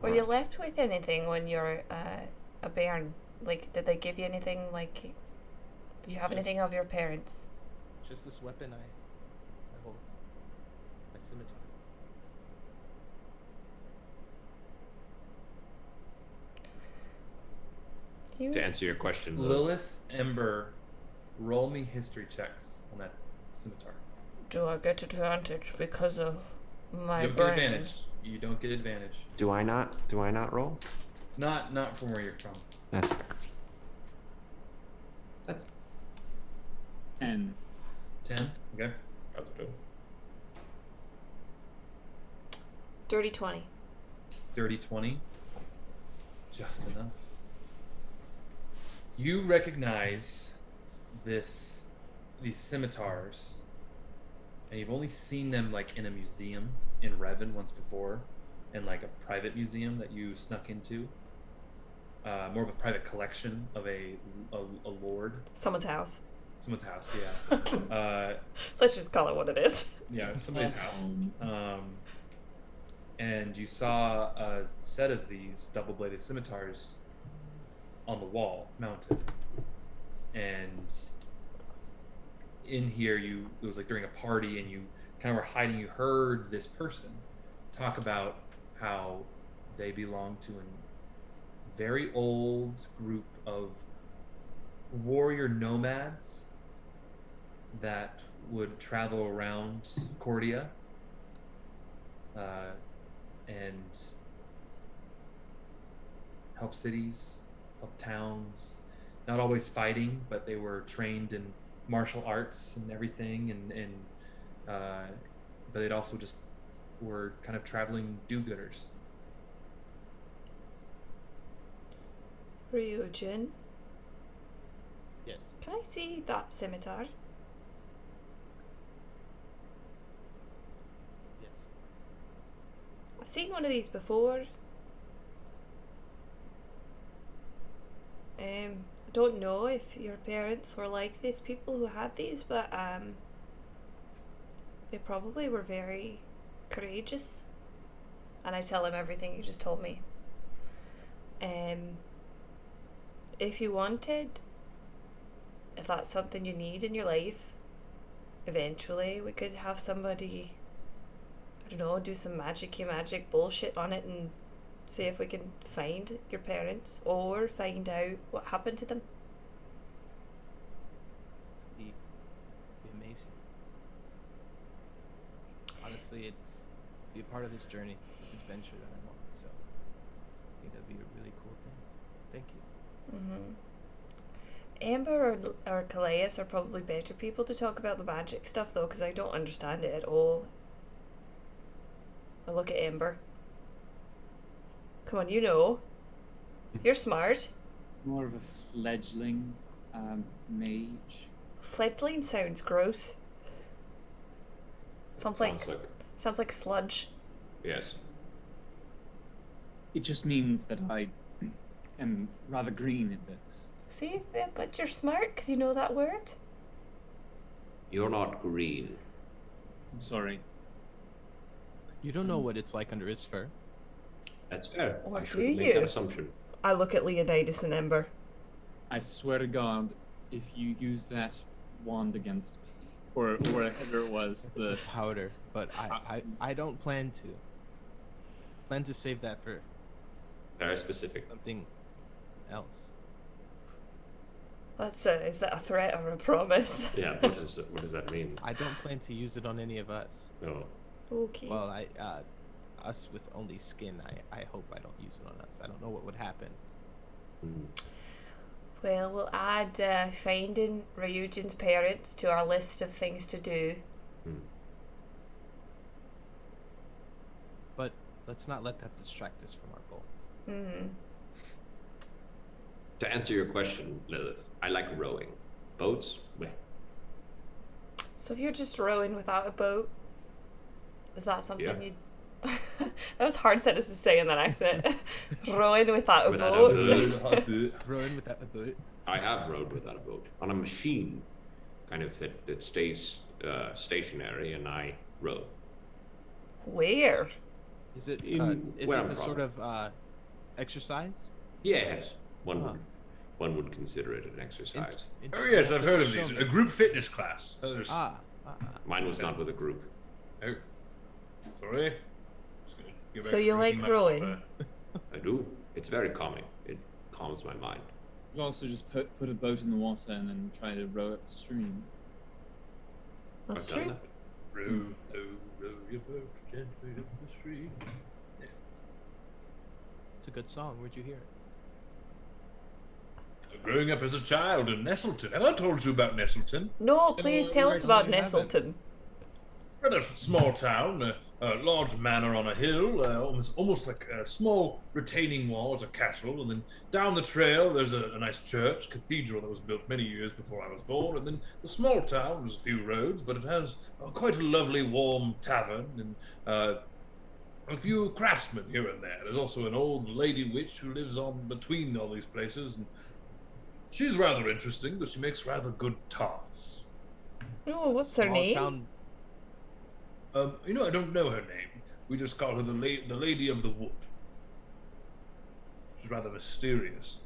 Were you left with anything when you're a bairn? Like, did they give you anything? Like, do you have anything of your parents? Just this weapon I hold. My scimitar. To answer your question, Lilith, Ember, roll me history checks on that scimitar. Do I get advantage because of my You don't brain? get advantage. You don't get advantage. Do I not roll? Not from where you're from. That's fair. That's 10. 10? Okay. That's good. Dirty 20. Dirty 20. Just enough. You recognize these scimitars, and you've only seen them like in a museum in Revan once before, in like a private museum that you snuck into. More of a private collection of a lord. Someone's house. Someone's house, yeah. Let's just call it what it is. Yeah, somebody's house. And you saw a set of these double-bladed scimitars on the wall, mounted. And in here, it was like during a party, and you kind of were hiding. You heard this person talk about how they belong to a very old group of warrior nomads that would travel around Cordia and help cities, help towns, not always fighting, but they were trained in martial arts and everything, and but they'd also just were kind of traveling do-gooders. Ryujin, Yes. can I see that scimitar? Yes. I've seen one of these before. I don't know if your parents were like these people who had these, but they probably were very courageous. And I tell him everything you just told me. If you wanted, if that's something you need in your life, eventually we could have somebody, I don't know, do some magic bullshit on it and see if we can find your parents or find out what happened to them. Be amazing. Honestly, it's be a part of this journey, this adventure that I'm on. So I think that'd be a really cool thing. Thank you. Ember or Kallias are probably better people to talk about the magic stuff though, because I don't understand it at all. I look at Ember. Come on, you know. You're smart. More of a fledgling mage. Fledgling sounds gross. Sounds like sludge. Yes. It just means that I am rather green in this. See, but you're smart because you know that word. You're not green. I'm sorry. You don't know what it's like under his fur. That's fair. Or I do shouldn't make you? that assumption. I look at Leonidas and Ember. I swear to God, if you use that wand against me, or whatever it was, It's the a powder, but I don't plan to. Plan to save that for Very specific. something else. Is that a threat or a promise? Yeah, what does that mean? I don't plan to use it on any of us. No. Okay. Well, us with only skin, I hope I don't use it on us. I don't know what would happen. Well, we'll add finding Ryujin's parents to our list of things to do. But let's not let that distract us from our goal. To answer your question, Lilith, I like rowing. Boats? Meh. So if you're just rowing without a boat, is that something Yeah. you'd... That was hard sentence to say in that accent. Rowing without a Without a boat. boat. Rowing without a boat. I have rowed without a boat. On a machine, kind of that stays stationary, and I row. Where? Is it In where I'm a from. sort of exercise? Yes, one would consider it an exercise. Oh yes, I've heard of Show these. me. A group fitness class. Others. Mine was not with a group. Oh, sorry. Just gonna go back So to you reading like my rowing? paper. I do. It's very calming. It calms my mind. you also just put a boat in the water and then try to row upstream. That's I've done true. that. Row, row your boat gently up the stream. Yeah. It's a good song. Where'd you hear it? Growing up as a child in Nestleton. Have I told you about Nestleton? No, please tell us about you haven't. Nestleton. We're in a small town, large manor on a hill, almost like a small retaining walls, a castle, and then down the trail there's a nice church, cathedral that was built many years before I was born, and then the small town, there's a few roads, but it has quite a lovely warm tavern, and a few craftsmen here and there. There's also an old lady witch who lives on between all these places, and she's rather interesting, but she makes rather good tarts. Oh, what's her name? Town... I don't know her name. We just call her the Lady of the Wood. She's rather mysterious.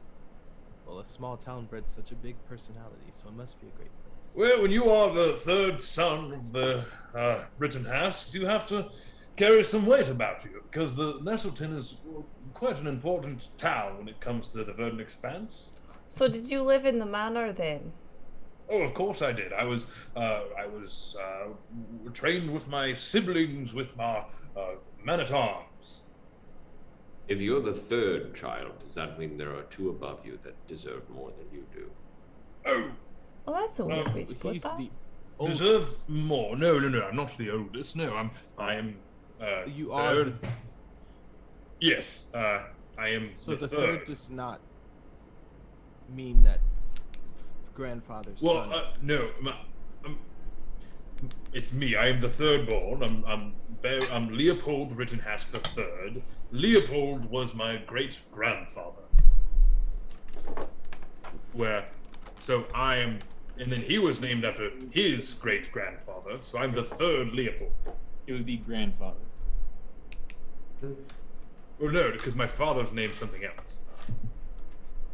Well, a small town bred such a big personality, so it must be a great place. Well, when you are the third son of the Rittenhasks, you have to carry some weight about you, because the Nettleton is quite an important town when it comes to the Verdant Expanse. So did you live in the manor then? Oh, of course I did. I was trained with my siblings with my men-at-arms. If you're the third child, does that mean there are two above you that deserve more than you do? Oh! Well, that's a weird way to put He's that. the Deserve oldest. more? No, I'm not the oldest. No, I am. You are third. Yes, I am. So the third. third does not mean that grandfather's son. Well, no, it's me. I am the third born. I'm Leopold Rittenhask the third. Leopold was my great grandfather. So I am, and then he was named after his great grandfather. So I'm the third Leopold. It would be grandfather. Well, no, because my father's named something else.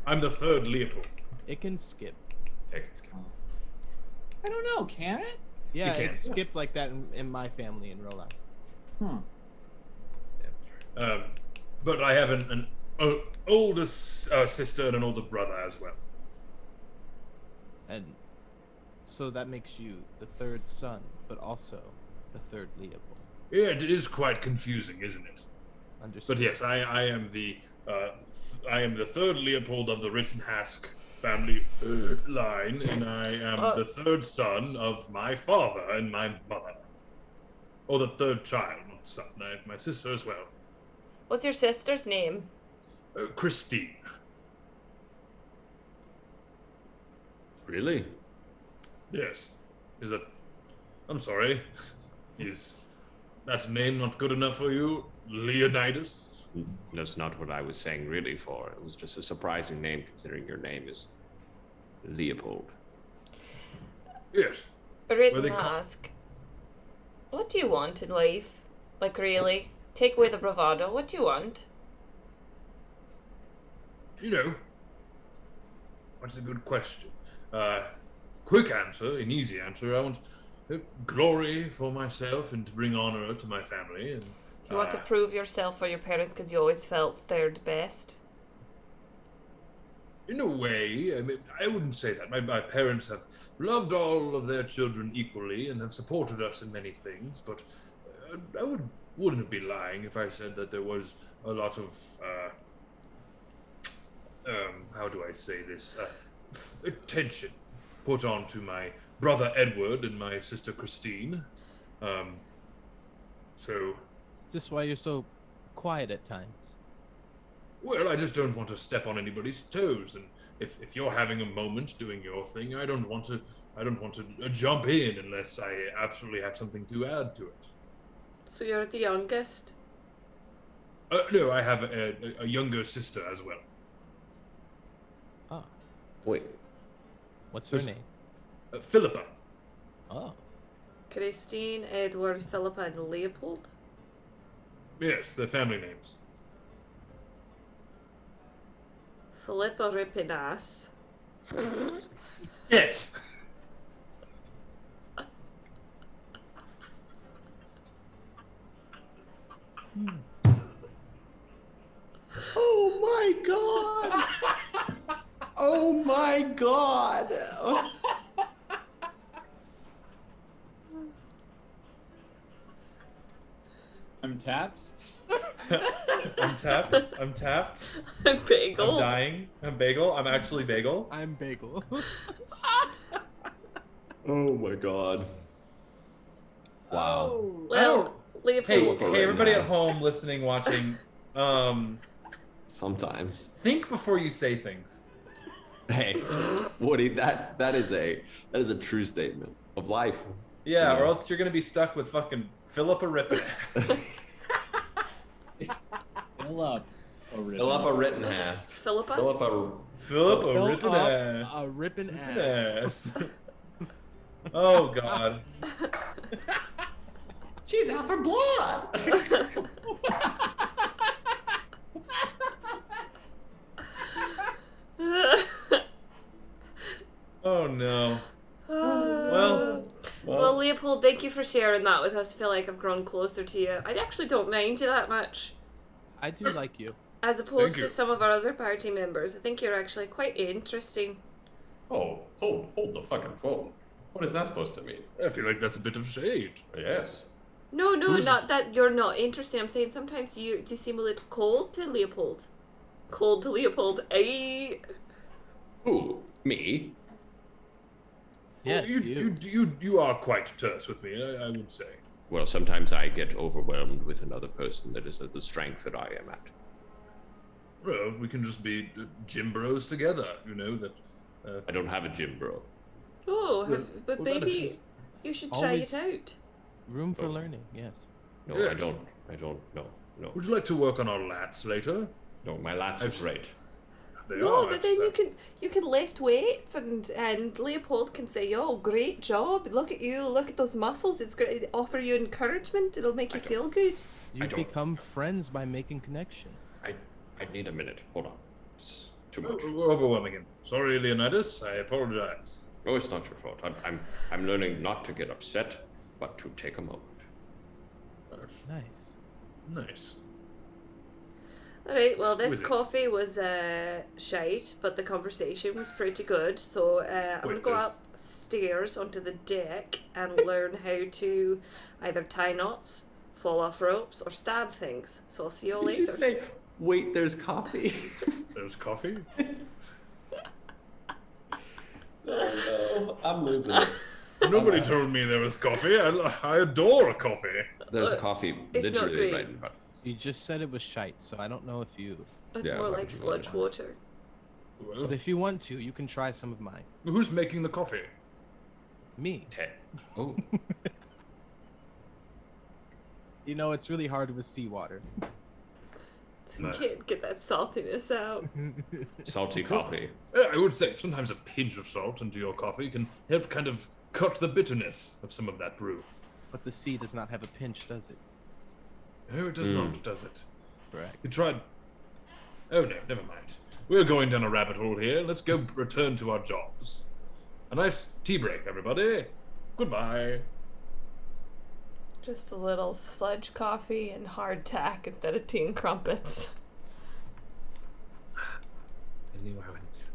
I'm the third Leopold. It can skip. Yeah, it's kind I don't know. Can it? Yeah, can. it's skipped like that in my family in real life. but I have an older sister and an older brother as well. And so that makes you the third son, but also the third Leopold. Yeah, it is quite confusing, isn't it? Understood. But yes, I am the third Leopold of the Rittenhask family line, and I am the third son of my father and my mother. Or the third child, not son. I have my sister as well. What's your sister's name? Christine. Really? Yes. I'm sorry. Is that name not good enough for you? Leonidas? That's not what I was saying really for. It was just a surprising name considering your name is Leopold. Yes. Rittenhask. What do you want in life? Like, really? Take away the bravado. What do you want? That's a good question. Quick answer, an easy answer. I want glory for myself and to bring honor to my family. And You want to prove yourself for your parents because you always felt third best? in a way, I mean, I wouldn't say that. My parents have loved all of their children equally and have supported us in many things, but I wouldn't be lying if I said that there was a lot of, how do I say this, attention put on to my brother Edward and my sister Christine. So... Is this why you're so quiet at times? Well, I just don't want to step on anybody's toes, and if you're having a moment doing your thing, I don't want to jump in unless I absolutely have something to add to it. So you're the youngest? No, I have a younger sister as well. Oh. Wait. What's her name? Philippa. Oh. Christine, Edward, Philippa, and Leopold? Yes, their family names. Philippa Ripinas. Yes. Oh my god! Oh my god! I'm tapped. I'm tapped. I'm tapped. I'm Bagel. I'm dying. I'm Bagel. I'm actually Bagel. I'm Bagel. Oh my god. Wow. Well, Leopold. Hey, everybody at home listening, watching, Sometimes. think before you say things. Hey, Woody, that is a true statement of life. Yeah, You know? or else you're gonna be stuck with fucking Philippa Rippenass. Philippa Rittenhouse. Philippa? Philippa Rippenass. A ripping ass. Oh god. She's out for blood. Oh no. Well, Leopold, thank you for sharing that with us. I feel like I've grown closer to you. I actually don't mind you that much. I do like you. As opposed to some of our other party members. I think you're actually quite interesting. Oh, hold the fucking phone. What is that supposed to mean? I feel like that's a bit of shade. Yes. No, not that you're not interesting. I'm saying sometimes you seem a little cold to Leopold. Cold to Leopold. Aye. Who? Me? Yes, you are quite terse with me, I would say. Well, sometimes I get overwhelmed with another person that is at the strength that I am at. Well, we can just be gym bros together, you know, that... I don't have a gym bro. Oh, but maybe you should try it out. Room for learning, yes. No, Yes. I don't, no. Would you like to work on our lats later? No, my lats are great. No, but then you can lift weights and Leopold can say, "Yo, great job! Look at you! Look at those muscles! It's great. It'll offer you encouragement. It'll make you feel good." You become friends by making connections. I need a minute. Hold on. It's too much. We're overwhelming him. Sorry, Leonidas. I apologize. Oh, it's not your fault. I'm learning not to get upset, but to take a moment. Nice. Alright, well, this Exquisite. coffee was shite, but the conversation was pretty good. So I'm going to go upstairs onto the deck and learn how to either tie knots, fall off ropes, or stab things. So I'll see you all Did later. you say, wait, there's coffee? There's coffee? Oh no, I'm losing it. Nobody told me there was coffee. I adore coffee. There's coffee It's not literally great. right in front. You just said it was shite, so I don't know if you... It's more like sludge water. But if you want to, you can try some of mine. Who's making the coffee? Me. Oh. You know, it's really hard with seawater. Can't get that saltiness out. Salty coffee. I would say sometimes a pinch of salt into your coffee can help kind of cut the bitterness of some of that brew. But the sea does not have a pinch, does it? No, it does not, does it? Correct. You tried... Oh no, never mind. We're going down a rabbit hole here. Let's go return to our jobs. A nice tea break, everybody. Goodbye. Just a little sludge coffee and hardtack instead of tea and crumpets. I knew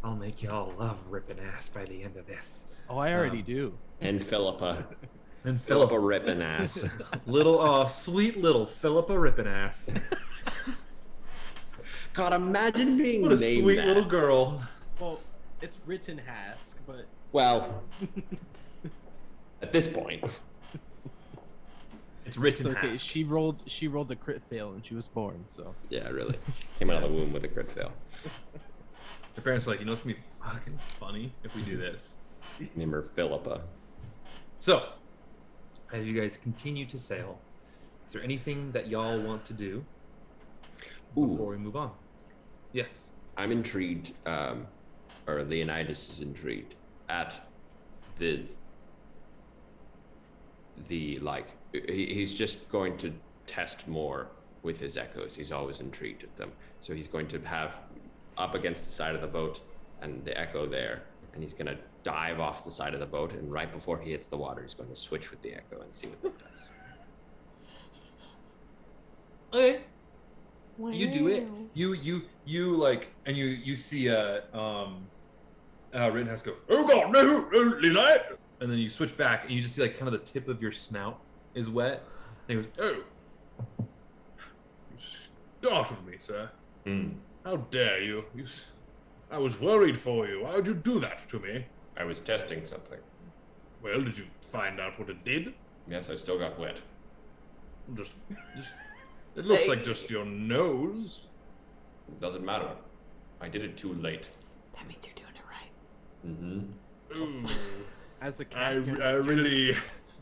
I'll make y'all love ripping ass by the end of this. Oh, I already do. And Philippa. And Philippa ripping ass. Sweet little Philippa ripping ass. God, imagine being What a named sweet that. little girl. Well, it's written Hask, but... Well, at this point, it's written It's okay. Hask. She rolled a crit fail and she was born, so... yeah, really. Came out of the womb with a crit fail. Her parents are like, you know what's gonna be fucking funny if we do this? Name her Philippa. So, as you guys continue to sail, is there anything that y'all want to do before we move on? Yes. I'm intrigued, or Leonidas is intrigued at the like, he's just going to test more with his echoes. He's always intrigued at them. So he's going to have up against the side of the boat and the echo there, and he's going to dive off the side of the boat, and right before he hits the water, he's going to switch with the echo and see what that does. Okay. You do it. You like, and you see Rittenhouse go, oh god, no, Lilith! And then you switch back, and you just see like kind of the tip of your snout is wet. And he goes, oh, you startled me, sir. How dare you? I was worried for you. Why would you do that to me? I was testing something. Well, did you find out what it did? Yes, I still got wet. Just it looks like just your nose. Doesn't matter. I did it too late. That means you're doing it right. Ooh. As a I cat, really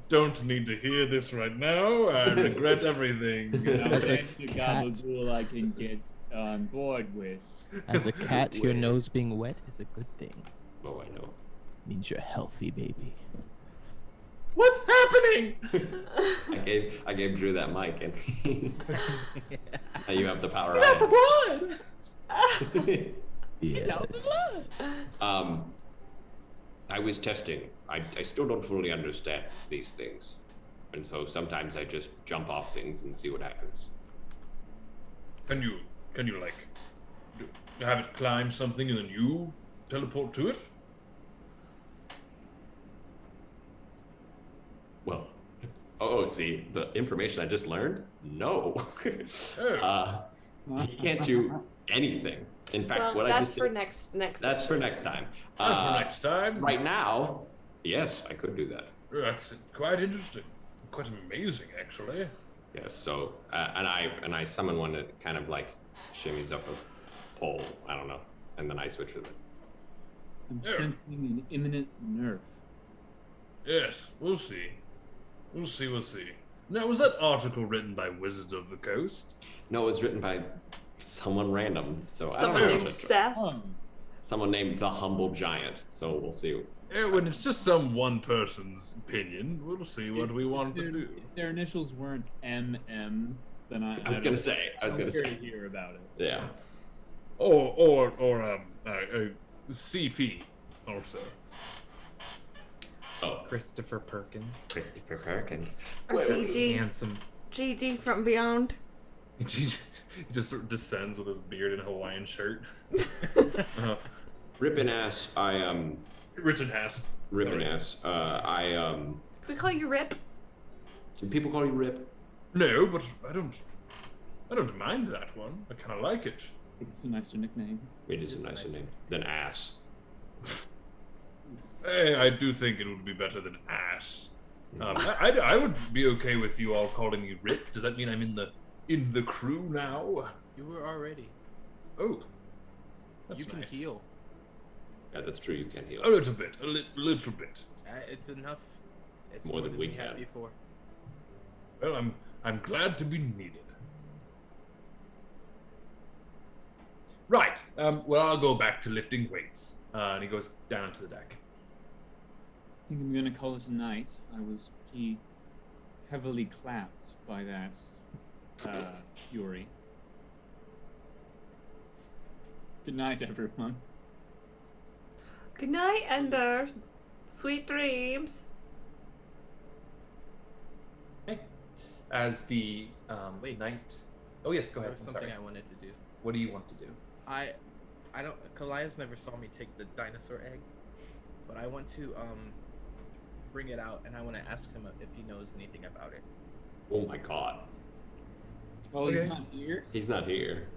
don't need to hear this right now. I regret everything. As a cat. gabagool I can get on board with. as a cat, your nose being wet is a good thing. Oh, I know. Means you're healthy, baby. What's happening? I gave Drew that mic, and now you have the power. He's out for blood. Yes. I was testing. I still don't fully understand these things, and so sometimes I just jump off things and see what happens. Can you like have it climb something and then you teleport to it? Well, see, the information I just learned? No. You can't do anything. In fact, Well, what I that's just for did, next. that's for next time. That's for next time. Right now, yes, I could do that. That's quite interesting. Quite amazing, actually. Yes. So, and I summon one that kind of like shimmies up a pole. I don't know, and then I switch with it. I'm sensing an imminent nerf. Yes, we'll see. We'll see. Now, was that article written by Wizards of the Coast? No, it was written by someone random. So I Someone don't know. named Seth. Oh, Someone named the Humble Giant. So we'll see. Yeah, when it's just some one person's opinion, we'll see what we want to do. If their initials weren't MM, then I was gonna say. hear about it. Yeah. Or CP also. Oh, Christopher Perkins. Christopher Perkins. Or Gigi. Handsome. Gigi from Beyond. He just sort of descends with his beard and Hawaiian shirt. Rippin' ass. Written ass. Rippin' ass. We call you Rip. Do people call you Rip? No, but I don't mind that one. I kind of like it. It's a nicer nickname. It is a nicer name than ass. Hey, I do think it would be better than ass. I would be okay with you all calling me Rip. Does that mean I'm in the crew now? You were already. Oh, that's You can nice. heal. Yeah, that's true. You can heal. A little bit, little bit. It's enough. It's More than we had can. before. Well, I'm glad to be needed. Right. Well, I'll go back to lifting weights. And he goes down to the deck. I think I'm gonna call it a night. I was pretty heavily clapped by that Fury. Good night, everyone. Good night, Ember. Sweet dreams. Hey, as the Wait. night. Oh yes, go There ahead. was I'm something sorry. I wanted to do. What do you want to do? I don't. Kallias never saw me take the dinosaur egg, but I want to bring it out, and I want to ask him if he knows anything about it. Oh my god. Oh, he's not here. He's not here.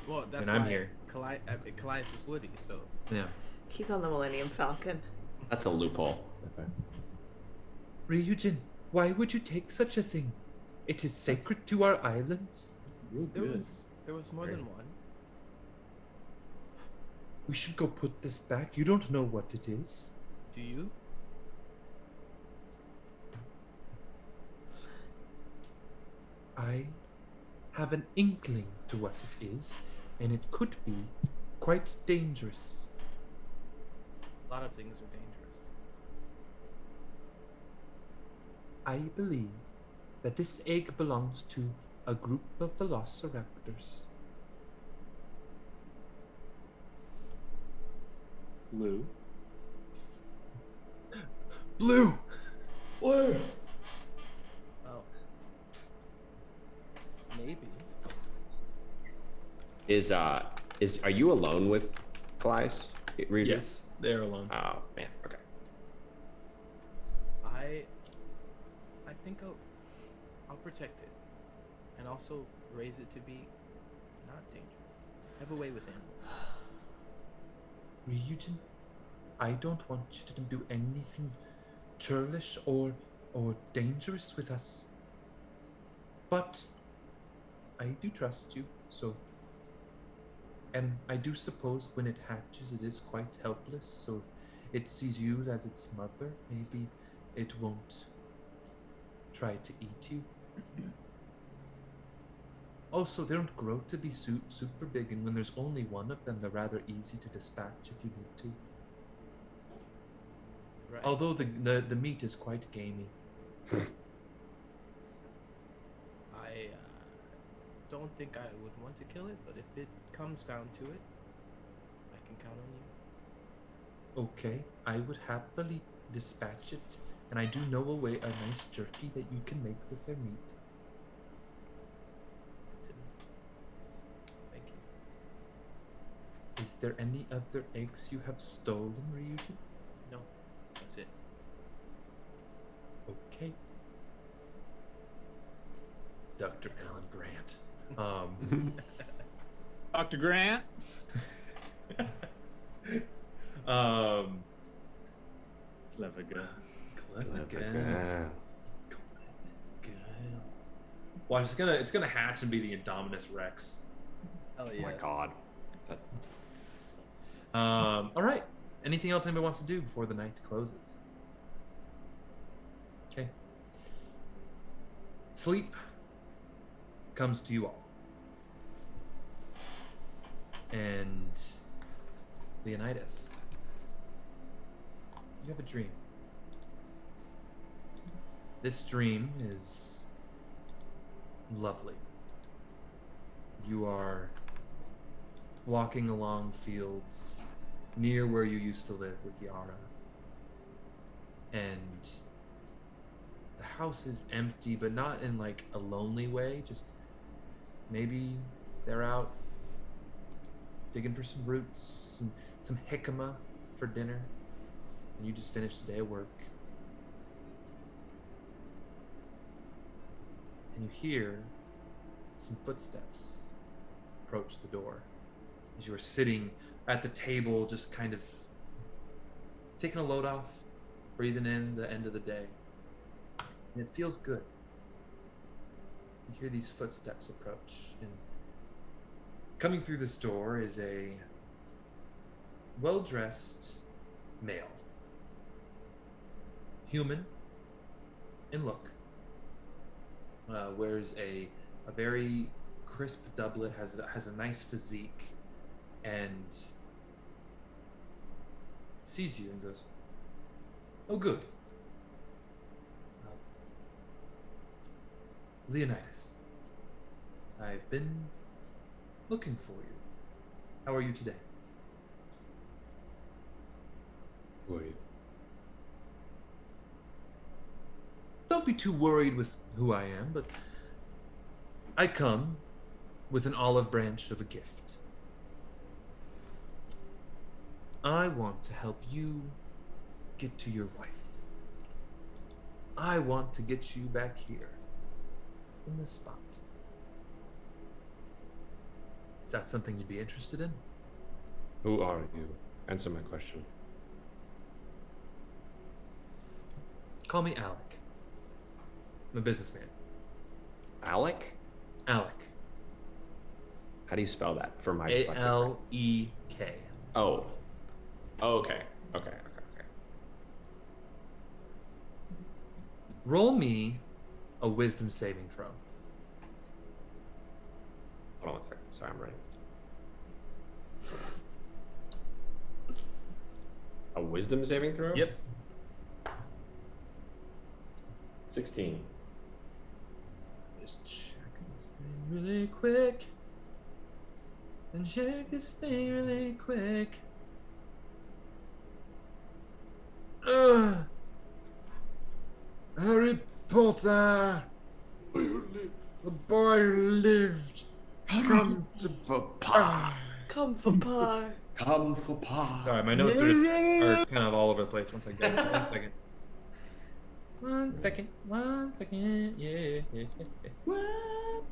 Well, that's And I'm why here. Kallias is Woody, so Yeah. He's on the Millennium Falcon. That's a loophole. Ryujin, why would you take such a thing? It is sacred to our islands. Real there good. was more than one. We should go put this back. You don't know what it is. Do you? I have an inkling to what it is, and it could be quite dangerous. A lot of things are dangerous. I believe that this egg belongs to a group of velociraptors. Blue. Blue! Blue! Oh. Maybe. Are you alone with Kallias? Ryujin? Yes, they're alone. Oh man. Okay. I think I'll protect it, and also raise it to be not dangerous. Have a way with animals. Ryujin, I don't want you to do anything churlish or dangerous with us. But I do trust you, so. And I do suppose when it hatches, it is quite helpless, so if it sees you as its mother, maybe it won't try to eat you. Also, they don't grow to be super big, and when there's only one of them, they're rather easy to dispatch if you need to. Right. Although the meat is quite gamey. I don't think I would want to kill it, but if it comes down to it, I can count on you. Okay, I would happily dispatch it, and I do know a nice jerky that you can make with their meat. Thank you. Is there any other eggs you have stolen, Ryujin? No, that's it. Okay. Dr. Alan Grant. Dr. Grant. Clever girl. Clever girl. girl. Well, it's gonna hatch and be the Indominus Rex. Hell Oh my god. That... All right. Anything else anybody wants to do before the night closes? Okay. Sleep comes to you all. And Leonidas, you have a dream. This dream is lovely. You are walking along fields near where you used to live with Yara. And the house is empty, but not in like a lonely way. Just maybe they're out digging for some roots, some jicama for dinner, and you just finished the day of work. And you hear some footsteps approach the door as you are sitting at the table, just kind of taking a load off, breathing in the end of the day. And it feels good. You hear these footsteps approach, and coming through this door is a well-dressed male. Human in look. Wears a very crisp doublet, has a nice physique, and sees you and goes, "Oh, good. Leonidas, I've been looking for you. How are you today?" Who are you? Don't be too worried with who I am, but I come with an olive branch of a gift. I want to help you get to your wife. I want to get you back here in this spot. Is that something you'd be interested in? Who are you? Answer my question. Call me Alec. I'm a businessman. Alec? Alec. How do you spell that for my dyslexia? A-L-E-K. Oh. Okay. Okay. Roll me a wisdom saving throw. Hold on one second. Sorry, I'm writing this down. A wisdom saving throw? Yep. 16. Just check this thing really quick. And check this thing really quick. Harry Potter, the boy who lived, come to pie. Come for pie. Come for pie. Sorry, my notes are kind of all over the place. One second, guys. 1 second. 1 second. 1 second. Yeah. 1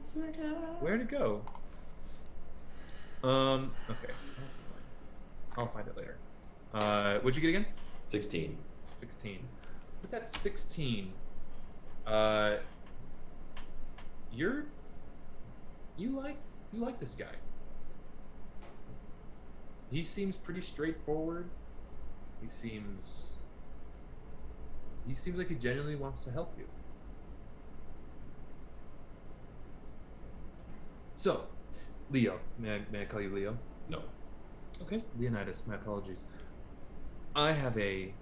second. Where'd it go? Okay. That's fine. I'll find it later. What'd you get again? 16. 16. With that 16, you like this guy. He seems pretty straightforward. He seems like he genuinely wants to help you. So, Leo, may I call you Leo? No. Okay, Leonidas, my apologies. I have a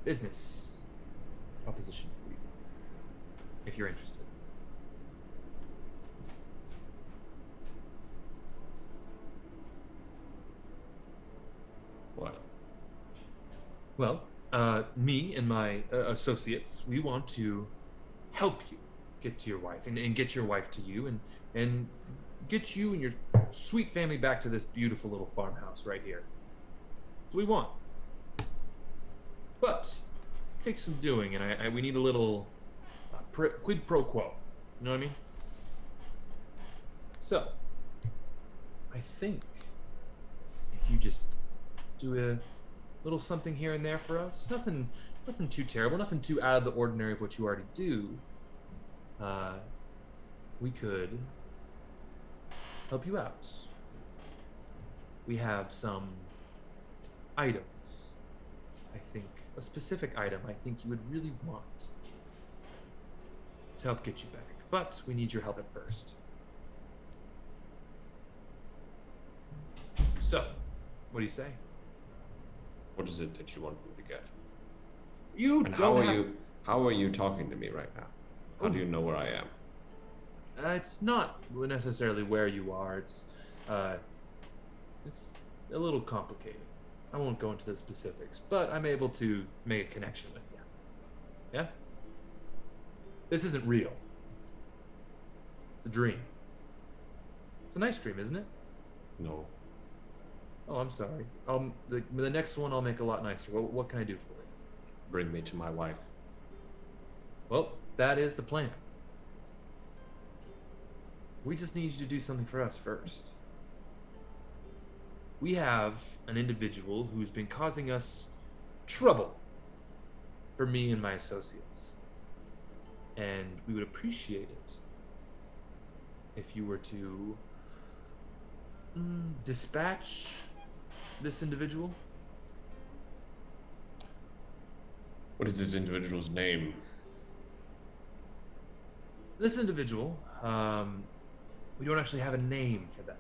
business proposition for you, if you're interested. What? Well, me and my associates, we want to help you get to your wife and get your wife to you and get you and your sweet family back to this beautiful little farmhouse right here. That's what we want. But it takes some doing, and we need a little quid pro quo. You know what I mean? So, I think if you just do a little something here and there for us, nothing too terrible, nothing too out of the ordinary of what you already do, we could help you out. We have some items. I think a specific item I think you would really want to help get you back. But we need your help at first. So, what do you say? What is it that you want me to get? You and don't how are you talking to me right now? How do you know where I am? It's not necessarily where you are. It's a little complicated. I won't go into the specifics, but I'm able to make a connection with you. Yeah? This isn't real. It's a dream. It's a nice dream, isn't it? No. Oh, I'm sorry. The next one I'll make a lot nicer. What can I do for you? Bring me to my wife. Well, that is the plan. We just need you to do something for us first. We have an individual who's been causing us trouble for me and my associates. And we would appreciate it if you were to dispatch this individual. What is this individual's name? This individual, we don't actually have a name for them.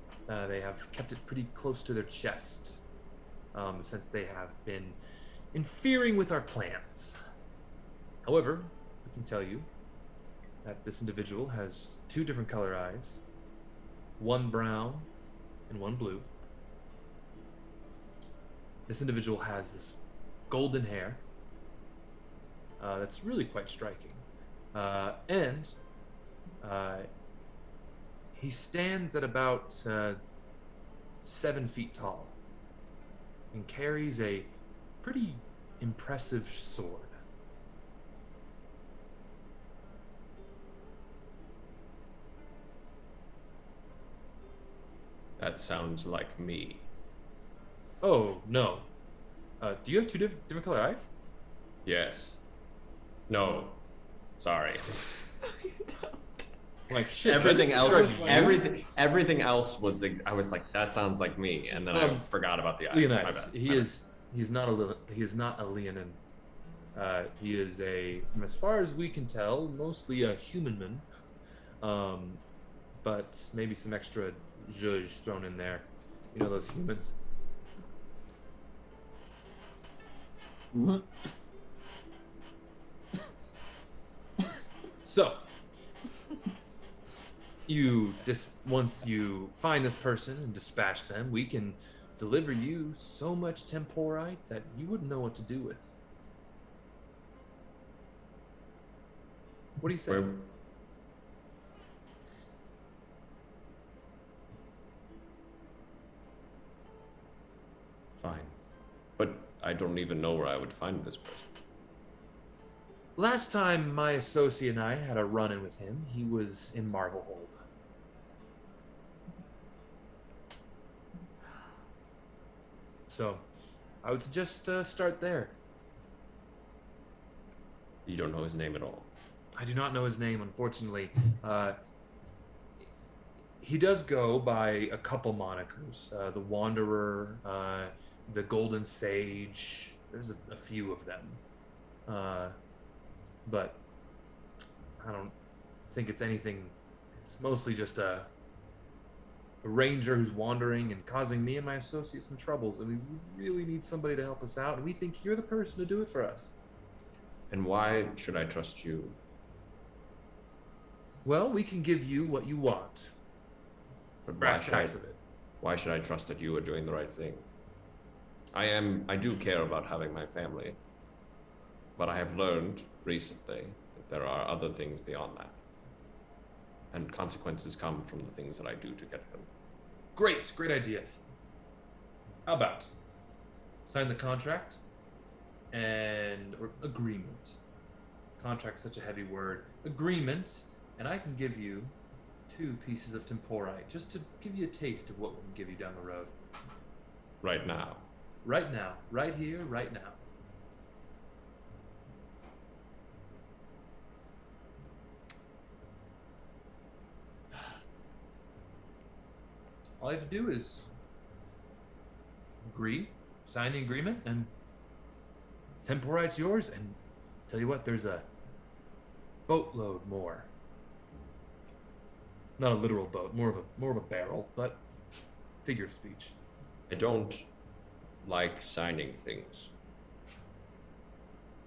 They have kept it pretty close to their chest, since they have been interfering with our plans. However, we can tell you that this individual has 2 different color eyes, one brown and one blue. This individual has this golden hair that's really quite striking. And he stands at about 7 feet tall and carries a pretty impressive sword. That sounds like me. Oh, no. Do you have 2 different color eyes? Yes. No. Sorry. Like shit. Everything else, striking. everything else was. I was like, that sounds like me, and then I forgot about the eyes. Leonidas, he's not a Leonin. He is from as far as we can tell, mostly a human man. But maybe some extra zhuzh thrown in there. You know those humans. So, once you find this person and dispatch them, we can deliver you so much temporite that you wouldn't know what to do with. What do you say? Fine. But I don't even know where I would find this person. Last time my associate and I had a run-in with him, he was in Marvelhold. So, I would suggest start there. You don't know his name at all? I do not know his name, unfortunately. He does go by a couple monikers. The Wanderer, the Golden Sage. There's a few of them. But I don't think it's anything. It's mostly just a ranger who's wandering and causing me and my associates some troubles, and we really need somebody to help us out, and we think you're the person to do it for us. And why should I trust you? Well, we can give you what you want. But Brass tacks of it. why should I trust that you are doing the right thing? I do care about having my family, but I have learned recently that there are other things beyond that. And consequences come from the things that I do to get them. Great idea. How about sign the contract or agreement. Contract's such a heavy word. Agreement, and I can give you 2 pieces of temporite just to give you a taste of what we can give you down the road. Right now. Right now. Right here, right now. All you have to do is sign the agreement, and temporite's yours. And tell you what, there's a boatload more. Not a literal boat, more of a barrel, but figure of speech. I don't like signing things.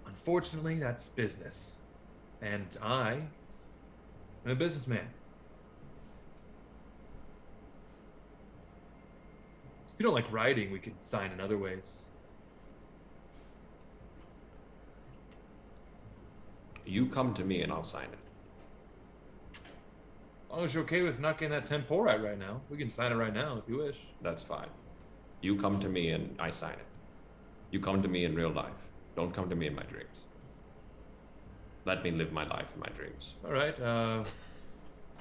Unfortunately, that's business. And I am a businessman. If you don't like writing, we could sign in other ways. You come to me and I'll sign it. As long as you're okay with not getting that temporite right now, we can sign it right now if you wish. That's fine. You come to me and I sign it. You come to me in real life. Don't come to me in my dreams. Let me live my life in my dreams. All right.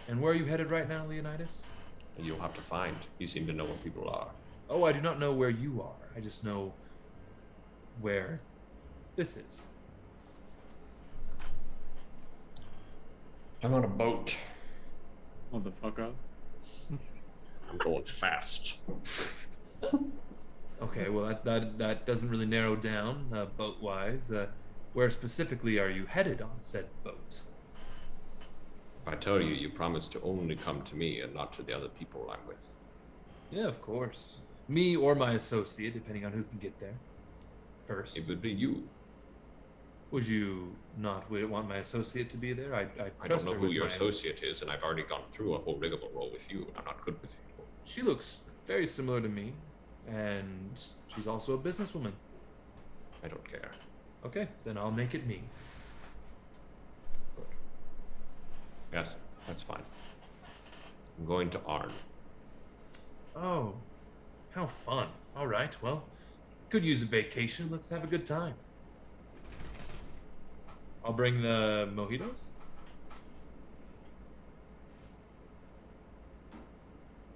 And where are you headed right now, Leonidas? You'll have to find. You seem to know where people are. Oh, I do not know where you are. I just know where this is. I'm on a boat. Motherfucker. I'm going fast. Okay, well that doesn't really narrow down boat-wise. Where specifically are you headed on said boat? If I tell you, you promise to only come to me and not to the other people I'm with. Yeah, of course. Me or my associate, depending on who can get there first. It would be you. Would you not want my associate to be there? I don't know who your associate is, and I've already gone through a whole rigmarole with you. I'm not good with people. She looks very similar to me, and she's also a businesswoman. I don't care. Okay, then I'll make it me. Good. Yes, that's fine. I'm going to Arn. Oh, how fun. All right, well, could use a vacation. Let's have a good time. I'll bring the mojitos.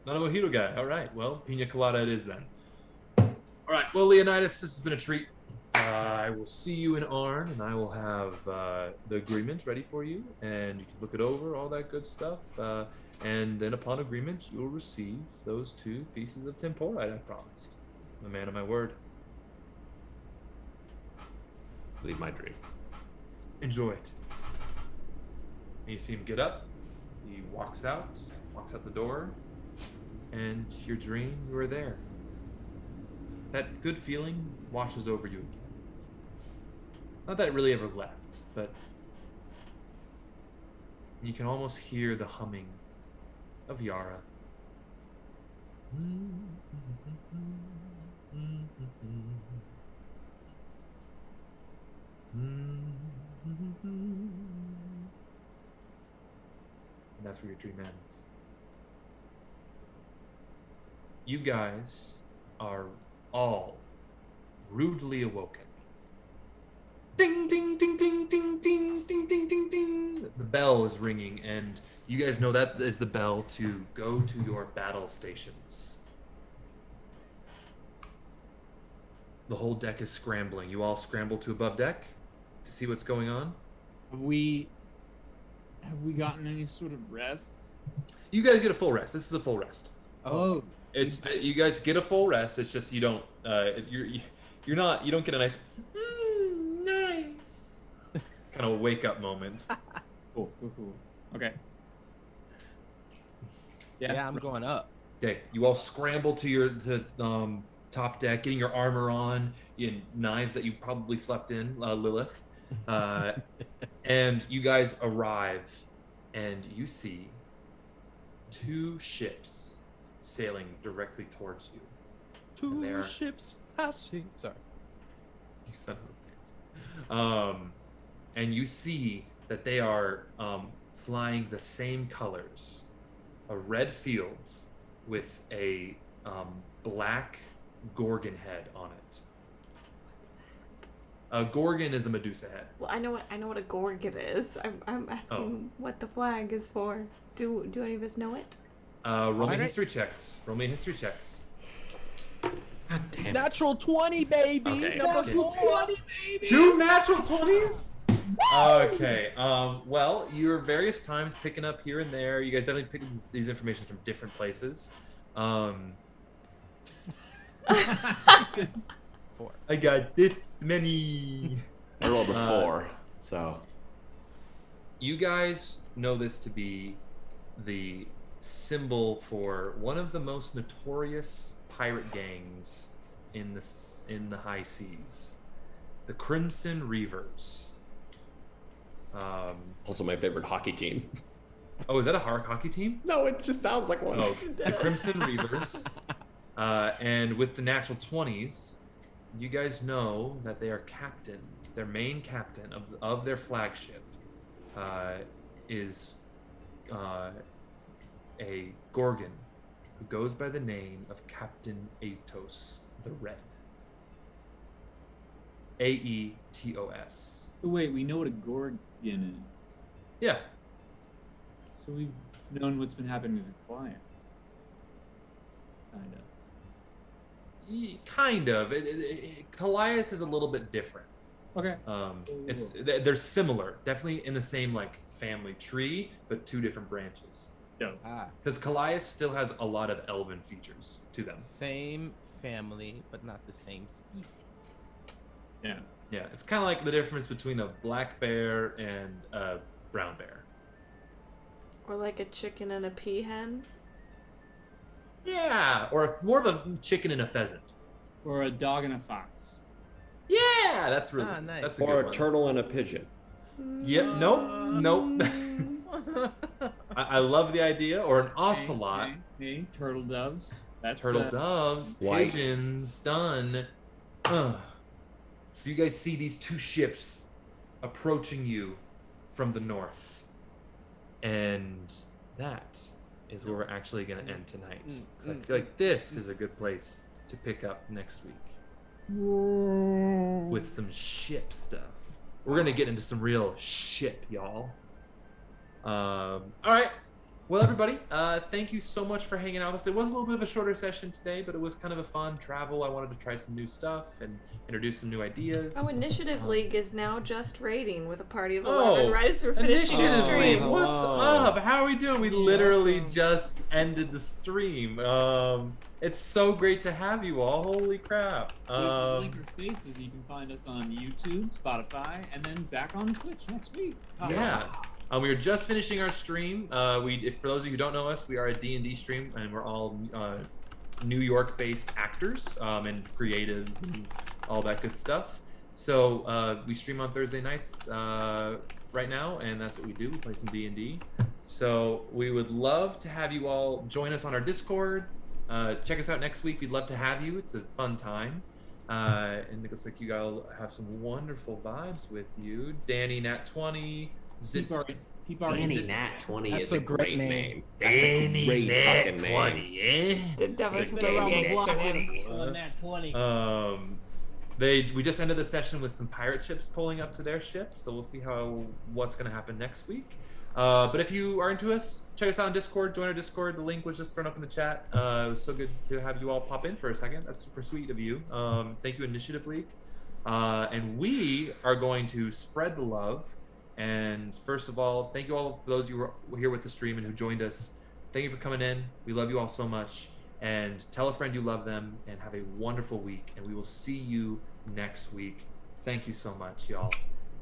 Not a mojito guy. All right, well, pina colada it is then. All right, well, Leonidas, this has been a treat. I will see you in Arn, and I will have the agreement ready for you, and you can look it over, all that good stuff. And then upon agreement, you'll receive those 2 pieces of temporite I promised. I'm a man of my word. Leave my dream. Enjoy it. And you see him get up. He walks out the door, and your dream, you are there. That good feeling washes over you again. Not that it really ever left, but you can almost hear the humming of Yara. And that's where your dream ends. You guys are all rudely awoken. Ding, ding, ding, ding, ding, ding, ding, ding, ding, ding. The bell is ringing, and you guys know that is the bell to go to your battle stations. The whole deck is scrambling. You all scramble to above deck to see what's going on. Have we Have we gotten any sort of rest? You guys get a full rest. This is a full rest. Oh, It's you guys get a full rest. It's just you don't. You're not. You don't get a nice. Nice. Kind of wake up moment. Cool. Okay. Yeah, I'm going up. Okay, you all scramble to your top deck, getting your armor on, knives that you probably slept in, Lilith, and you guys arrive, and you see 2 ships sailing directly towards you. 2 ships passing. Sorry. You son of a bitch. And you see that they are flying the same colors, a red field with a black Gorgon head on it. A Gorgon is a Medusa head. Well, I know what a Gorgon is. I'm asking what the flag is for. Do any of us know it? Roll me history checks. God damn it. Natural 20, baby. Okay. Natural 20, baby. 2 natural 20s? Okay. Well, you're various times picking up here and there. You guys definitely pick these information from different places. 4. I got this many. I rolled a 4, so. You guys know this to be the symbol for one of the most notorious pirate gangs in the high seas, the Crimson Reavers. Also my favorite hockey team. Oh, is that a hockey team? No, it just sounds like one. Oh, the Crimson Reavers. And with the natural 20s, you guys know that they are captain. Their main captain of their flagship is a Gorgon who goes by the name of Captain Aetos the Red. Aetos. Wait, we know what a Gorgon is. Yeah. So we've known what's been happening to the clients. Kind of. Kallias is a little bit different. Okay. They're similar, definitely in the same family tree, but 2 different branches. Yeah. Because Kallias still has a lot of elven features to them. Same family, but not the same species. Yeah. Yeah, it's kind of like the difference between a black bear and a brown bear. Or like a chicken and a peahen? Yeah, or more of a chicken and a pheasant. Or a dog and a fox. Yeah, that's really nice. That's a Or good a one. turtle and a pigeon. Yeah, nope. I love the idea. Or an ocelot. Hey, turtle doves. That's Turtle doves, White. pigeons, done. So you guys see these 2 ships approaching you from the north. And that is where we're actually going to end tonight. Because I feel like this is a good place to pick up next week. With some ship stuff. We're going to get into some real ship, y'all. All right. Well, everybody, thank you so much for hanging out with us. It was a little bit of a shorter session today, but it was kind of a fun travel. I wanted to try some new stuff and introduce some new ideas. Oh, Initiative League is now just raiding with a party of 11 right as we're finishing the Initiative stream. League, what's up? How are we doing? We literally just ended the stream. It's so great to have you all. Holy crap. If you like our faces, you can find us on YouTube, Spotify, and then back on Twitch next week. Yeah. We are just finishing our stream. For those of you who don't know us, we are a D&D stream, and we're all New York-based actors and creatives and all that good stuff. So we stream on Thursday nights right now, and that's what we do. We play some D&D. So we would love to have you all join us on our Discord. Check us out next week. We'd love to have you. It's a fun time. And it looks like you guys have some wonderful vibes with you. Danny Nat 20. Danny Nat 20 That's is a a great great name. name. That's a great fucking name. 20, eh? The dumbest Danny game Nat name. 20. Nat 20. We just ended the session with some pirate ships pulling up to their ship, so we'll see what's going to happen next week. But if you are into us, check us out on Discord. Join our Discord. The link was just thrown up in the chat. It was so good to have you all pop in for a second. That's super sweet of you. Thank you, Initiative League. And we are going to spread the love And first of all, thank you all for those who were here with the stream and who joined us. Thank you for coming in. We love you all so much. And tell a friend you love them, and have a wonderful week. And we will see you next week. Thank you so much, y'all.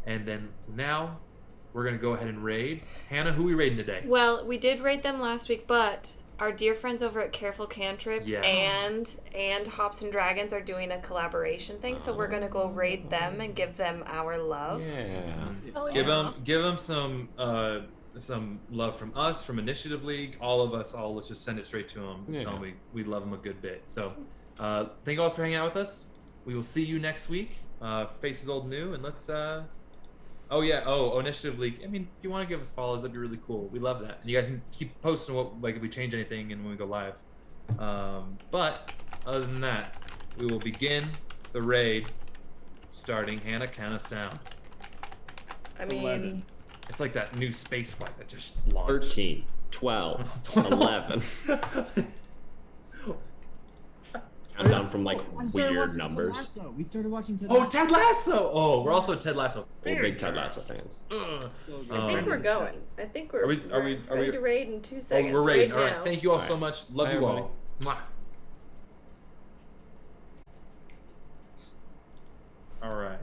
And then now we're going to go ahead and raid. Hannah, who are we raiding today? Well, we did raid them last week, but our dear friends over at Careful Cantrip and Hops and Dragons are doing a collaboration thing, so we're going to go raid them and give them our love. Yeah. Give them some love from us, from Initiative League, all of us. Let's just send it straight to them. Yeah. Tell them we love them a good bit. So thank you all for hanging out with us. We will see you next week. Faces old and new, and let's Initiative League. I mean, if you want to give us follows, that'd be really cool. We love that. And you guys can keep posting if we change anything and when we go live. But other than that, we will begin the raid starting. Hannah, count us down. I mean, 11. It's like that new space flight that just launched. 13, 12, 11. Countdown from weird numbers. We started watching Ted Oh, Ted Lasso! Oh, we're also Ted Lasso. We're big Ted Lasso fans. I think we're going. I think we're Are we ready to raid in 2 seconds. We're raiding. All right. right. Thank you all so much. Love Bye, you everybody. all. Mwah. All right.